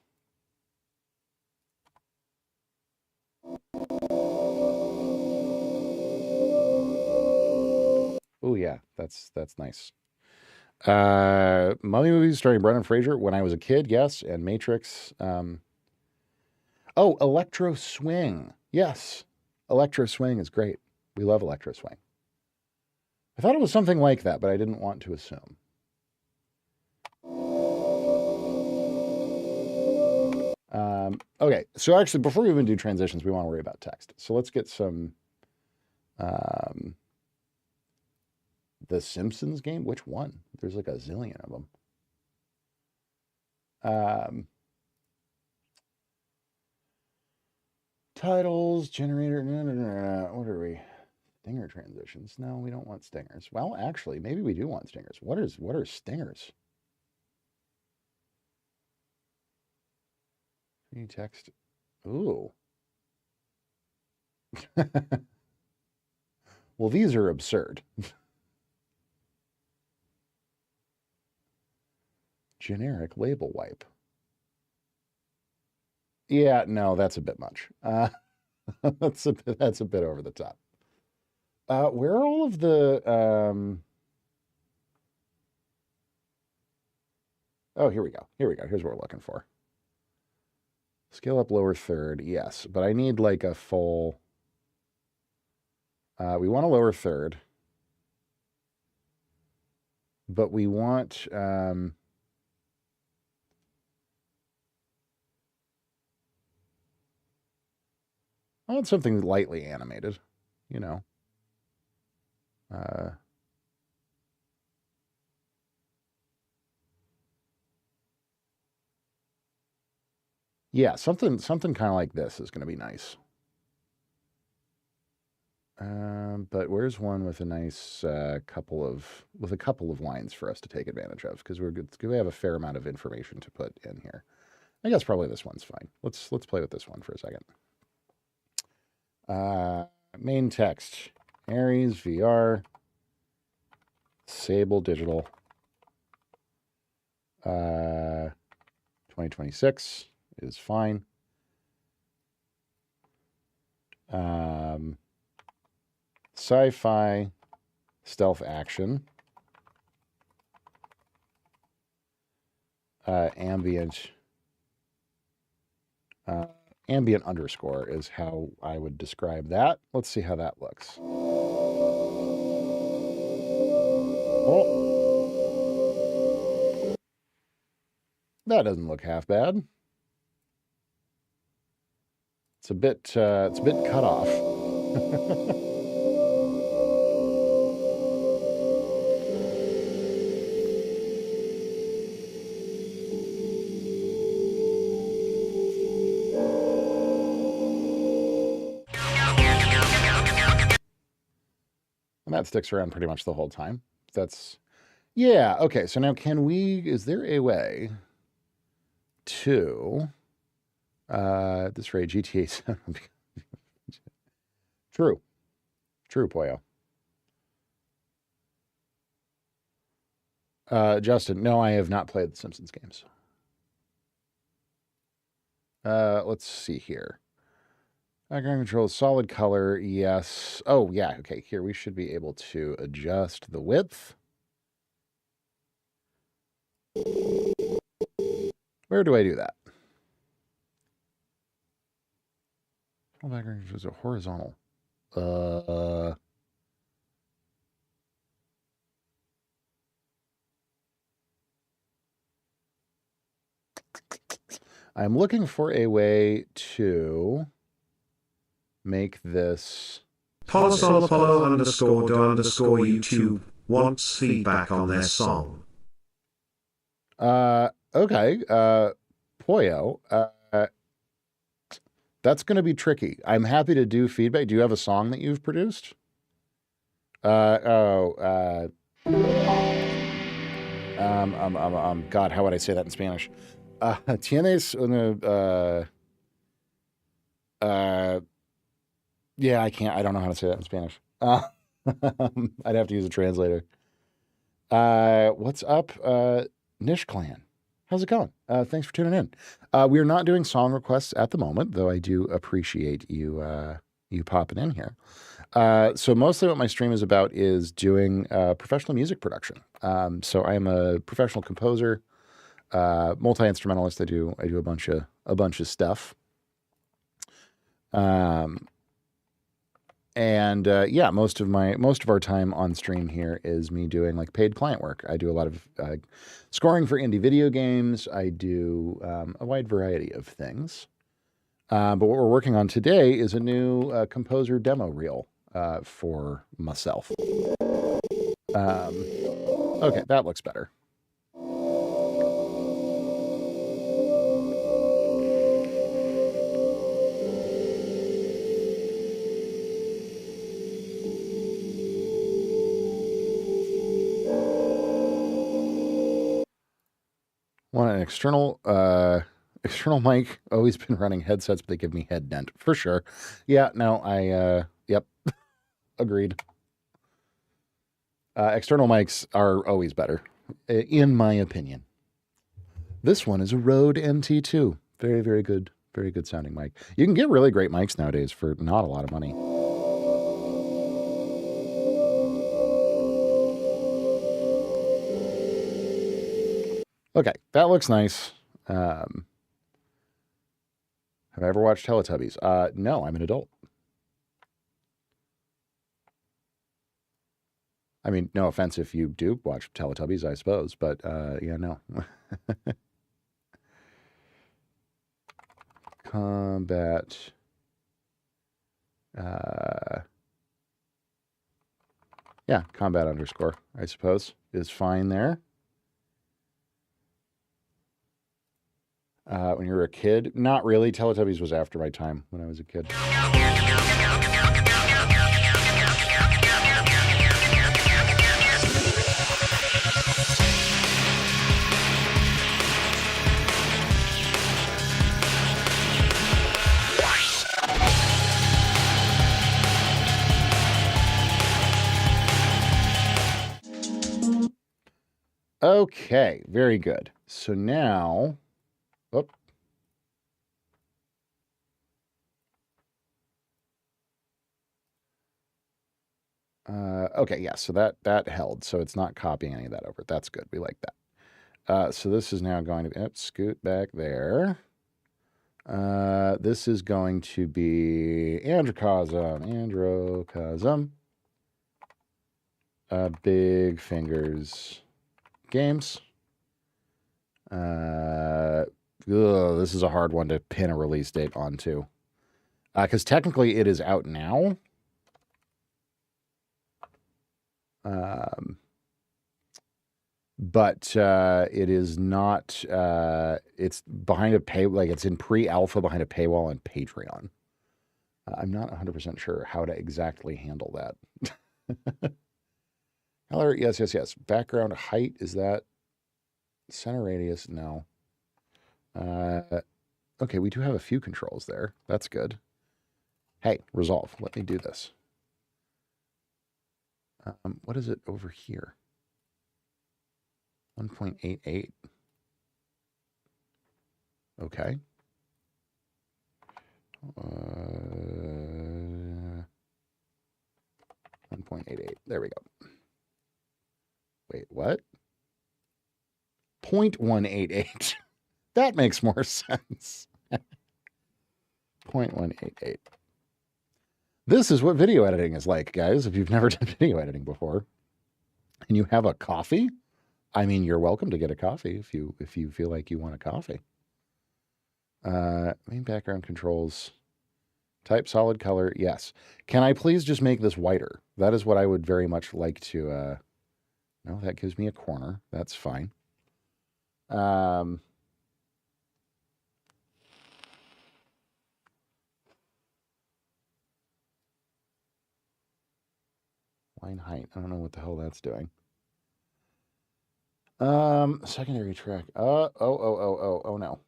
Oh yeah, that's nice. Mummy movies starring Brendan Fraser when I was a kid, yes, and Matrix. Oh, Electro Swing. Yes. Electro Swing is great. We love Electro Swing. I thought it was something like that, but I didn't want to assume. Okay, so actually, before we even do transitions, we want to worry about text. So let's get some... The Simpsons game? Which one? There's like a zillion of them. Titles, generator, no. What are we? Stinger transitions. No, we don't want stingers. Well, actually, maybe we do want stingers. What are stingers? Free text. Ooh. Well, these are absurd. Generic label wipe. Yeah, no, that's a bit much. That's a bit over the top. Where are all of the oh, here we go. Here we go. Here's what we're looking for. Scale up lower third, yes, but I need like a full. We want a lower third, but we want I want something lightly animated, you know. Yeah, something kind of like this is going to be nice. But where's one with a nice couple of lines for us to take advantage of? Because we have a fair amount of information to put in here. I guess probably this one's fine. Let's play with this one for a second. Main text, Aries VR, Sable Digital, 2026 is fine. Sci-fi, stealth action, ambient. Ambient underscore is how I would describe that. Let's see how that looks. Oh, that doesn't look half bad. It's a bit cut off. And that sticks around pretty much the whole time. Yeah, okay. So now is there a way to at this rate GTA 7 True, Poyo. Justin, no, I have not played the Simpsons games. Let's see here. Background control, solid color, yes. Oh, yeah, okay. Here, we should be able to adjust the width. Where do I do that? Background control is a horizontal. I'm looking for a way to make this. Apollo__do_YouTube wants feedback on their song. Okay. Poyo. That's going to be tricky. I'm happy to do feedback. Do you have a song that you've produced? God, how would I say that in Spanish? Tienes una, yeah, I can't. I don't know how to say that in Spanish. I'd have to use a translator. What's up, Nish Clan? How's it going? Thanks for tuning in. We're not doing song requests at the moment, though I do appreciate you popping in here. So mostly what my stream is about is doing professional music production. So I am a professional composer, multi-instrumentalist. I do a bunch of stuff. Yeah, most of our time on stream here is me doing like paid client work. I do a lot of scoring for indie video games. I do a wide variety of things. But what we're working on today is a new composer demo reel for myself. Okay, that looks better. Want an external mic. Always been running headsets, but they give me head dent for sure. Yeah, no, yep, agreed. External mics are always better, in my opinion. This one is a Rode NT2. Very, very good Very good sounding mic. You can get really great mics nowadays for not a lot of money. Okay, that looks nice. Have I ever watched Teletubbies? No, I'm an adult. I mean, no offense if you do watch Teletubbies, I suppose, but yeah, no. Combat. Yeah, combat underscore, I suppose, is fine there. When you were a kid, not really. Teletubbies was after my time when I was a kid. Okay, very good. So now, oh, okay, yeah. So that held. So it's not copying any of that over. That's good. We like that. So this is now going to scoot back there. This is going to be Androcosm. Big Fingers Games. This is a hard one to pin a release date onto. Because technically it is out now. But it is not, it's behind a it's in pre-alpha behind a paywall on Patreon. I'm not 100% sure how to exactly handle that. Color, yes. Background height, is that center radius? No. Okay, we do have a few controls there. That's good. Hey, resolve. Let me do this. What is it over here? 1.88. Okay. 1.88. There we go. Wait, what? 0.188. That makes more sense. 0.188. This is what video editing is like, guys. If you've never done video editing before and you have a coffee, I mean, you're welcome to get a coffee if you feel like you want a coffee. Main background controls. Type solid color. Yes. Can I please just make this whiter? That is what I would very much like to. No, that gives me a corner. That's fine. Line height. I don't know what the hell that's doing. Secondary track. Oh no.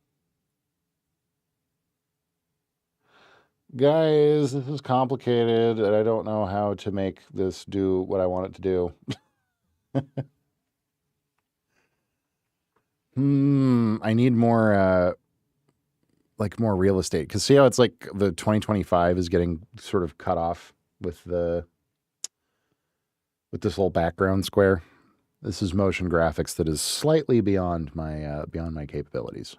Guys, this is complicated, and I don't know how to make this do what I want it to do. I need more, more real estate. Because see how it's like the 2025 is getting sort of cut off with this little background square. This is motion graphics that is slightly beyond my capabilities.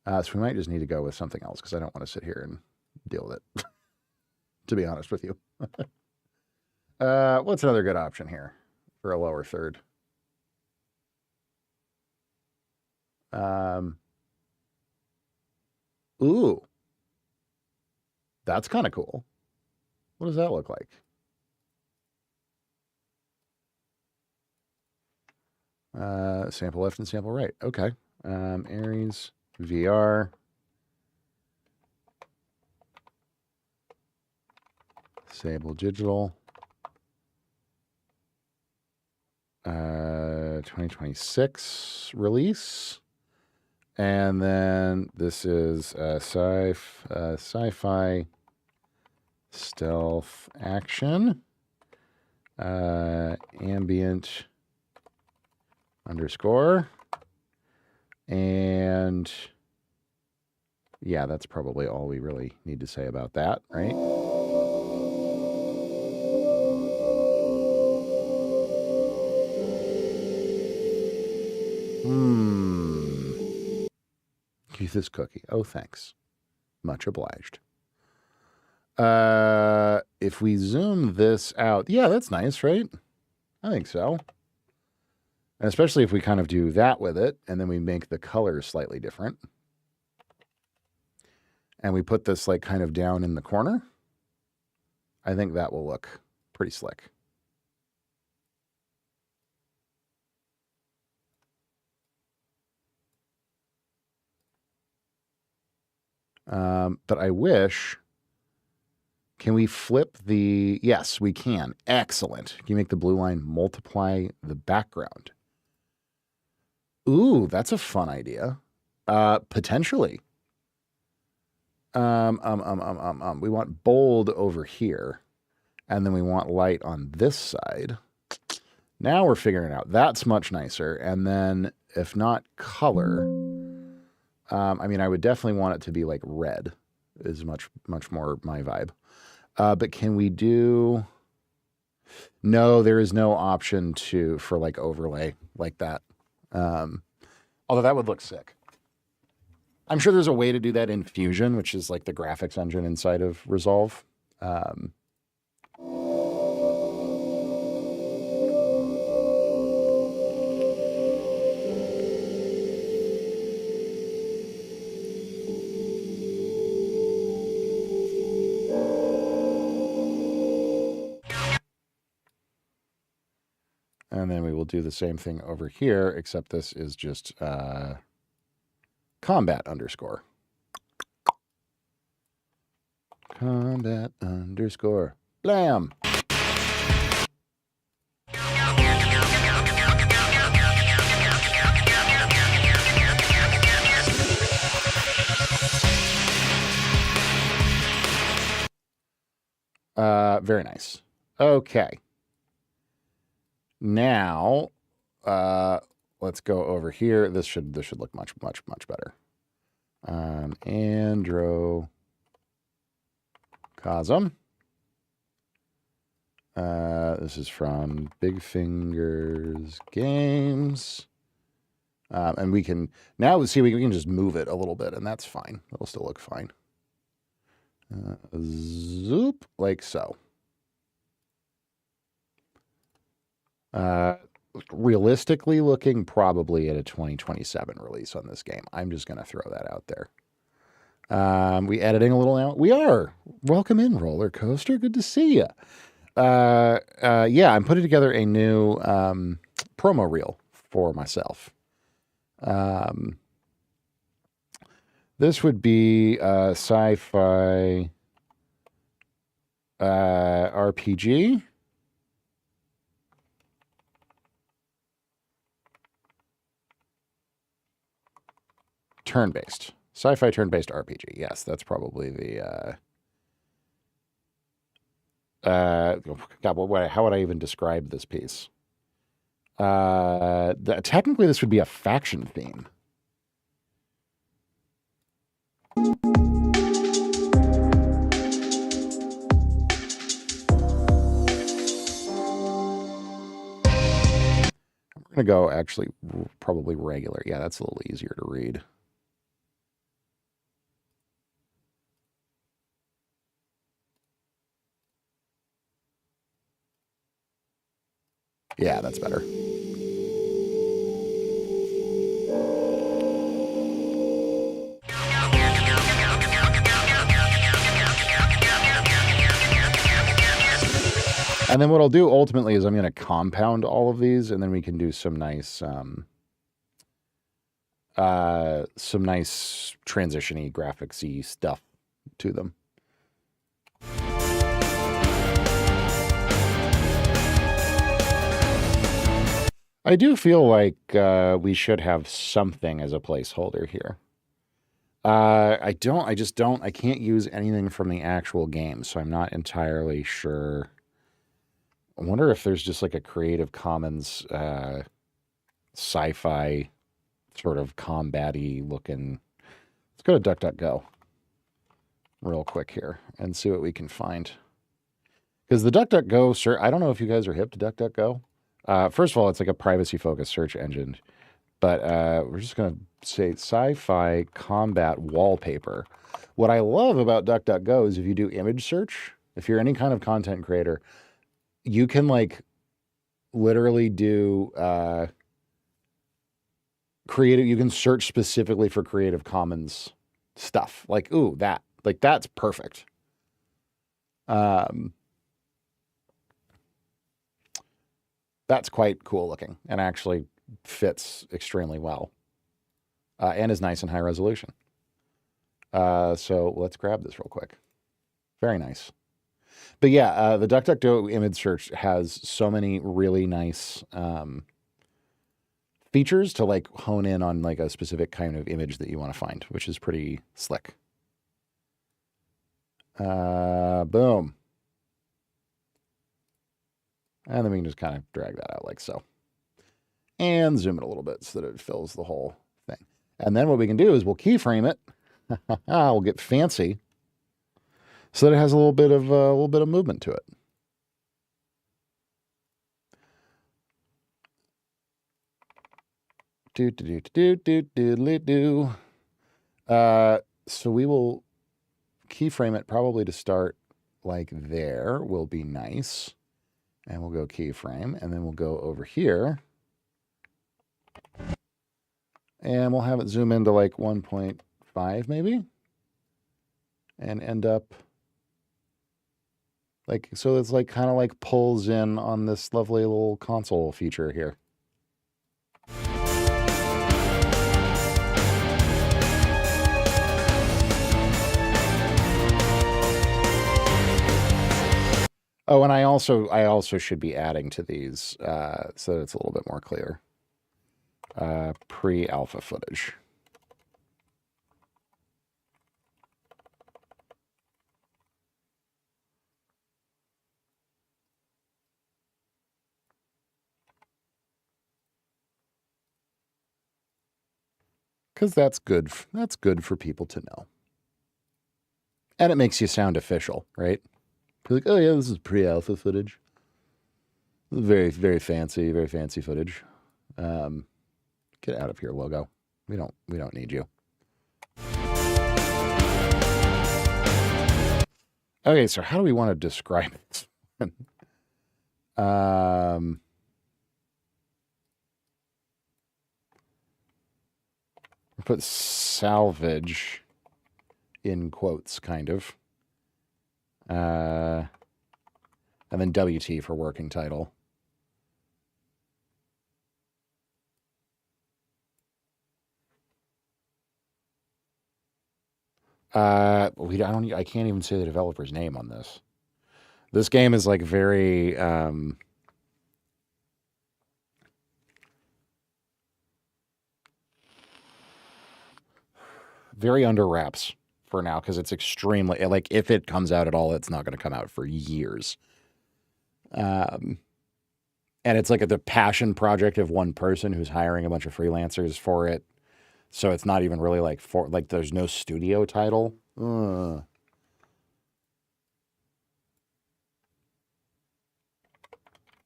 So we might just need to go with something else because I don't want to sit here and deal with it, to be honest with you. What's another good option here for a lower third? Ooh. That's kind of cool. What does that look like? Sample left and sample right. Okay. Aries. VR. Sable Digital. 2026 release. And then this is sci-fi stealth action. Ambient underscore. And Yeah, that's probably all we really need to say about that, right? Use this cookie. Oh, thanks. Much obliged. If we zoom this out, yeah, that's nice, right? I think so. And especially if we kind of do that with it, and then we make the colors slightly different. And we put this like kind of down in the corner. I think that will look pretty slick. But I wish, can we flip the, yes, we can. Excellent. Can you make the blue line multiply the background? Ooh, that's a fun idea. Potentially. We want bold over here, and then we want light on this side. Now we're figuring it out. That's much nicer. And then if not color, I mean, I would definitely want it to be like red is much more my vibe. But can we do, no, there is no option for like overlay like that. Although that would look sick. I'm sure there's a way to do that in Fusion, which is like the graphics engine inside of Resolve. And then we will do the same thing over here, except this is just combat underscore. Combat underscore. Blam! Very nice. Okay. Now, let's go over here. This should look much better. Androcosm. This is from Big Fingers Games. And we can now see we can just move it a little bit, and that's fine. It'll still look fine. Zoop, like so. Realistically looking probably at a 2027 release on this game. I'm just going to throw that out there. We editing a little now? We are. Welcome in, Roller Coaster. Good to see you. Yeah, I'm putting together a new promo reel for myself. This would be a sci-fi RPG. Turn-based. Sci-fi turn-based RPG. Yes, that's probably the... God, how would I even describe this piece? Technically, this would be a faction theme. I'm going to go actually probably regular. Yeah, that's a little easier to read. Yeah, that's better. And then what I'll do ultimately is I'm going to compound all of these, and then we can do some nice transition-y, graphics-y stuff to them. I do feel like we should have something as a placeholder here. I can't use anything from the actual game, so I'm not entirely sure. I wonder if there's just like a Creative Commons sci-fi sort of combat-y looking Let's go to DuckDuckGo real quick here and see what we can find. Because the DuckDuckGo search, I don't know if you guys are hip to DuckDuckGo. First of all, it's like a privacy-focused search engine. But we're just going to say sci-fi combat wallpaper. What I love about DuckDuckGo is if you do image search, if you're any kind of content creator, you can like literally do creative. You can search specifically for Creative Commons stuff. Like, ooh, that. Like, that's perfect. That's quite cool looking and actually fits extremely well and is nice and high resolution. So let's grab this real quick. Very nice. But yeah, the DuckDuckGo image search has so many really nice features to like hone in on like a specific kind of image that you want to find, which is pretty slick. Boom. And then we can just kind of drag that out like so. And zoom it a little bit so that it fills the whole thing. And then what we can do is we'll keyframe it. We'll get fancy so that it has a little bit of movement to it. So we will keyframe it probably to start like there will be nice. And we'll go keyframe, and then we'll go over here. And we'll have it zoom into like 1.5 maybe. And end up like, so it's like kind of like pulls in on this lovely little console feature here. Oh, and I also should be adding to these so that it's a little bit more clear. Pre-alpha footage. Because that's good. That's good for people to know. And it makes you sound official, right? You're like, oh yeah, this is pre-alpha footage. Very, very fancy footage. Get out of here, logo. We don't need you. Okay, so how do we want to describe it? Put salvage in quotes, kind of. And then WT for working title. I can't even say the developer's name on this. This game is like very very under wraps for now because it's extremely like if it comes out at all, it's not going to come out for years. And it's like the passion project of one person who's hiring a bunch of freelancers for it. So it's not even really like there's no studio title. I'm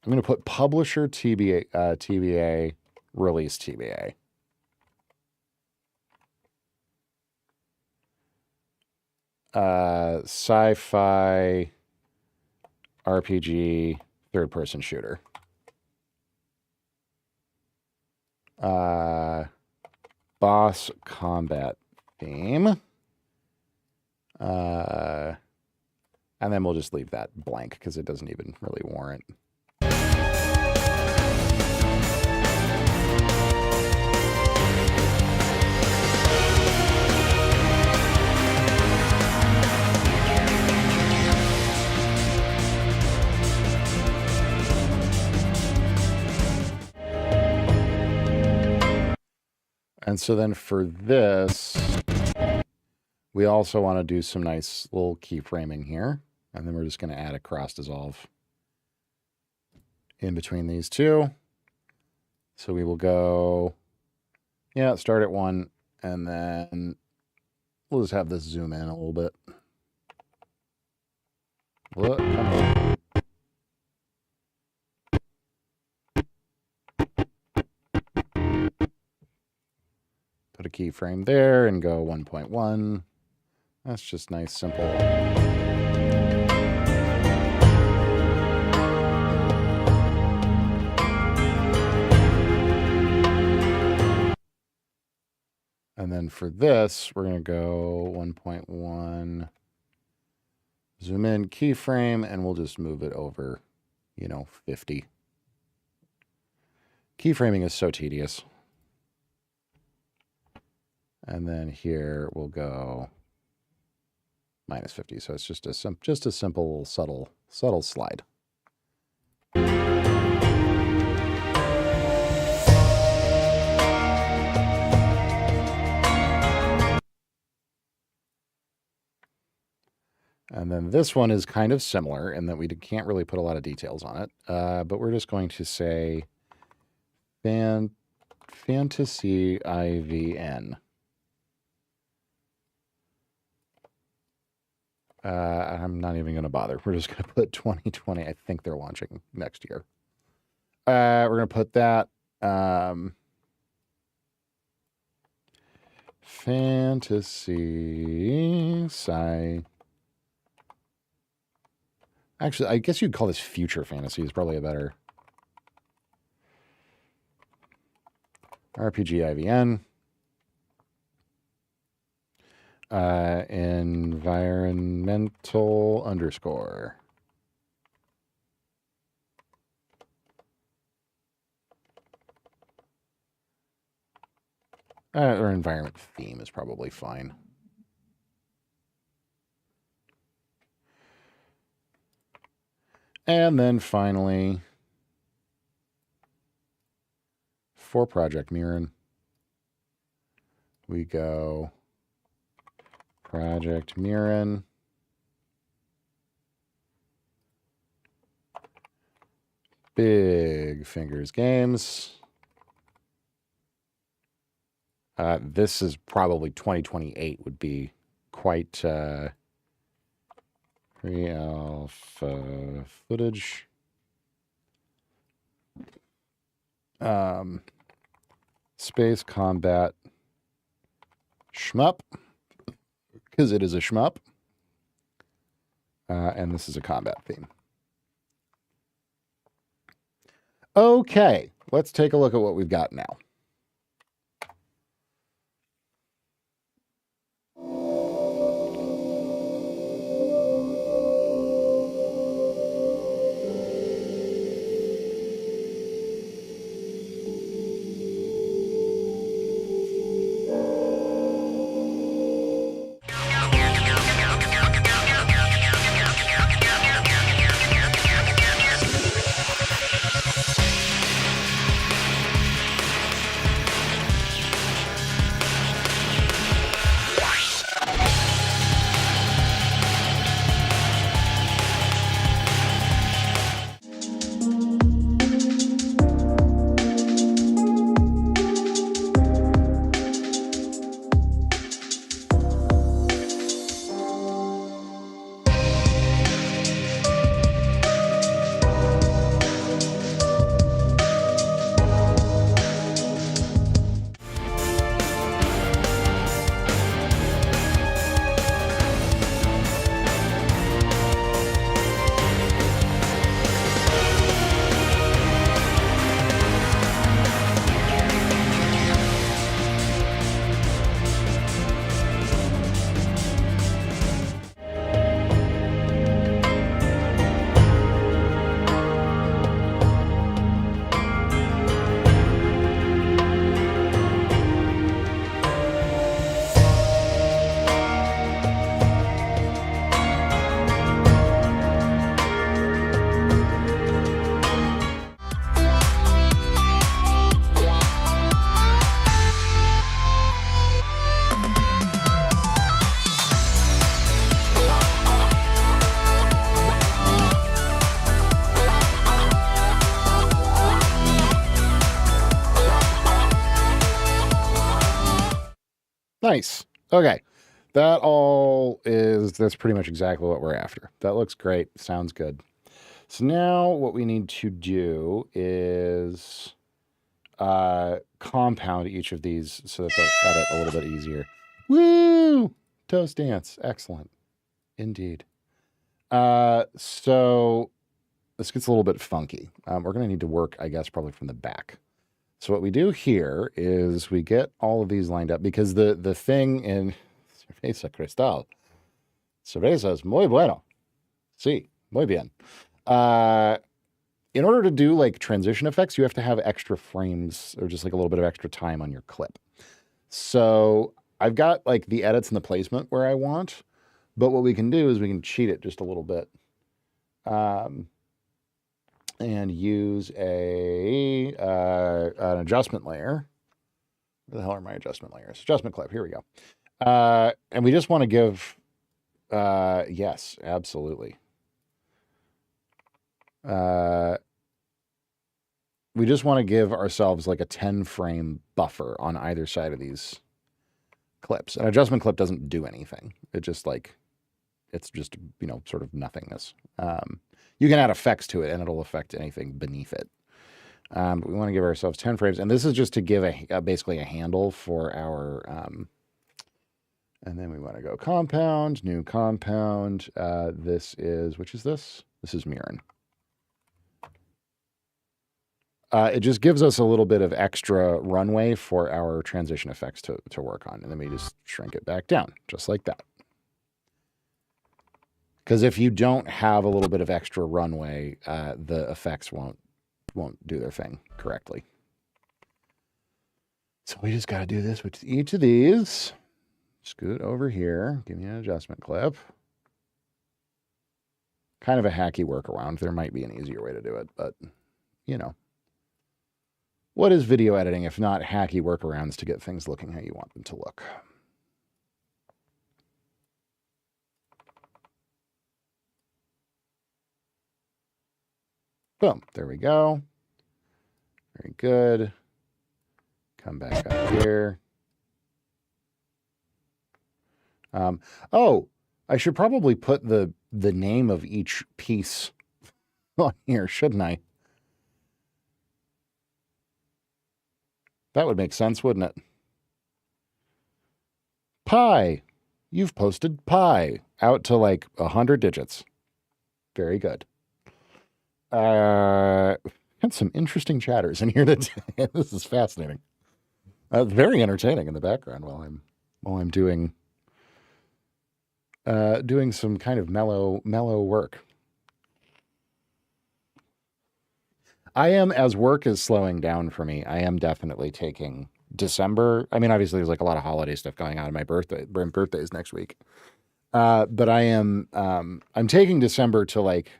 going to put publisher TBA, release TBA. Sci-fi RPG third-person shooter. Boss combat theme. And then we'll just leave that blank because it doesn't even really warrant. And so then for this, we also want to do some nice little keyframing here. And then we're just going to add a cross dissolve in between these two. So we will go, start at 1 and then We'll just have this zoom in a little bit. Look, come on. Put a keyframe there and go 1.1. That's just nice, simple. And then for this, we're going to go 1.1, zoom in, keyframe, and we'll just move it over, 50. Keyframing is so tedious. And then here we'll go -50. So it's just a simple, subtle slide. And then this one is kind of similar in that we can't really put a lot of details on it. But we're just going to say fantasy IVN. I'm not even going to bother. We're just going to put 2020. I think they're launching next year. We're going to put that fantasy sci. Actually, I guess you'd call this future fantasy is probably a better. RPG IVN. Environmental _ or environment theme is probably fine. And then finally, for Project Mirren, we go Project Mirren. Big Fingers Games. This is probably 2028 would be quite pre-alpha footage. Space combat shmup, because it is a shmup. And this is a combat theme. Okay, let's take a look at what we've got now. Nice. Okay. That's pretty much exactly what we're after. That looks great. Sounds good. So now what we need to do is compound each of these so that they'll edit a little bit easier. Woo! Toast dance. Excellent. Indeed. So this gets a little bit funky. We're going to need to work, I guess, probably from the back. So what we do here is we get all of these lined up because the thing in Cerveza Cristal. Cerveza es muy bueno. Sí, muy bien. In order to do like transition effects, you have to have extra frames or just like a little bit of extra time on your clip. So I've got like the edits and the placement where I want, but what we can do is we can cheat it just a little bit. And use an adjustment layer. Where the hell are my adjustment layers? Adjustment clip. Here we go. And we just want to give, yes, absolutely. We just want to give ourselves like a 10 frame buffer on either side of these clips. An adjustment clip doesn't do anything. It just like, it's just, sort of nothingness. You can add effects to it and it'll affect anything beneath it. But we want to give ourselves 10 frames. And this is just to give basically a handle for our, and then we want to go compound, new compound. Which is this? This is Mirren. It just gives us a little bit of extra runway for our transition effects to work on. And then we just shrink it back down, just like that. Because if you don't have a little bit of extra runway, the effects won't do their thing correctly. So we just got to do this with each of these. Scoot over here. Give me an adjustment clip. Kind of a hacky workaround. There might be an easier way to do it, but, What is video editing if not hacky workarounds to get things looking how you want them to look? Boom. There we go. Very good. Come back up here. Oh, I should probably put the name of each piece on here, shouldn't I? That would make sense, wouldn't it? Pi. You've posted pi out to like 100 digits. Very good. Had some interesting chatters in here today. This is fascinating. Very entertaining in the background while I'm doing some kind of mellow work. I am, as work is slowing down for me, I am definitely taking December. I mean, obviously there's like a lot of holiday stuff going on. My birthday's next week. But I'm taking December to like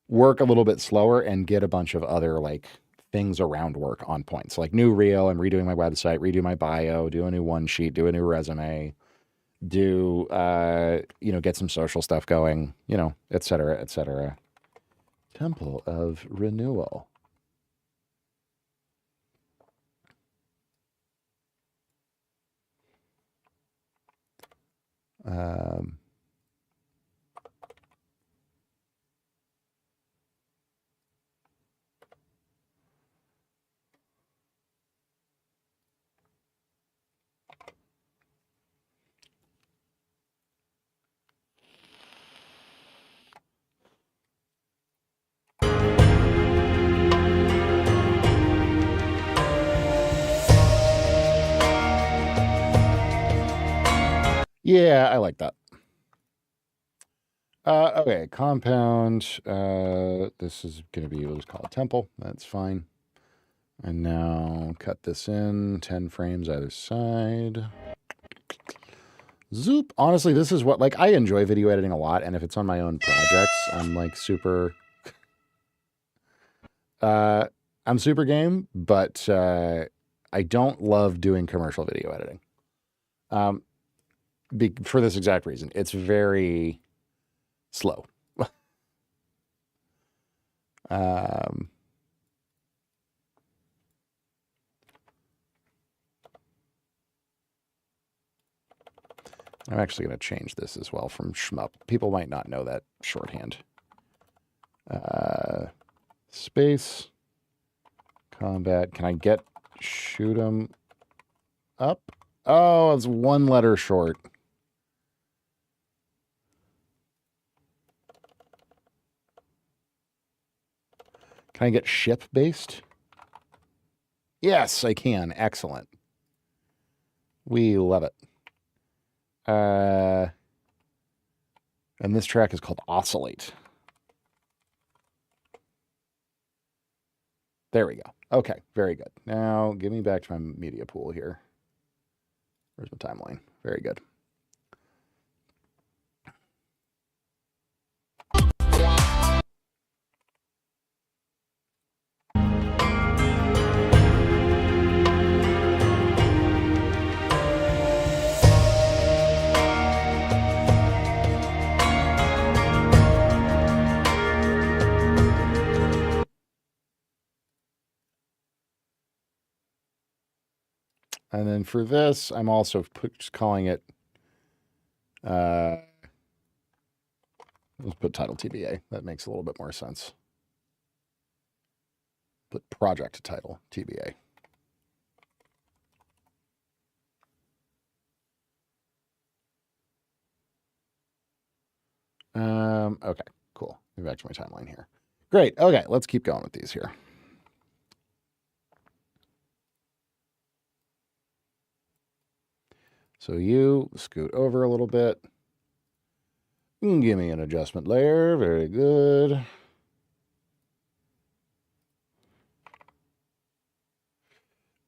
work a little bit slower and get a bunch of other like things around work on point. So like new reel, I'm redoing my website, redo my bio, do a new one sheet, do a new resume, get some social stuff going, et cetera, et cetera. Temple of Renewal. Yeah, I like that. Okay, compound. This is going to be, we'll just call it temple. That's fine. And now cut this in 10 frames either side. Zoop. Honestly, this is what, like, I enjoy video editing a lot. And if it's on my own projects, I'm like super, I'm super game, but I don't love doing commercial video editing. For this exact reason. It's very slow. I'm actually going to change this as well from shmup. People might not know that shorthand. Space. Combat. Can I get shoot 'em up? Oh, it's one letter short. Can I get ship based? Yes, I can. Excellent. We love it. And this track is called Oscillate. There we go. Okay, very good. Now, give me back to my media pool here. Where's my timeline? Very good. And then for this, I'm also just calling it, let's put title TBA. That makes a little bit more sense. Put project title TBA. Okay, cool. Go back to my timeline here. Great. Okay, let's keep going with these here. So you scoot over a little bit. Give me an adjustment layer. Very good.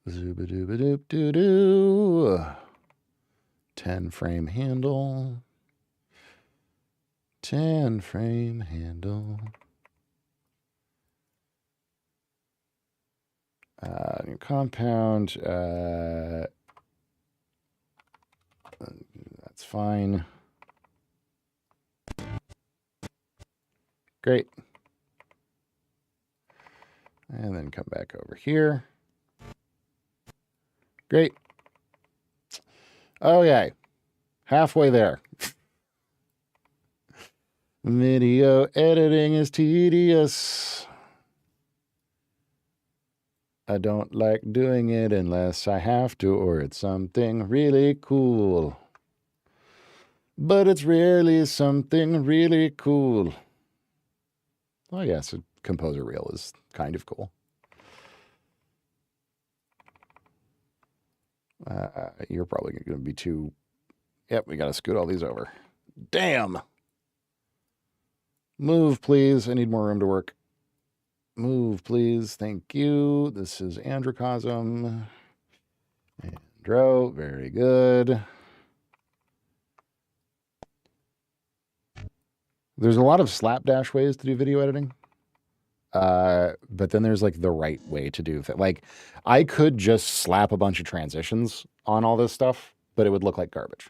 Zooba-dooba-doop-doo-doo. 10 frame handle. 10 frame handle. New compound. That's fine. Great. And then come back over here. Great. Okay. Halfway there. Video editing is tedious. I don't like doing it unless I have to, or it's something really cool. But it's rarely something really cool. Oh, yes, a composer reel is kind of cool. You're probably going to be too... Yep, we got to scoot all these over. Damn! Move, please. I need more room to work. Move, please. Thank you. This is Androcosm. Andro, very good. There's a lot of slapdash ways to do video editing. But then there's like the right way to do it. Like I could just slap a bunch of transitions on all this stuff, but it would look like garbage.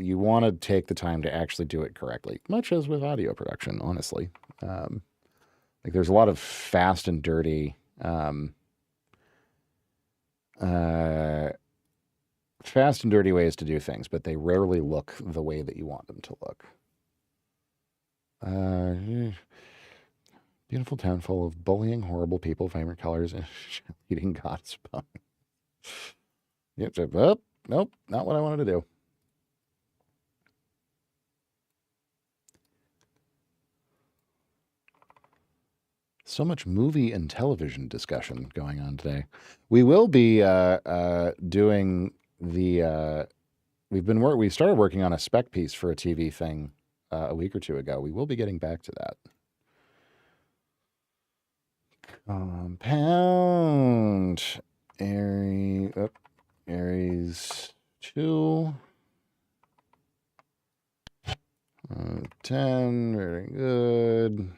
You want to take the time to actually do it correctly, much as with audio production, honestly. Like there's a lot of fast and dirty, ways to do things, but they rarely look the way that you want them to look. Beautiful town full of bullying, horrible people, vibrant colors, and eating God's bone. Yep. Oh, nope, not what I wanted to do. So much movie and television discussion going on today. We will be doing the. We started working on a spec piece for a TV thing a week or two ago. We will be getting back to that. Compound Aries 2. 10, very good.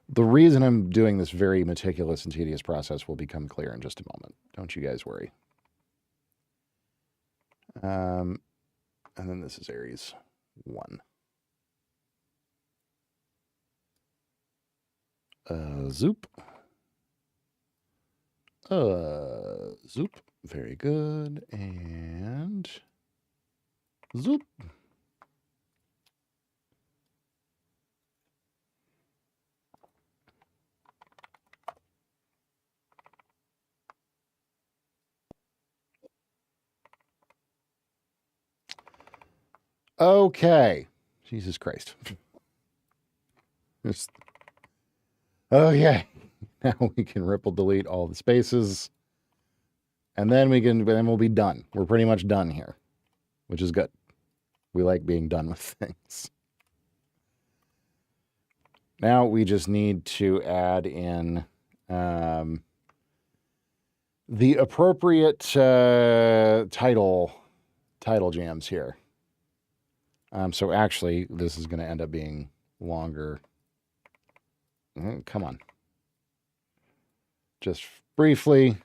The reason I'm doing this very meticulous and tedious process will become clear in just a moment. Don't you guys worry. And then this is Aries 1. Zoop. Zoop. Very good. And zoop. Okay. Jesus Christ. Just, okay. Now we can ripple delete all the spaces. And then we'll be done. We're pretty much done here, which is good. We like being done with things. Now we just need to add in the appropriate title jams here. So actually, this is going to end up being longer. Come on. Just briefly.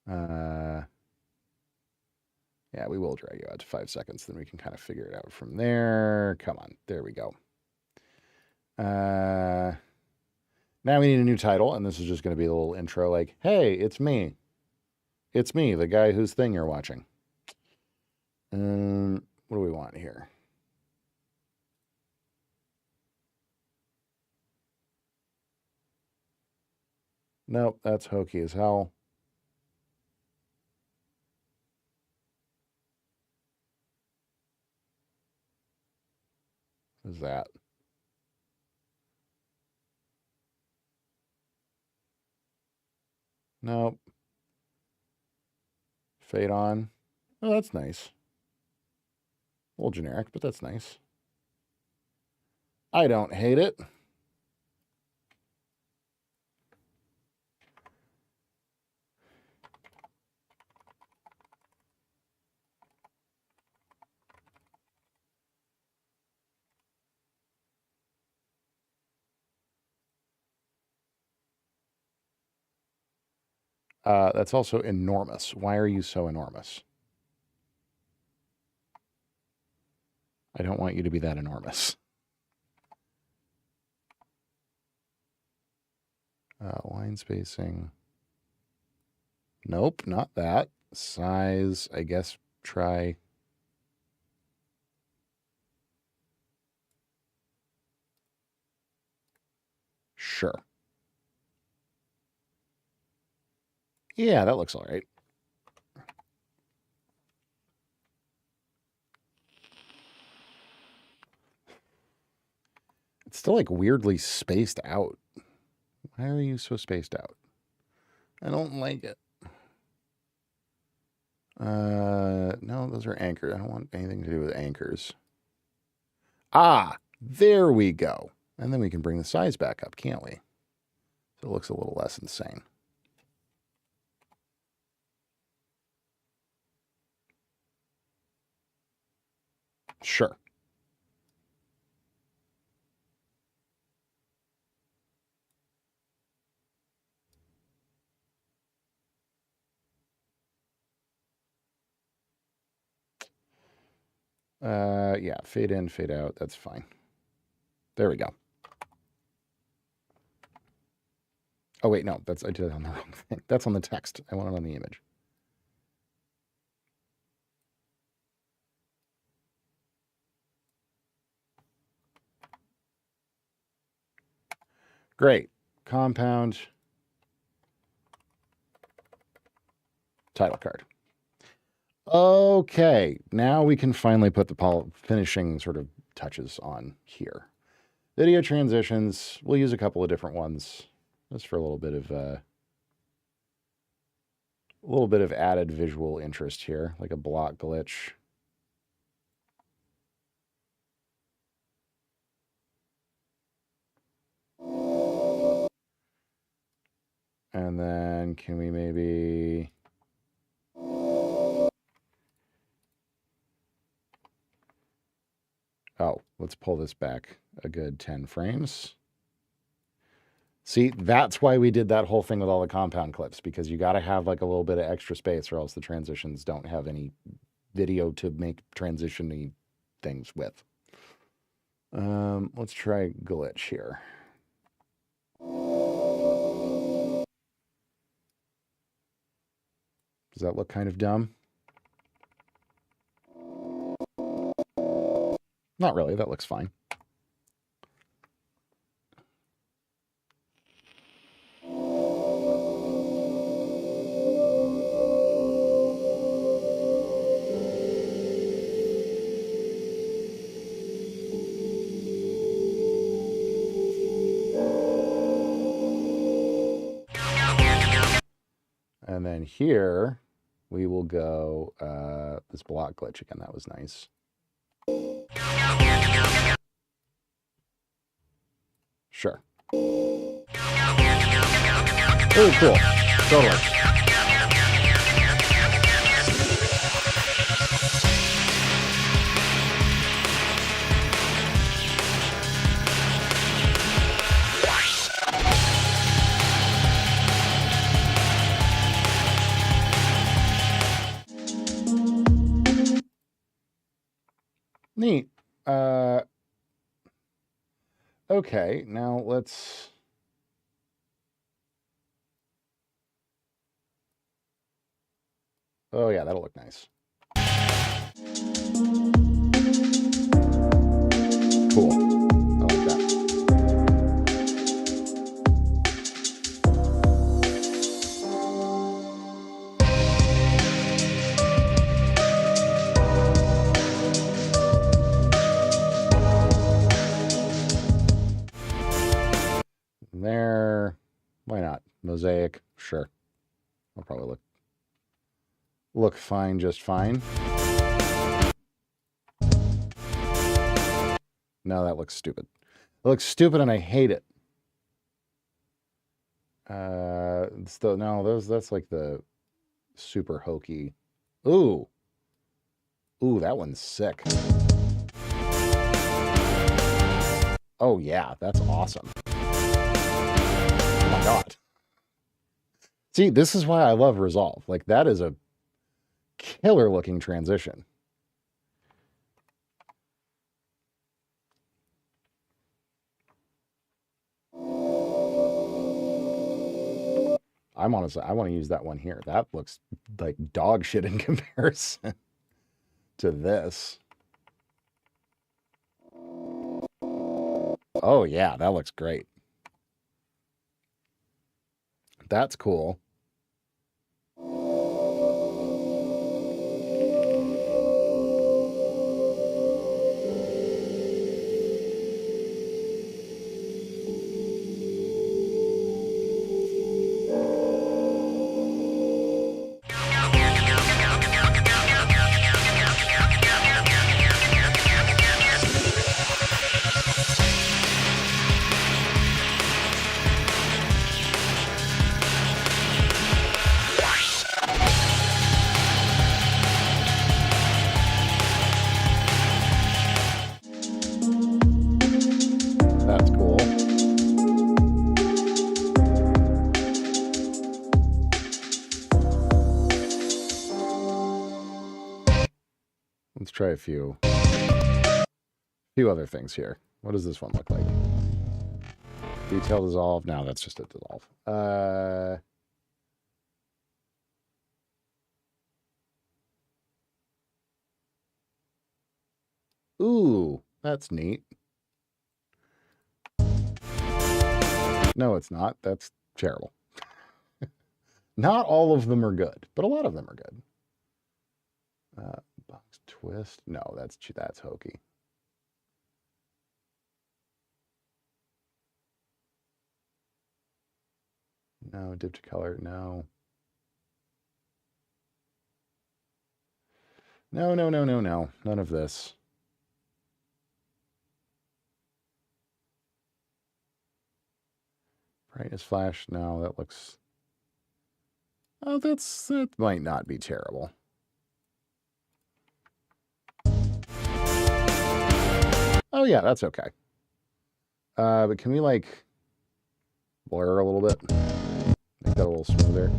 Yeah, we will drag you out to 5 seconds. Then we can kind of figure it out from there. Come on. There we go. Now we need a new title, and this is just going to be a little intro like, hey, it's me. It's me, the guy whose thing you're watching. What do we want here? Nope, that's hokey as hell. What is that? Nope. Fade on. Oh, that's nice. A little generic, but that's nice. I don't hate it. That's also enormous. Why are you so enormous? I don't want you to be that enormous. Line spacing. Nope, not that. Size, I guess, try. Sure. Yeah, that looks all right. It's still like weirdly spaced out. Why are you so spaced out? I don't like it. No, those are anchors. I don't want anything to do with anchors. Ah, there we go. And then we can bring the size back up, can't we? So it looks a little less insane. Sure. Yeah, fade in, fade out. That's fine. There we go. Oh, wait, no, I did it on the wrong thing. That's on the text. I want it on the image. Great. Compound. Title card. Okay, now we can finally put the finishing sort of touches on here. Video transitions. We'll use a couple of different ones just for a little bit of added visual interest here, like a block glitch. And then can we maybe... Oh, let's pull this back a good 10 frames. See, that's why we did that whole thing with all the compound clips, because you got to have like a little bit of extra space or else the transitions don't have any video to make transition-y things with. Let's try glitch here. Does that look kind of dumb? Not really. That looks fine. And then here we will go this block glitch again. That was nice. Sure. Oh, cool. Totally. Neat. Okay, now let's... Oh yeah, that'll look nice. Cool. I like that. There. Why not? Mosaic. Sure. I'll probably look fine, just fine. No, that looks stupid. It looks stupid and I hate it. That's like the super hokey. Ooh. Ooh, that one's sick. Oh yeah, that's awesome. Oh my god. See, this is why I love Resolve. Like, that is a killer looking transition. I want to use that one here. That looks like dog shit in comparison to this. Oh yeah, that looks great. That's cool. That's cool. Let's try a few other things here. What does this one look like? Detail dissolve. No, that's just a dissolve. Ooh, that's neat. No, it's not. That's terrible. Not all of them are good, but a lot of them are good. Box twist. No, that's hokey. No, dip to color. No. No. None of this. Brightness flash. No, that looks... Oh, that might not be terrible. Oh yeah, that's okay. But can we like blur a little bit? Make that a little smoother.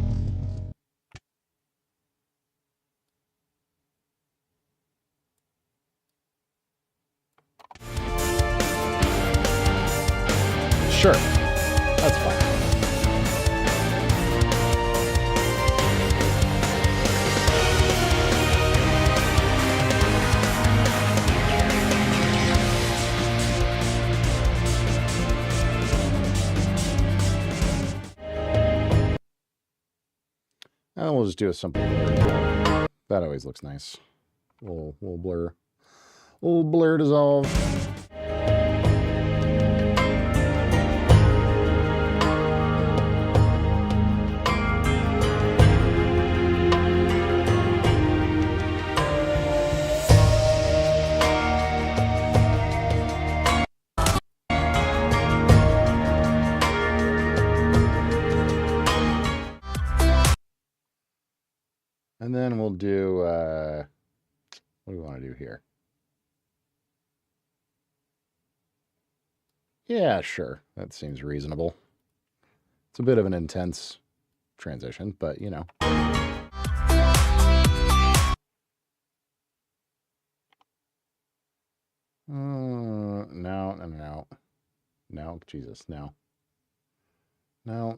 Sure, that's fine. just do a simple blur. That always looks nice. Little blur. Little blur dissolve. And then we'll do, what do we want to do here? Yeah, sure. That seems reasonable. It's a bit of an intense transition, but you know. No. No, Jesus, no. No.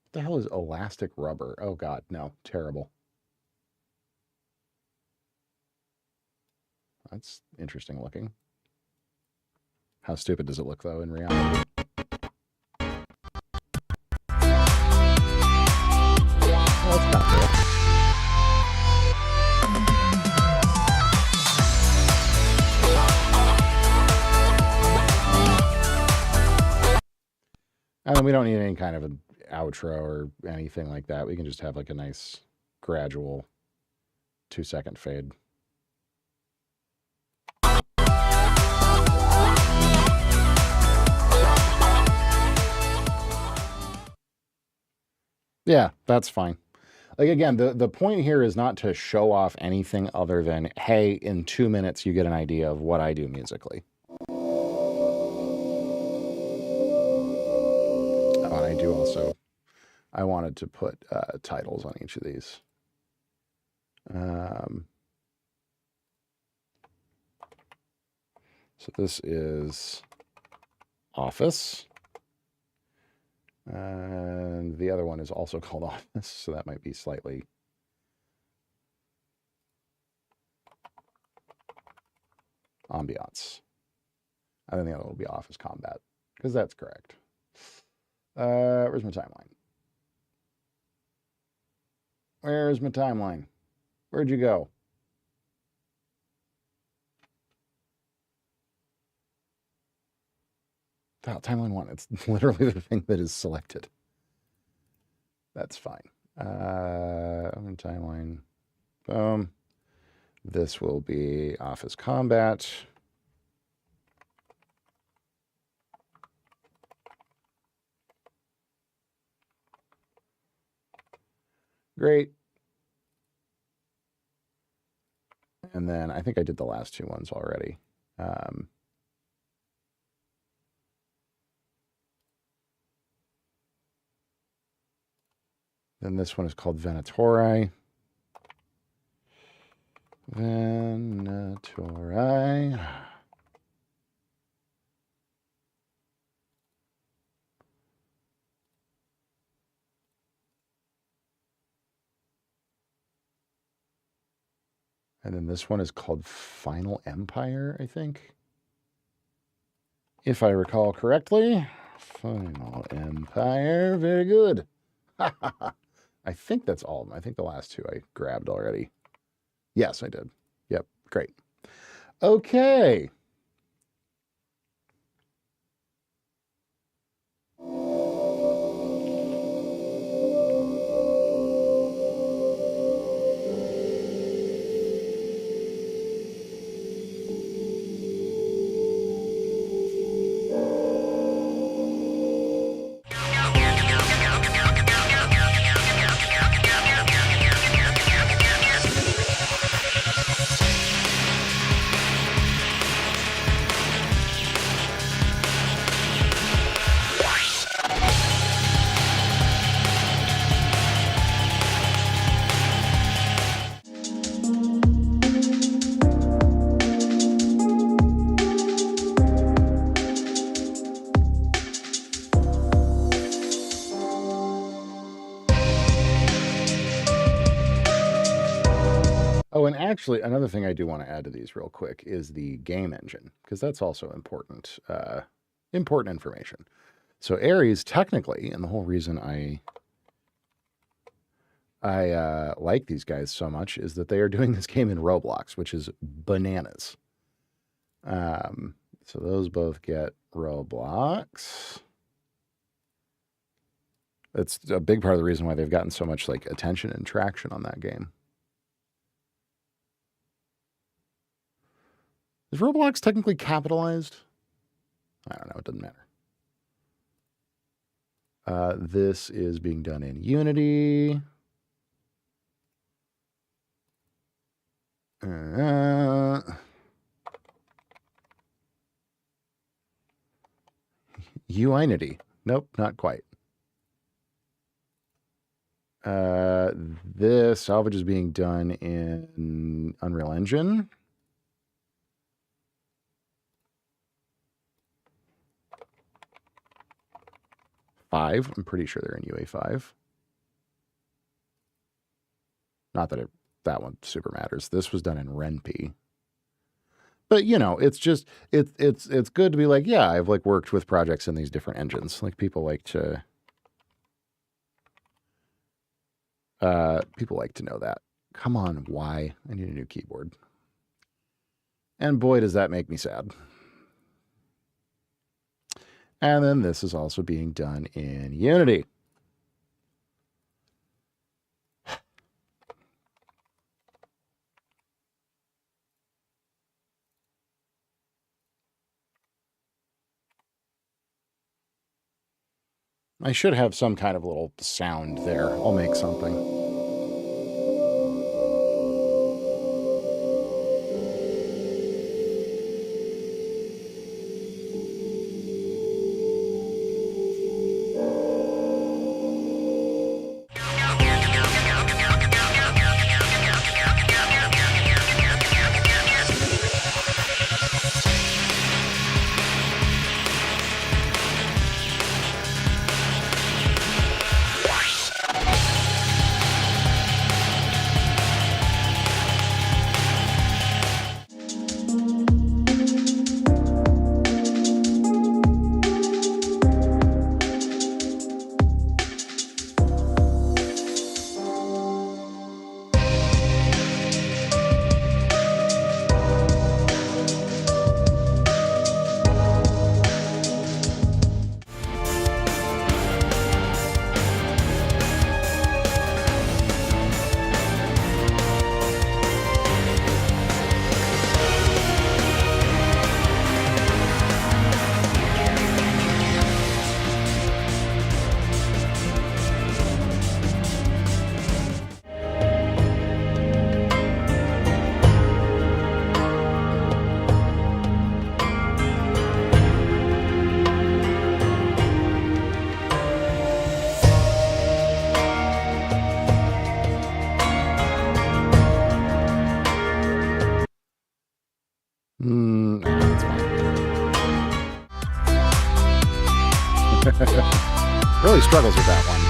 What the hell is elastic rubber? Oh, God, no. Terrible. That's interesting looking. How stupid does it look, though, in reality? Well, it's not good. And we don't need any kind of an outro or anything like that. We can just have like a nice gradual 2-second fade. Yeah, that's fine. Like, again, the point here is not to show off anything other than, hey, in 2 minutes you get an idea of what I do musically. And I do also, I wanted to put titles on each of these. So this is Office. And the other one is also called Office, so that might be slightly ambiance. And then the other will be Office Combat, because that's correct. Where's my timeline? Where's my timeline? Where'd you go? Oh, timeline 1. It's literally the thing that is selected. That's fine. On timeline. Boom. This will be Office Combat. Great. And then I think I did the last 2 ones already. Then this one is called Venatori. Venatori. And then this one is called Final Empire, I think. If I recall correctly. Final Empire. Very good. I think that's all of them. I think the last 2 I grabbed already. Yes, I did. Yep, great. Okay. Oh, and actually, another thing I do want to add to these real quick is the game engine, because that's also important, important information. So Aries, technically, and the whole reason I I like these guys so much is that they are doing this game in Roblox, which is bananas. So those both get Roblox. That's a big part of the reason why they've gotten so much like attention and traction on that game. Is Roblox technically capitalized? I don't know. It doesn't matter. This is being done in Unity. Unity. Nope, not quite. This salvage is being done in Unreal Engine. I'm pretty sure they're in UA5. Not that that one super matters. This was done in RenP. But you know, it's just it's good to be like, yeah, I've like worked with projects in these different engines. Like people like to know that. Come on, why? I need a new keyboard. And boy, does that make me sad. And then this is also being done in Unity. I should have some kind of little sound there. I'll make something. That's fine. Really struggles with that one.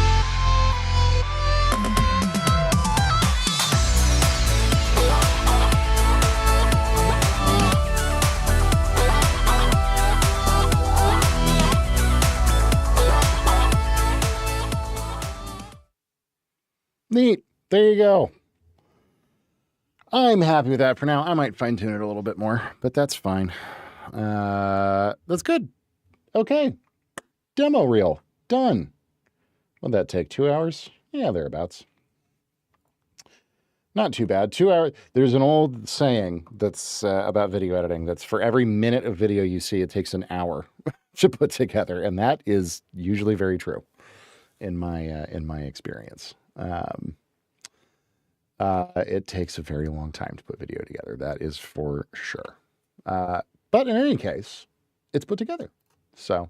Neat. There you go. I'm happy with that for now. I might fine-tune it a little bit more, but that's fine. That's good. Okay. Demo reel. Done. Would that take 2 hours? Yeah, thereabouts. Not too bad. 2 hours. There's an old saying that's about video editing. That's for every minute of video you see, it takes an hour to put together. And that is usually very true in my experience. It takes a very long time to put video together. That is for sure. But in any case, it's put together. So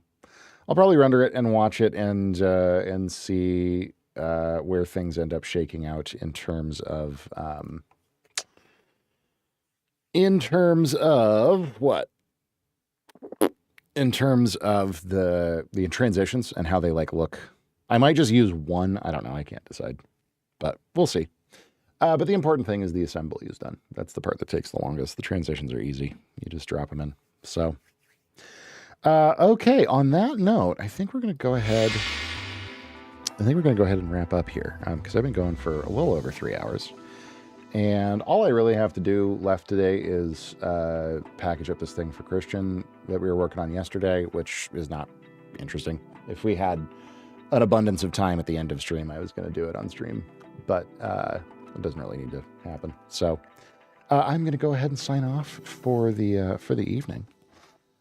I'll probably render it and watch it and see where things end up shaking out in terms of what? In terms of the transitions and how they like look. I might just use one. I don't know. I can't decide, but we'll see. But the important thing is the assembly is done. That's the part that takes the longest. The transitions are easy. You just drop them in. So, okay. On that note, I think we're going to go ahead I think we're going to go ahead and wrap up here because I've been going for a little over 3 hours. And all I really have to do left today is package up this thing for Christian that we were working on yesterday, which is not interesting. If we had an abundance of time at the end of stream, I was going to do it on stream, but it doesn't really need to happen. So I'm going to go ahead and sign off for the evening.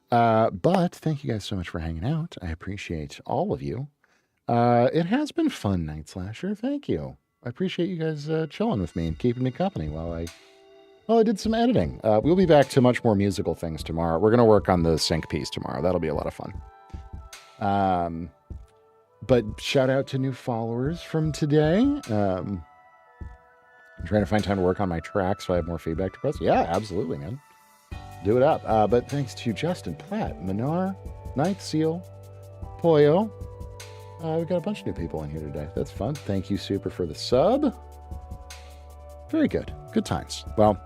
But thank you guys so much for hanging out. I appreciate all of you. It has been fun, Night Slasher. Thank you. I appreciate you guys chilling with me and keeping me company while I did some editing. We'll be back to much more musical things tomorrow. We're going to work on the sync piece tomorrow. That'll be a lot of fun. But shout out to new followers from today. I'm trying to find time to work on my track so I have more feedback to press. Yeah, absolutely, man. Do it up. But thanks to Justin, Platt, Minar, Night Seal, Poyo. We've got a bunch of new people in here today. That's fun. Thank you, Super, for the sub. Very good. Good times. Well,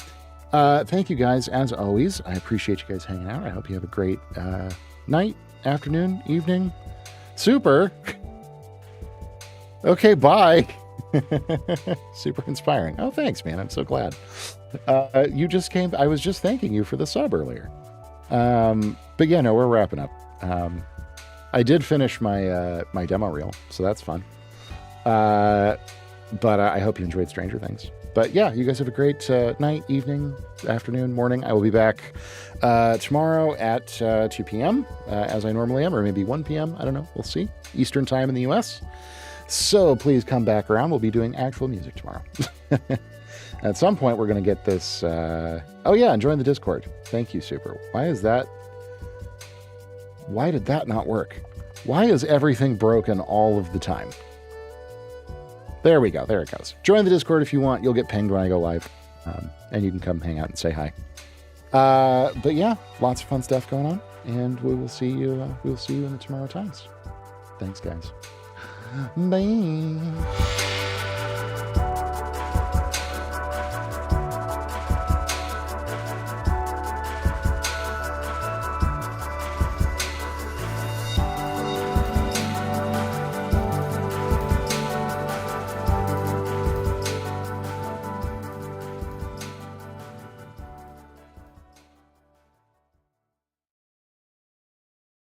thank you guys, as always. I appreciate you guys hanging out. I hope you have a great night, afternoon, evening. Super. Okay, bye. Super inspiring. Oh, thanks, man. I'm so glad. You just came. I was just thanking you for the sub earlier. But yeah, no, we're wrapping up. I did finish my my demo reel, so that's fun. But I hope you enjoyed Stranger Things. But yeah, you guys have a great night, evening, afternoon, morning. I will be back tomorrow at 2 p.m. As I normally am, or maybe 1 p.m. I don't know. We'll see. Eastern time in the U.S. So please come back around. We'll be doing actual music tomorrow. At some point, we're going to get this. Oh yeah, and join the Discord. Thank you, Super. Why is that? Why did that not work? Why is everything broken all of the time? There we go. There it goes. Join the Discord if you want. You'll get pinged when I go live. And you can come hang out and say hi. But yeah, lots of fun stuff going on. And we will see you in the tomorrow times. Thanks, guys. Bye.